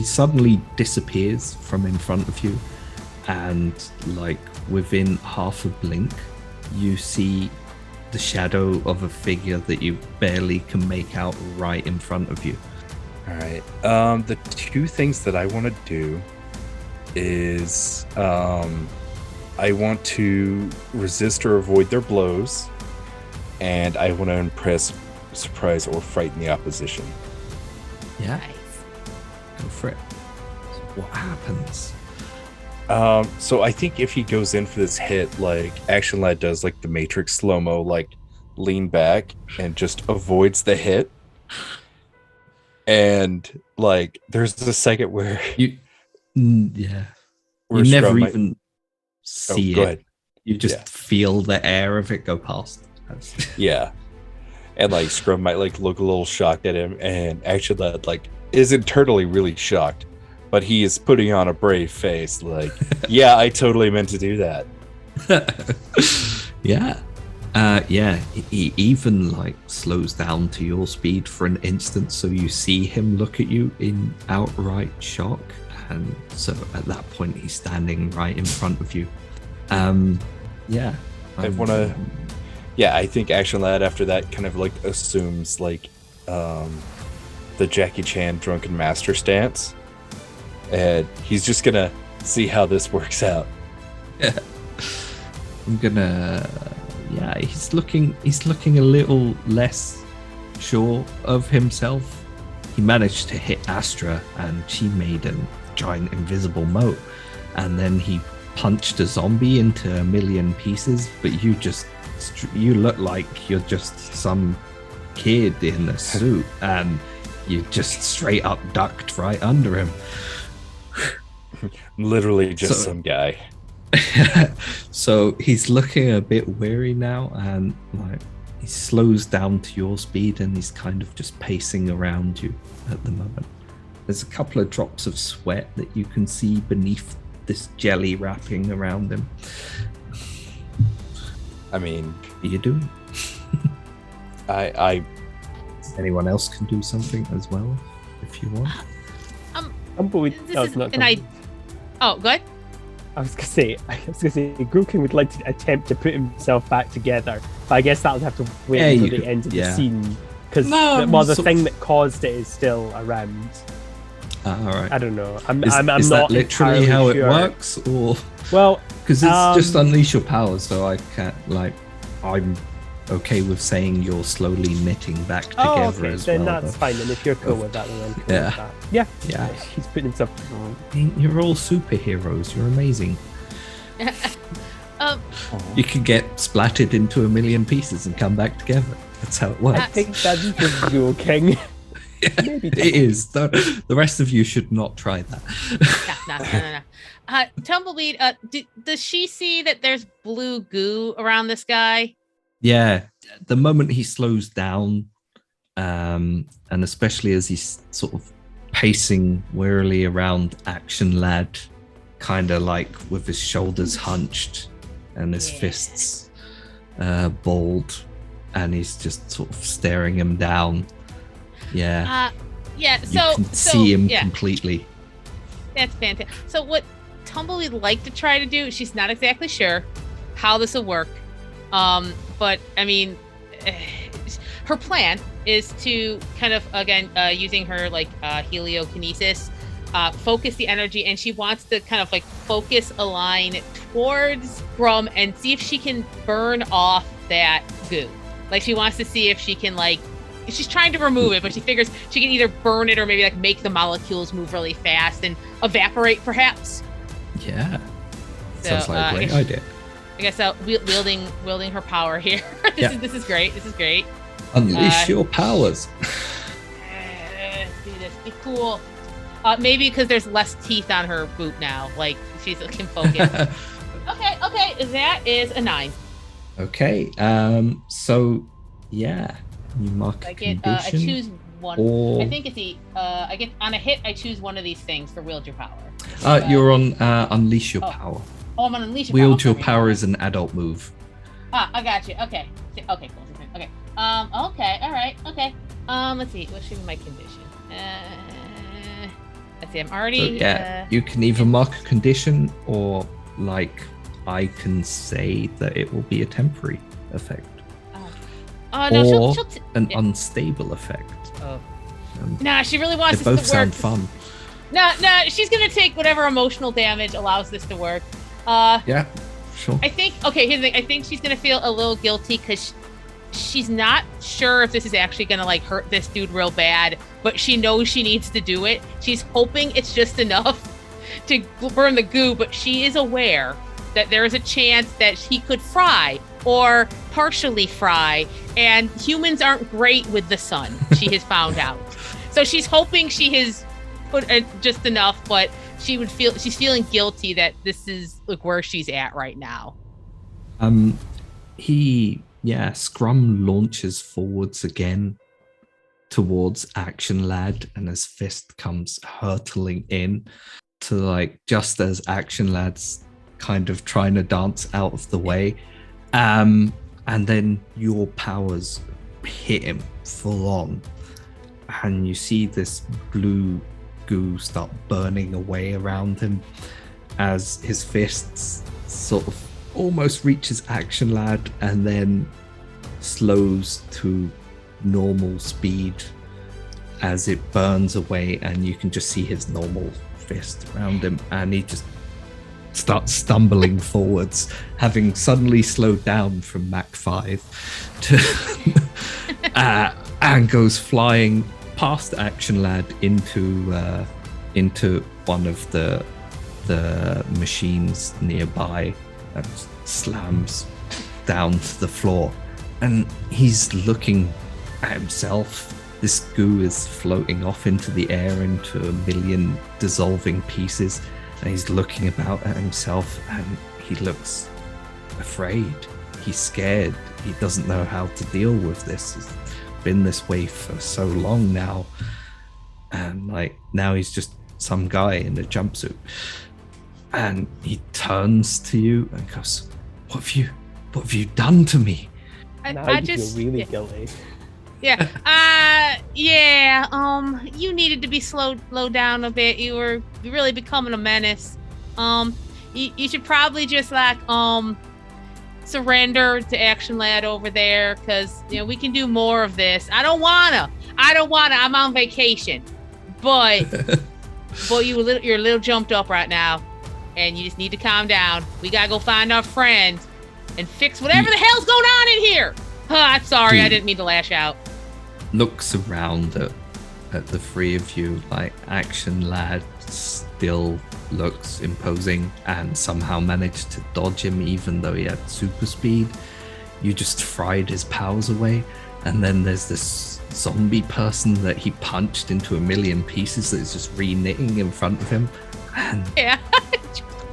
suddenly disappears from in front of you, and like within half a blink, you see the shadow of a figure that you barely can make out right in front of you. all right. The 2 things that I want to do is I want to resist or avoid their blows, and I want to impress, surprise, or frighten the opposition. Yeah, Nice. go for it. So what happens? So I think if he goes in for this hit, like Action Lad does, like the Matrix slow-mo, like lean back and just avoids the hit. And like there's a second where You never Scrum might- even see go it. ahead. You just Yeah. feel the air of it go past. That's- Yeah. And like Scrum might like look a little shocked at him, and Action Lad like is internally really shocked, but he is putting on a brave face, like, yeah, I totally meant to do that. yeah. He even like slows down to your speed for an instant, so you see him look at you in outright shock, and so at that point he's standing right in front of you. I think Action Lad after that kind of like assumes like the Jackie Chan drunken master stance, and he's just gonna see how this works out. I'm gonna he's looking a little less sure of himself. He managed to hit Astra and she made a giant invisible moat, and then he punched a zombie into a million pieces, but you look like you're just some kid in a suit, and you just straight up ducked right under him. Literally just So- some guy. So he's looking a bit weary now, and like he slows down to your speed, and he's kind of just pacing around you at the moment. There's a couple of drops of sweat that you can see beneath this jelly wrapping around him. I mean, What are you doing? I Anyone else can do something as well, if you want. Tumbleweed. This No, is it's not an I. Oh, good. I was gonna say Grookин would like to attempt to put himself back together, but I guess that would have to wait Yeah, until you the could- end of yeah. the scene because No, the so- thing that caused it is still around. All right. I don't know. I'm Is not that literally entirely how sure. it works, or Well, because it's just Um, unleash your powers? So I can't I'm okay with saying you're slowly knitting back together okay, as then well. that's though. fine. And if you're cool with that, then I'm cool Yeah. with that. Yeah, Yeah. He's putting himself. You're all superheroes. You're amazing. Um, You can get splattered into a million pieces and come back together. That's how it I works. think that's just joking. Maybe It is. The rest of you should not try that. no. Tumbleweed. Does she see that there's blue goo around this guy? Yeah, the moment he slows down, and especially as he's sort of pacing wearily around Action Lad, kind of like with his shoulders hunched and his Yeah. fists balled, and he's just sort of staring him down. Yeah, Yeah. you So can see him Yeah, completely. that's fantastic. So what Tumbleweed would like to try to do? She's not exactly sure how this will work. But I mean, her plan is to kind of again using her like heliokinesis, focus the energy, and she wants to kind of like focus a line towards Grum and see if she can burn off that goo. Like she wants to see if she can like. She's trying to remove it, but she figures she can either burn it or maybe like make the molecules move really fast and evaporate, perhaps. Yeah, So, sounds like a I great guess- idea. I guess wielding her power here. Yeah. This is great. This is great. Unleash your powers. Do this. Be cool. Maybe because there's less teeth on her boot now. Like she's looking focused. Okay. That is a 9. Okay. So yeah, you mark a I get. condition. I choose one. or I think it's the. I get on a hit. I choose one of these things for wield your power. you're on unleash your Oh, power. Oh, I'm on unleash. Wield your Okay. power is an adult move. I got you. Okay. Okay. Cool. Okay. Okay. All right. Okay. Let's see. What should be my condition? Let's see. I'm So already. yeah, you can either mark a condition or like I can say that it will be a temporary effect Oh no. or She'll an yeah. unstable effect. Oh. Um, Nah, she really wants they this both to work. sound fun. Nah, she's gonna take whatever emotional damage allows this to work. Yeah, sure. I think. Okay, here's the thing. I think she's gonna feel a little guilty because she's not sure if this is actually gonna like hurt this dude real bad, but she knows she needs to do it. She's hoping it's just enough to burn the goo, but she is aware that there is a chance that he could fry or partially fry, and humans aren't great with the sun. She has found out, so she's hoping she has put just enough, but she's feeling guilty that this is like where she's at right now. Scrum launches forwards again towards Action Lad, and his fist comes hurtling in to like just as Action Lad's kind of trying to dance out of the way. And then your powers hit him full on, and you see this blue goo start burning away around him as his fists sort of almost reaches Action Lad and then slows to normal speed as it burns away, and you can just see his normal fist around him, and he just starts stumbling forwards, having suddenly slowed down from Mach 5 to and goes flying past Action Lad into one of the machines nearby and slams down to the floor. And he's looking at himself. This goo is floating off into the air into a million dissolving pieces, and he's looking about at himself, and he looks afraid. He's scared. He doesn't know how to deal with this. It's been this way for so long now. and like now he's just some guy in a jumpsuit, and he turns to you and goes, what have you done to me? Now I you just feel really yeah. guilty. Yeah. You needed to be slowed down a bit. You're really becoming a menace. You should probably just like surrender to Action Lad over there, because we can do more of this. I don't wanna. I'm on vacation, but you're a little jumped up right now, and you just need to calm down. We gotta go find our friend and fix whatever the hell's going on in here. I'm sorry, I didn't mean to lash out. Looks around at the three of you, like Action Lad still looks imposing and somehow managed to dodge him even though he had super speed. You just fried his powers away, and then there's this zombie person that he punched into a million pieces that is just re-knitting in front of him, and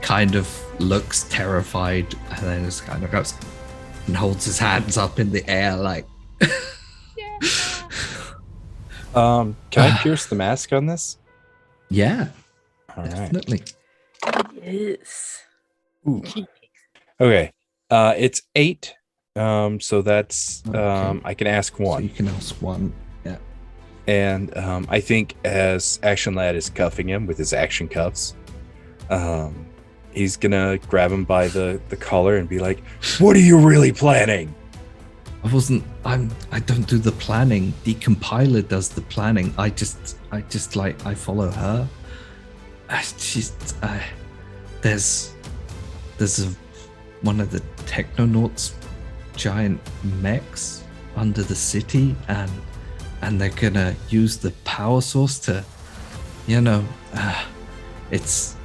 kind of looks terrified, and then just kind of goes and holds his hands up in the air like Can I pierce the mask on this? yeah, All right. definitely. Yes. Ooh. Okay. It's 8. So that's Okay. I can ask So one. you can ask one. Yeah. And I think as Action Lad is cuffing him with his action cuffs, he's gonna grab him by the collar and be like, "What are you really planning?" I don't do the planning. The compiler does the planning. I just I follow her. There's one of the Technonauts giant mechs under the city, and they're gonna use the power source to, it's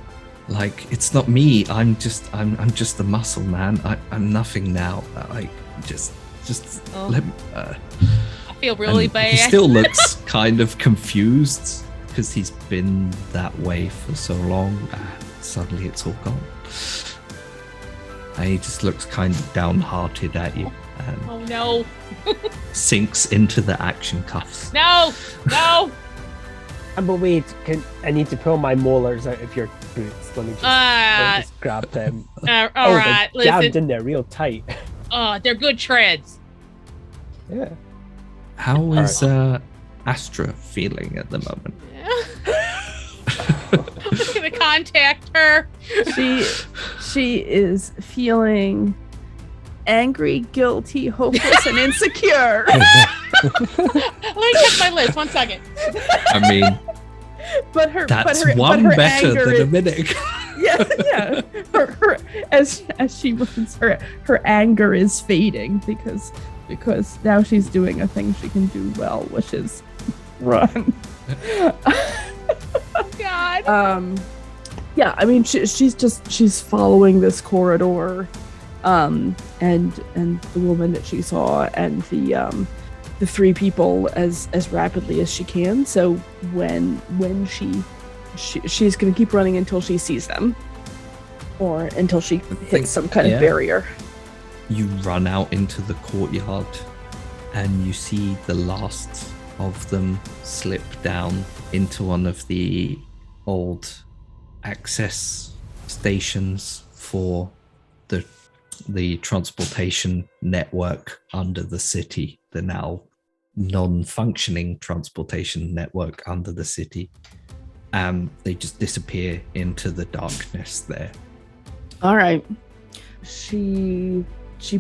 like, it's not me. I'm just the muscle man. I'm nothing now. Like just let me, I feel really and bad. He still looks kind of confused because he's been that way for so long. Suddenly it's all gone. And he just looks kind of downhearted at you and Oh no. sinks into the action cuffs. No. Tumbleweed, I need to pull my molars out of your boots. Let me just grab them. All Oh, right. they're jammed Listen. in there real tight. They're good treads. Yeah. How is Astra feeling at the moment? I'm just gonna contact her. She is feeling angry, guilty, hopeless, and insecure. Let me check my list. 1 second. I mean, But her that's but her, one but her better anger than is, a minute. yeah. Her as she runs, her anger is fading because now she's doing a thing she can do well, which is run. Oh God. Yeah, I mean she's following this corridor, and the woman that she saw and the three people as rapidly as she can. So when she's gonna keep running until she sees them, or until she hits some kind of barrier. You run out into the courtyard and you see the last of them slip down into one of the old access stations for the transportation network under the city, the now non-functioning transportation network under the city. They just disappear into the darkness there. All right. She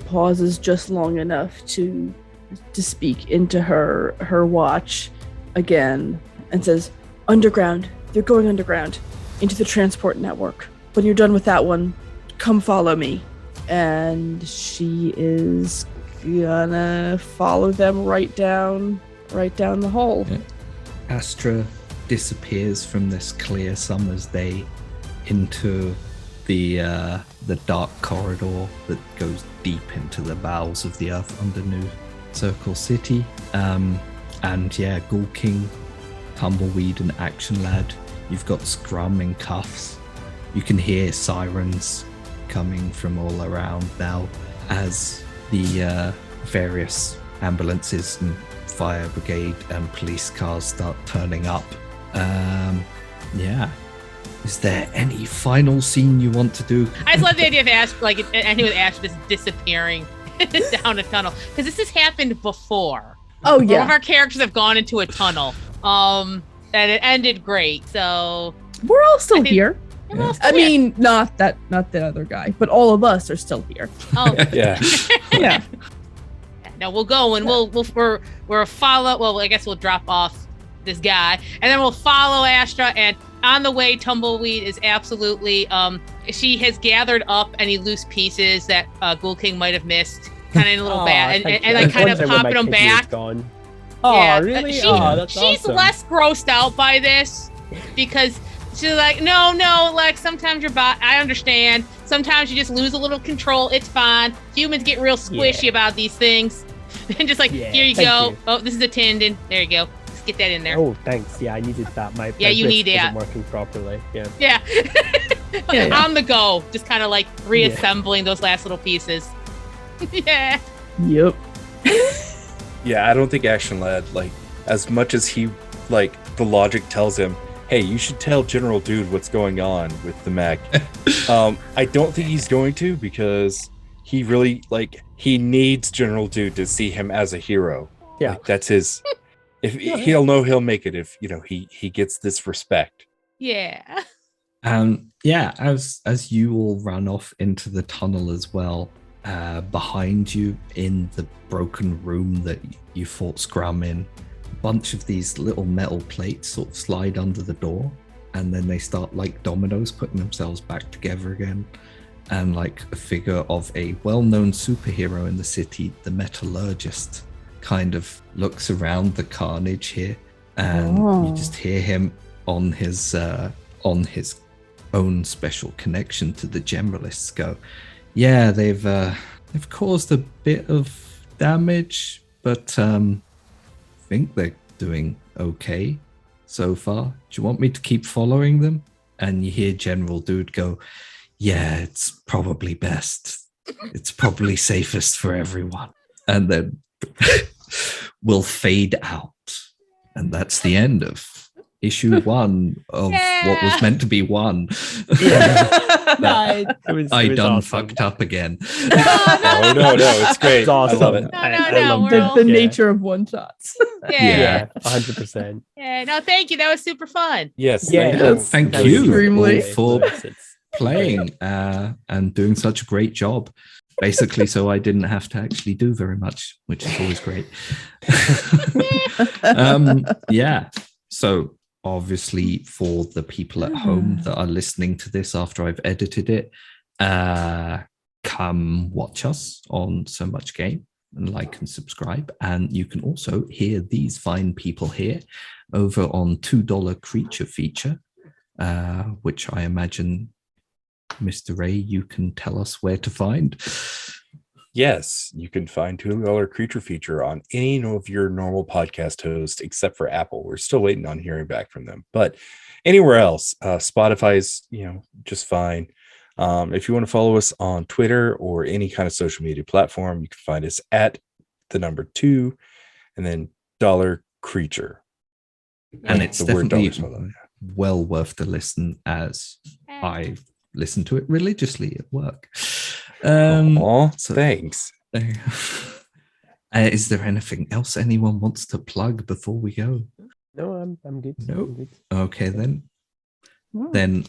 pauses just long enough to speak into her watch again and says, "Underground. They're going underground into the transport network. When you're done with that one, come follow me." And she is gonna follow them right down the hole. Yeah. Astra disappears from this clear summer's day into the dark corridor that goes deep into the bowels of the earth under New Circle City. And yeah, Ghoul King, Tumbleweed, and Action Lad. You've got Scrum in cuffs. You can hear sirens coming from all around now as the various ambulances and fire brigade and police cars start turning up Yeah. Is there any final scene you want to do? I just love the idea of Ash, like, and with Ash just disappearing down a tunnel, because this has happened before. Oh All of yeah, our characters have gone into a tunnel, and it ended great. So we're all still think- here. we're all I still here. mean, not the other guy, but all of us are still here. Oh, Yeah. Yeah. no, we'll go and we're follow. Well, I guess we'll drop off this guy, and then we'll follow Astra. And on the way, Tumbleweed is absolutely she has gathered up any loose pieces that Ghoul King might have missed, kind of in a little bag, and like kind of popping them back. Gone. Oh, Yeah, really? she's That's awesome. less grossed out by this because she's like, no, like sometimes your bot. I understand. Sometimes you just lose a little control. It's fine. Humans get real squishy about these things, and just like, Yeah, here you thank go. you. Oh, this is a tendon. There you go. Just get that in there. Oh, thanks. Yeah, I needed that. My you wrist need that. wasn't working properly. Yeah. Yeah. Yeah. On the go, just kind of like reassembling those last little pieces. Yeah. Yep. Yeah, I don't think Action Lad, like, as much as he, like, the logic tells him, hey, you should tell General Dude what's going on with the mech. I don't think he's going to, because he really, like, he needs General Dude to see him as a hero. Yeah. Like, that's his, if he'll know he'll make it if, you know, he gets this respect. Yeah. Yeah, as you all run off into the tunnel as well, behind you in the broken room that you fought Scrum in, a bunch of these little metal plates sort of slide under the door, and then they start like dominoes putting themselves back together again. And like a figure of a well-known superhero in the city, the metallurgist, kind of looks around the carnage here, and you just hear him on his own special connection to the generalists go, yeah, they've caused a bit of damage, but I think they're doing okay so far. Do you want me to keep following them? And you hear General Dude go, yeah, it's probably best. It's probably safest for everyone. And then we'll fade out. And that's the end of issue 1 of what was meant to be 1. No, it was done awesome. fucked up again. Oh, no, it's great. It's awesome. I love it. No, I loved we're it. all- The Yeah. nature of one shots. Yeah. 100%. Yeah. No, thank you. That was super fun. Yes. Yeah. Thank That was you Extremely. all for It's- playing and doing such a great job. Basically, so I didn't have to actually do very much, which is always great. Yeah. So obviously, for the people at home that are listening to this after I've edited it, come watch us on So Much Game and like and subscribe. And you can also hear these fine people here over on $2 Creature Feature, which I imagine, Mr. Ray, you can tell us where to find. Yes, you can find $2 Creature Feature on any of your normal podcast hosts except for Apple. We're still waiting on hearing back from them, but anywhere else, Spotify's, just fine. If you want to follow us on Twitter or any kind of social media platform, you can find us at the number 2 and then $1 Creature. And Like it's the word definitely dollar spelled out. well worth the listen, as I listen to it religiously at work. Aw, so- thanks. Is there anything else anyone wants to plug before we go? No, I'm good. No. I'm good. Okay, then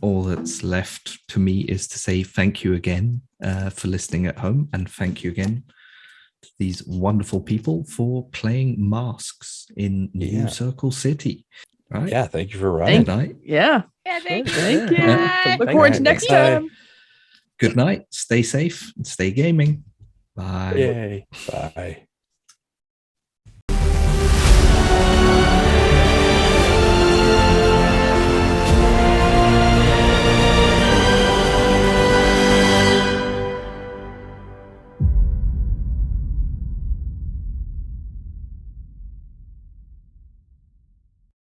all that's left to me is to say thank you again for listening at home, and thank you again to these wonderful people for playing Masks in New Yeah. Circle City. Right? Yeah, thank you for running. Good night. Yeah. Yeah. Thank you. Thank you. Bye. Look forward to Thank next you. time. Good night. Stay safe and stay gaming. Bye. Yay. Bye.